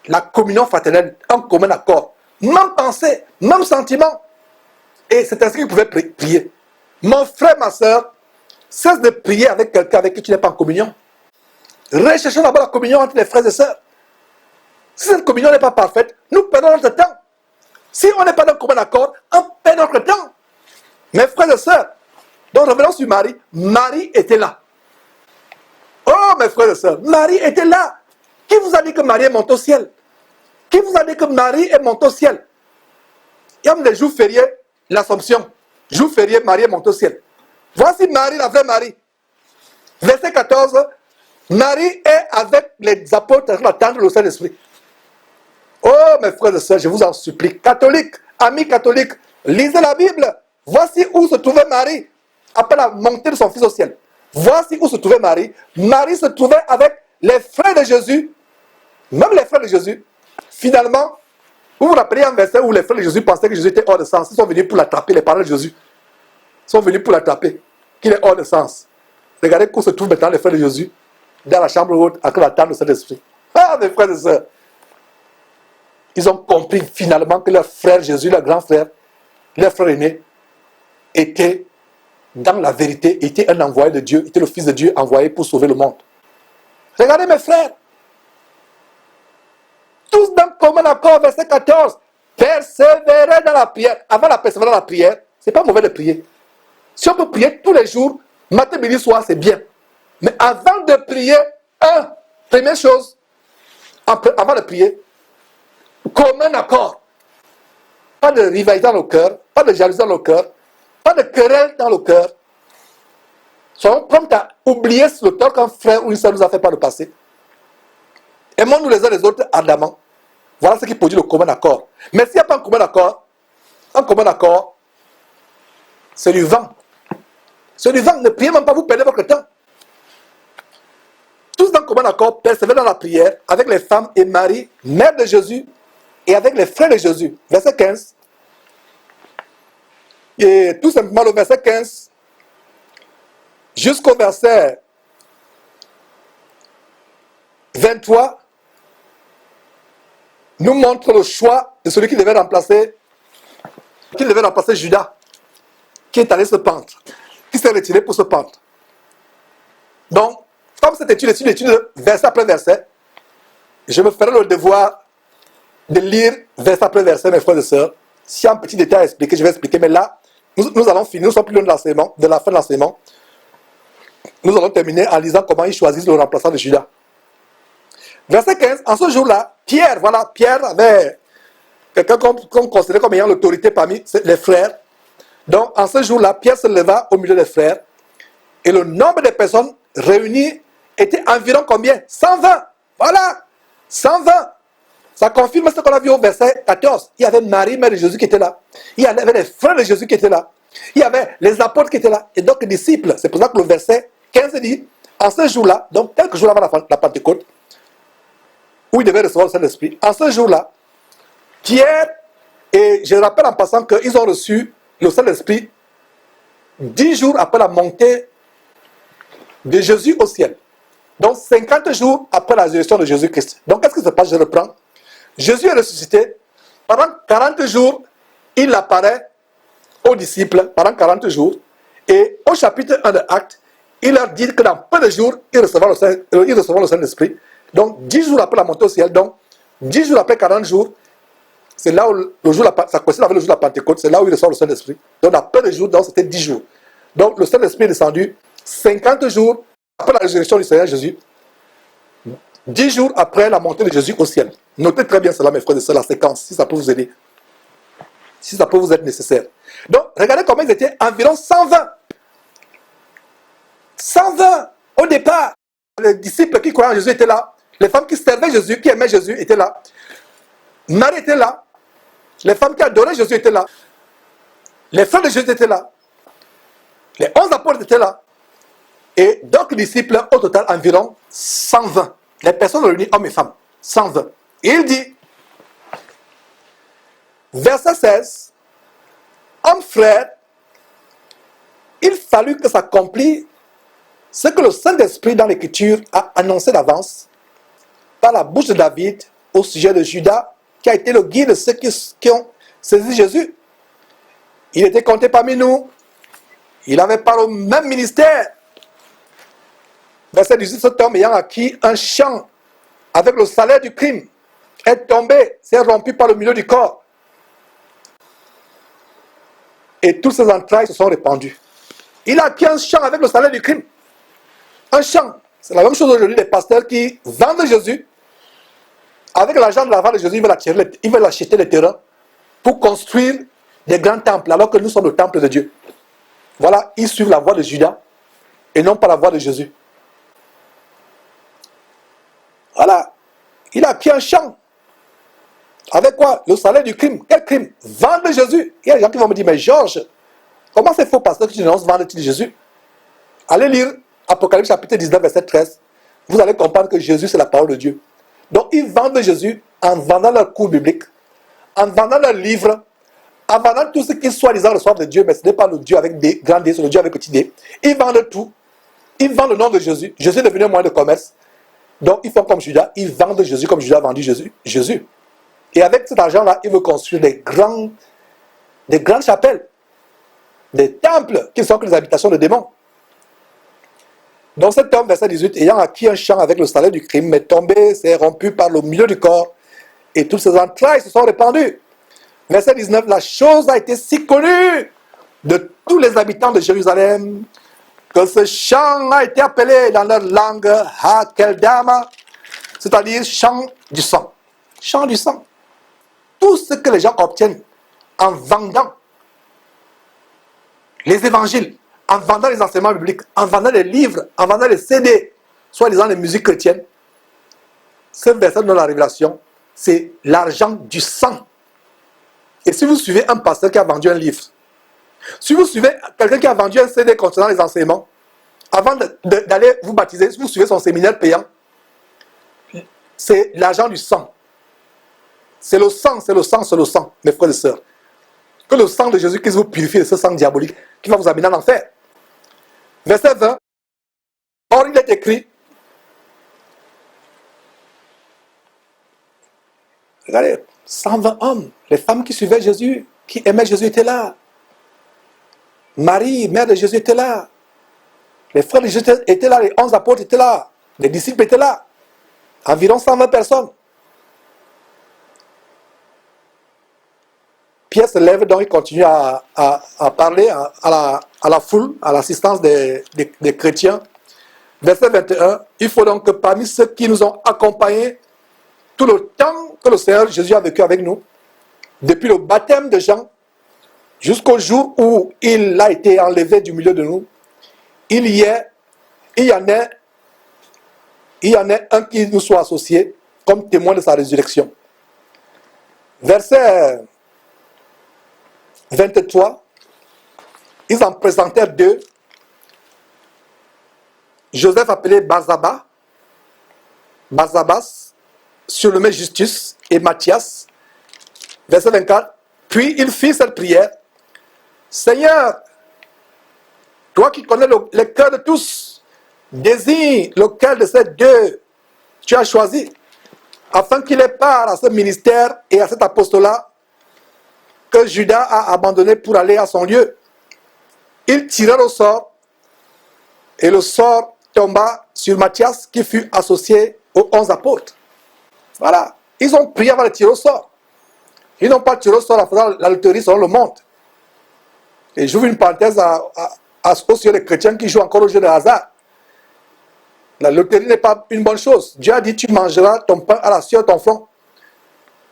la communion fraternelle, un commun accord, même pensée, même sentiment. Et c'est ainsi qu'ils pouvaient prier. Mon frère, ma soeur, cesse de prier avec quelqu'un avec qui tu n'es pas en communion. Recherchons d'abord la communion entre les frères et sœurs. Si cette communion n'est pas parfaite, nous perdons notre temps. Si on n'est pas dans le commun accord, on perd notre temps. Mes frères et sœurs, donc revenons sur Marie. Marie était là. Oh mes frères et sœurs, Marie était là. Qui vous a dit que Marie est montée au ciel? Qui vous a dit que Marie est montée au ciel? Il y a des jours fériés, l'Assomption. Jour férié, Marie est montée au ciel. Voici Marie, la vraie Marie. Verset 14. Marie est avec les apôtres la tente du Saint-Esprit. Oh mes frères et sœurs, je vous en supplie, catholiques, amis catholiques, lisez la Bible. Voici où se trouvait Marie après la montée de son fils au ciel. Voici où se trouvait Marie. Marie se trouvait avec les frères de Jésus. Même les frères de Jésus. Finalement, vous vous rappelez un verset où les frères de Jésus pensaient que Jésus était hors de sens. Ils sont venus pour l'attraper, les parents de Jésus. Ils sont venus pour l'attraper, qu'il est hors de sens. Regardez où se trouvent maintenant les frères de Jésus. Dans la chambre haute, avec la table de Saint-Esprit. Ah, mes frères et sœurs. Ils ont compris finalement que leur frère Jésus, leur grand frère, leur frère aîné, était dans la vérité, était un envoyé de Dieu, était le Fils de Dieu envoyé pour sauver le monde. Regardez mes frères. Tous dans le commun accord, verset 14. Persévérer dans la prière. Avant la persévérance dans la prière, c'est pas mauvais de prier. Si on peut prier tous les jours, matin, midi, soir, c'est bien. Mais avant de prier, première chose, avant de prier, commun accord. Pas de rivalité dans le cœur, pas de jalousie dans le cœur, pas de querelle dans le cœur. Soyons prompts à oublier le tort qu'un frère ou une soeur nous a fait par le passé. Aimons-nous les uns les autres ardemment. Voilà ce qui produit le commun accord. Mais s'il n'y a pas un commun accord, c'est du vent. C'est du vent. Ne priez même pas, vous perdez votre temps. Tous dans le commun accord, persévérez dans la prière avec les femmes et Marie, mère de Jésus, et avec les frères de Jésus. Verset 15. Et tout simplement le verset 15 jusqu'au verset 23 nous montre le choix de celui qui devait remplacer Judas, qui est allé se pendre, qui s'est retiré pour se pendre. Donc, comme cette étude verset après verset, je me ferai le devoir de lire verset après verset, mes frères et sœurs. S'il y a un petit détail à expliquer, je vais expliquer. Mais là, nous allons finir, nous sommes plus loin de la fin de l'enseignement. Nous allons terminer en lisant comment ils choisissent le remplaçant de Judas. Verset 15, en ce jour-là, Pierre avait quelqu'un qu'on considérait comme ayant l'autorité parmi les frères. Donc, en ce jour-là, Pierre se leva au milieu des frères. Et le nombre de personnes réunies était environ combien? 120. Voilà, 120. Ça confirme ce qu'on a vu au verset 14. Il y avait Marie, mère de Jésus, qui était là. Il y avait les frères de Jésus qui étaient là. Il y avait les apôtres qui étaient là. Et donc les disciples. C'est pour ça que le verset 15 dit, en ce jour-là, donc quelques jours avant la Pentecôte, où il devait recevoir le Saint-Esprit, en ce jour-là, Pierre, et je rappelle en passant qu'ils ont reçu le Saint-Esprit 10 jours après la montée de Jésus au ciel. Donc 50 jours après la résurrection de Jésus-Christ. Donc qu'est-ce qui se passe? Je reprends. Jésus est ressuscité. Pendant 40 jours, il apparaît aux disciples pendant 40 jours. Et au chapitre 1 de Actes, il leur dit que dans peu de jours, ils recevront le Saint-Esprit. Donc 10 jours après la montée au ciel, donc 10 jours après 40 jours, c'est là où ça coïncide avec le jour de la Pentecôte, c'est là où il reçoit le Saint-Esprit. Donc dans peu de jours, donc c'était 10 jours. Donc le Saint-Esprit est descendu 50 jours après la résurrection du Seigneur Jésus, 10 jours après la montée de Jésus au ciel. Notez très bien cela, mes frères et sœurs, la séquence, si ça peut vous aider. Si ça peut vous être nécessaire. Donc, regardez comment ils étaient environ 120. 120 au départ. Les disciples qui croyaient en Jésus étaient là. Les femmes qui servaient Jésus, qui aimaient Jésus, étaient là. Marie était là. Les femmes qui adoraient Jésus étaient là. Les frères de Jésus étaient là. Les 11 apôtres étaient là. Et donc, les disciples, au total, environ 120. Les personnes réunies, hommes et femmes. 120. Et il dit, verset 16, hommes frères, il fallut que s'accomplisse ce que le Saint-Esprit dans l'Écriture a annoncé d'avance par la bouche de David au sujet de Judas, qui a été le guide de ceux qui ont saisi Jésus. Il était compté parmi nous. Il avait pas le même ministère. Verset 18, cet homme ayant acquis un champ avec le salaire du crime est tombé, s'est rompu par le milieu du corps. Et toutes ses entrailles se sont répandues. Il a acquis un champ avec le salaire du crime. Un champ. C'est la même chose aujourd'hui des pasteurs qui vendent Jésus. Avec l'argent de la vente de Jésus, ils veulent acheter les terrains pour construire des grands temples, alors que nous sommes le temple de Dieu. Voilà, ils suivent la voie de Judas et non pas la voie de Jésus. Voilà, il a acquis un champ. Avec quoi? Le salaire du crime. Quel crime? Vendre Jésus. Il y a des gens qui vont me dire, mais Georges, comment c'est faux pasteur que tu dénonces vendre Jésus? Allez lire Apocalypse chapitre 19, verset 13. Vous allez comprendre que Jésus, c'est la parole de Dieu. Donc, ils vendent Jésus en vendant leurs cours bibliques, en vendant leurs livres, en vendant tout ce qui soi-disant reçoivent de Dieu, mais ce n'est pas le Dieu avec des grands D, c'est le Dieu avec petit D. Ils vendent tout. Ils vendent le nom de Jésus. Jésus est devenu un moyen de commerce. Donc, ils font comme Judas. Ils vendent Jésus comme Judas a vendu Jésus. Et avec cet argent-là, ils veulent construire des grandes chapelles, des temples qui sont que les habitations de démons. Donc cet homme, verset 18, ayant acquis un champ avec le salaire du crime, est tombé, s'est rompu par le milieu du corps, et toutes ses entrailles se sont répandues. Verset 19, la chose a été si connue de tous les habitants de Jérusalem que ce chant a été appelé dans leur langue Hakeldama, c'est-à-dire chant du sang. Chant du sang. Tout ce que les gens obtiennent en vendant les évangiles, en vendant les enseignements bibliques, en vendant les livres, en vendant les CD, soi-disant les musiques chrétiennes, ce verset de la Révélation, c'est l'argent du sang. Et si vous suivez un pasteur qui a vendu un livre, si vous suivez quelqu'un qui a vendu un CD concernant les enseignements, avant d'aller vous baptiser, si vous suivez son séminaire payant, c'est l'argent du sang. C'est le sang, c'est le sang, c'est le sang, mes frères et sœurs. Que le sang de Jésus-Christ vous purifie de ce sang diabolique qui va vous amener en enfer. Verset 20. Or, il est écrit, regardez, 120 hommes, les femmes qui suivaient Jésus, qui aimaient Jésus étaient là. Marie, mère de Jésus, était là. Les frères de Jésus étaient là, les 11 apôtres étaient là, les disciples étaient là. Environ 120 personnes. Pierre se lève donc, il continue à parler à la foule, à l'assistance des chrétiens. Verset 21, il faut donc que parmi ceux qui nous ont accompagnés tout le temps que le Seigneur Jésus a vécu avec nous, depuis le baptême de Jean jusqu'au jour où il a été enlevé du milieu de nous, il y en a un qui nous soit associé comme témoin de sa résurrection. Verset 23, ils en présentèrent deux. Joseph appelé Barsabas, surnommé Justus, et Matthias. Verset 24, puis il fit cette prière. Seigneur, toi qui connais le cœur de tous, désigne lequel de ces deux tu as choisi, afin qu'il ait part à ce ministère et à cet apostolat que Judas a abandonné pour aller à son lieu. Ils tirèrent au sort, et le sort tomba sur Matthias, qui fut associé aux 11 apôtres. Voilà. Ils ont prié avant de tirer au sort. Ils n'ont pas tiré au sort en faisant la loterie selon le monde. Et j'ouvre une parenthèse sur les chrétiens qui jouent encore au jeu de hasard. La loterie n'est pas une bonne chose. Dieu a dit, tu mangeras ton pain à la sueur de ton front.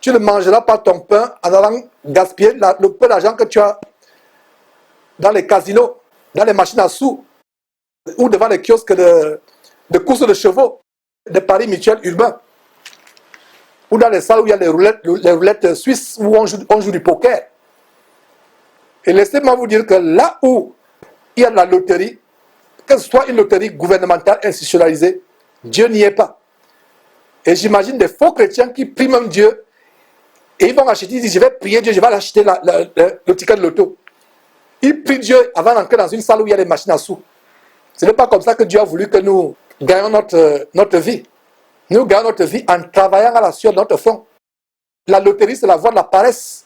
Tu ne mangeras pas ton pain en allant gaspiller le peu d'argent que tu as dans les casinos, dans les machines à sous, ou devant les kiosques de courses de chevaux, de paris mutuels urbains, ou dans les salles où il y a les roulettes suisses où on joue du poker. Et laissez-moi vous dire que là où il y a de la loterie, que ce soit une loterie gouvernementale institutionnalisée, Dieu n'y est pas. Et j'imagine des faux chrétiens qui prient même Dieu, et ils vont acheter, ils disent, je vais prier Dieu, je vais acheter le ticket de loto. Ils prient Dieu avant d'entrer dans une salle où il y a des machines à sous. Ce n'est pas comme ça que Dieu a voulu que nous gagnons notre vie. Nous gagnons notre vie en travaillant à la sueur de notre front. La loterie, c'est la voie de la paresse.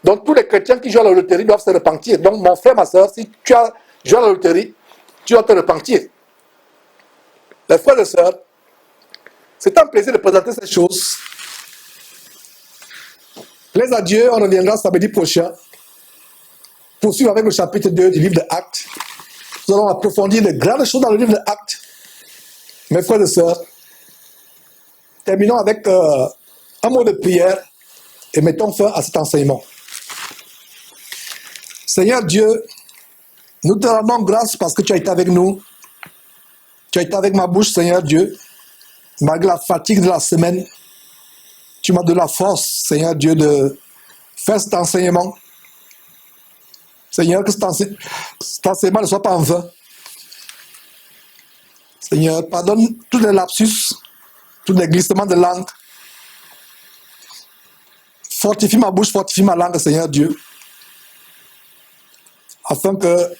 Donc tous les chrétiens qui jouent à la loterie doivent se repentir. Donc mon frère, ma soeur, si tu as joué à la loterie, tu dois te repentir. Les frères et sœurs, c'est un plaisir de présenter ces choses. Plaise à Dieu, on reviendra samedi prochain. Poursuivre avec le chapitre 2 du livre de Actes. Nous allons approfondir de grandes choses dans le livre de Actes. Mes frères et sœurs, terminons avec un mot de prière et mettons fin à cet enseignement. Seigneur Dieu, nous te rendons grâce parce que tu as été avec nous. Tu as été avec ma bouche, Seigneur Dieu. Malgré la fatigue de la semaine, tu m'as donné la force, Seigneur Dieu, de faire cet enseignement. Seigneur, que cet enseignement ne soit pas en vain. Seigneur, pardonne tous les lapsus, tous les glissements de langue. Fortifie ma bouche, fortifie ma langue, Seigneur Dieu. Afin que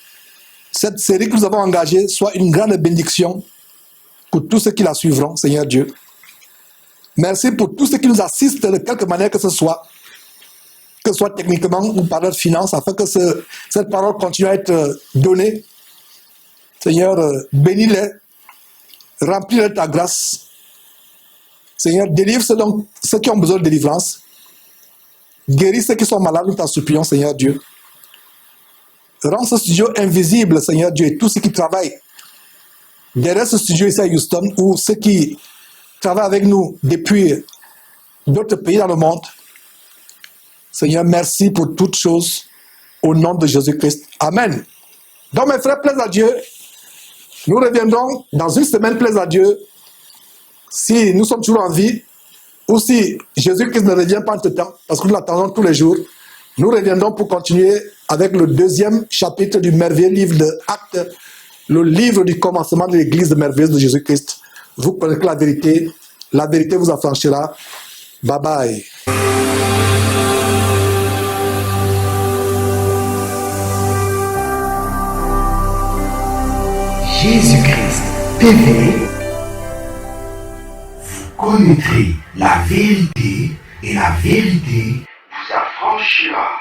cette série que nous avons engagée soit une grande bénédiction pour tous ceux qui la suivront, Seigneur Dieu. Merci pour tous ceux qui nous assistent de quelque manière que ce soit techniquement ou par notre finance, afin que cette parole continue à être donnée. Seigneur, bénis-les, remplis-les de ta grâce. Seigneur, délivre ceux qui ont besoin de délivrance. Guéris ceux qui sont malades, nous t'en supplions, Seigneur Dieu. Rends ce studio invisible, Seigneur Dieu, et tous ceux qui travaillent derrière ce studio ici à Houston, ou ceux qui travaillent avec nous depuis d'autres pays dans le monde. Seigneur, merci pour toutes choses, au nom de Jésus-Christ. Amen. Donc, mes frères, plaise à Dieu. Nous reviendrons dans une semaine, plaise à Dieu, si nous sommes toujours en vie, ou si Jésus-Christ ne revient pas entre-temps, parce que nous l'attendons tous les jours. Nous reviendrons pour continuer avec le deuxième chapitre du merveilleux livre de Actes, le livre du commencement de l'église merveilleuse de Jésus-Christ. Vous connaissez la vérité vous affranchira. Bye bye. Jésus-Christ TV, vous connaîtrez la vérité et la vérité vous affranchira.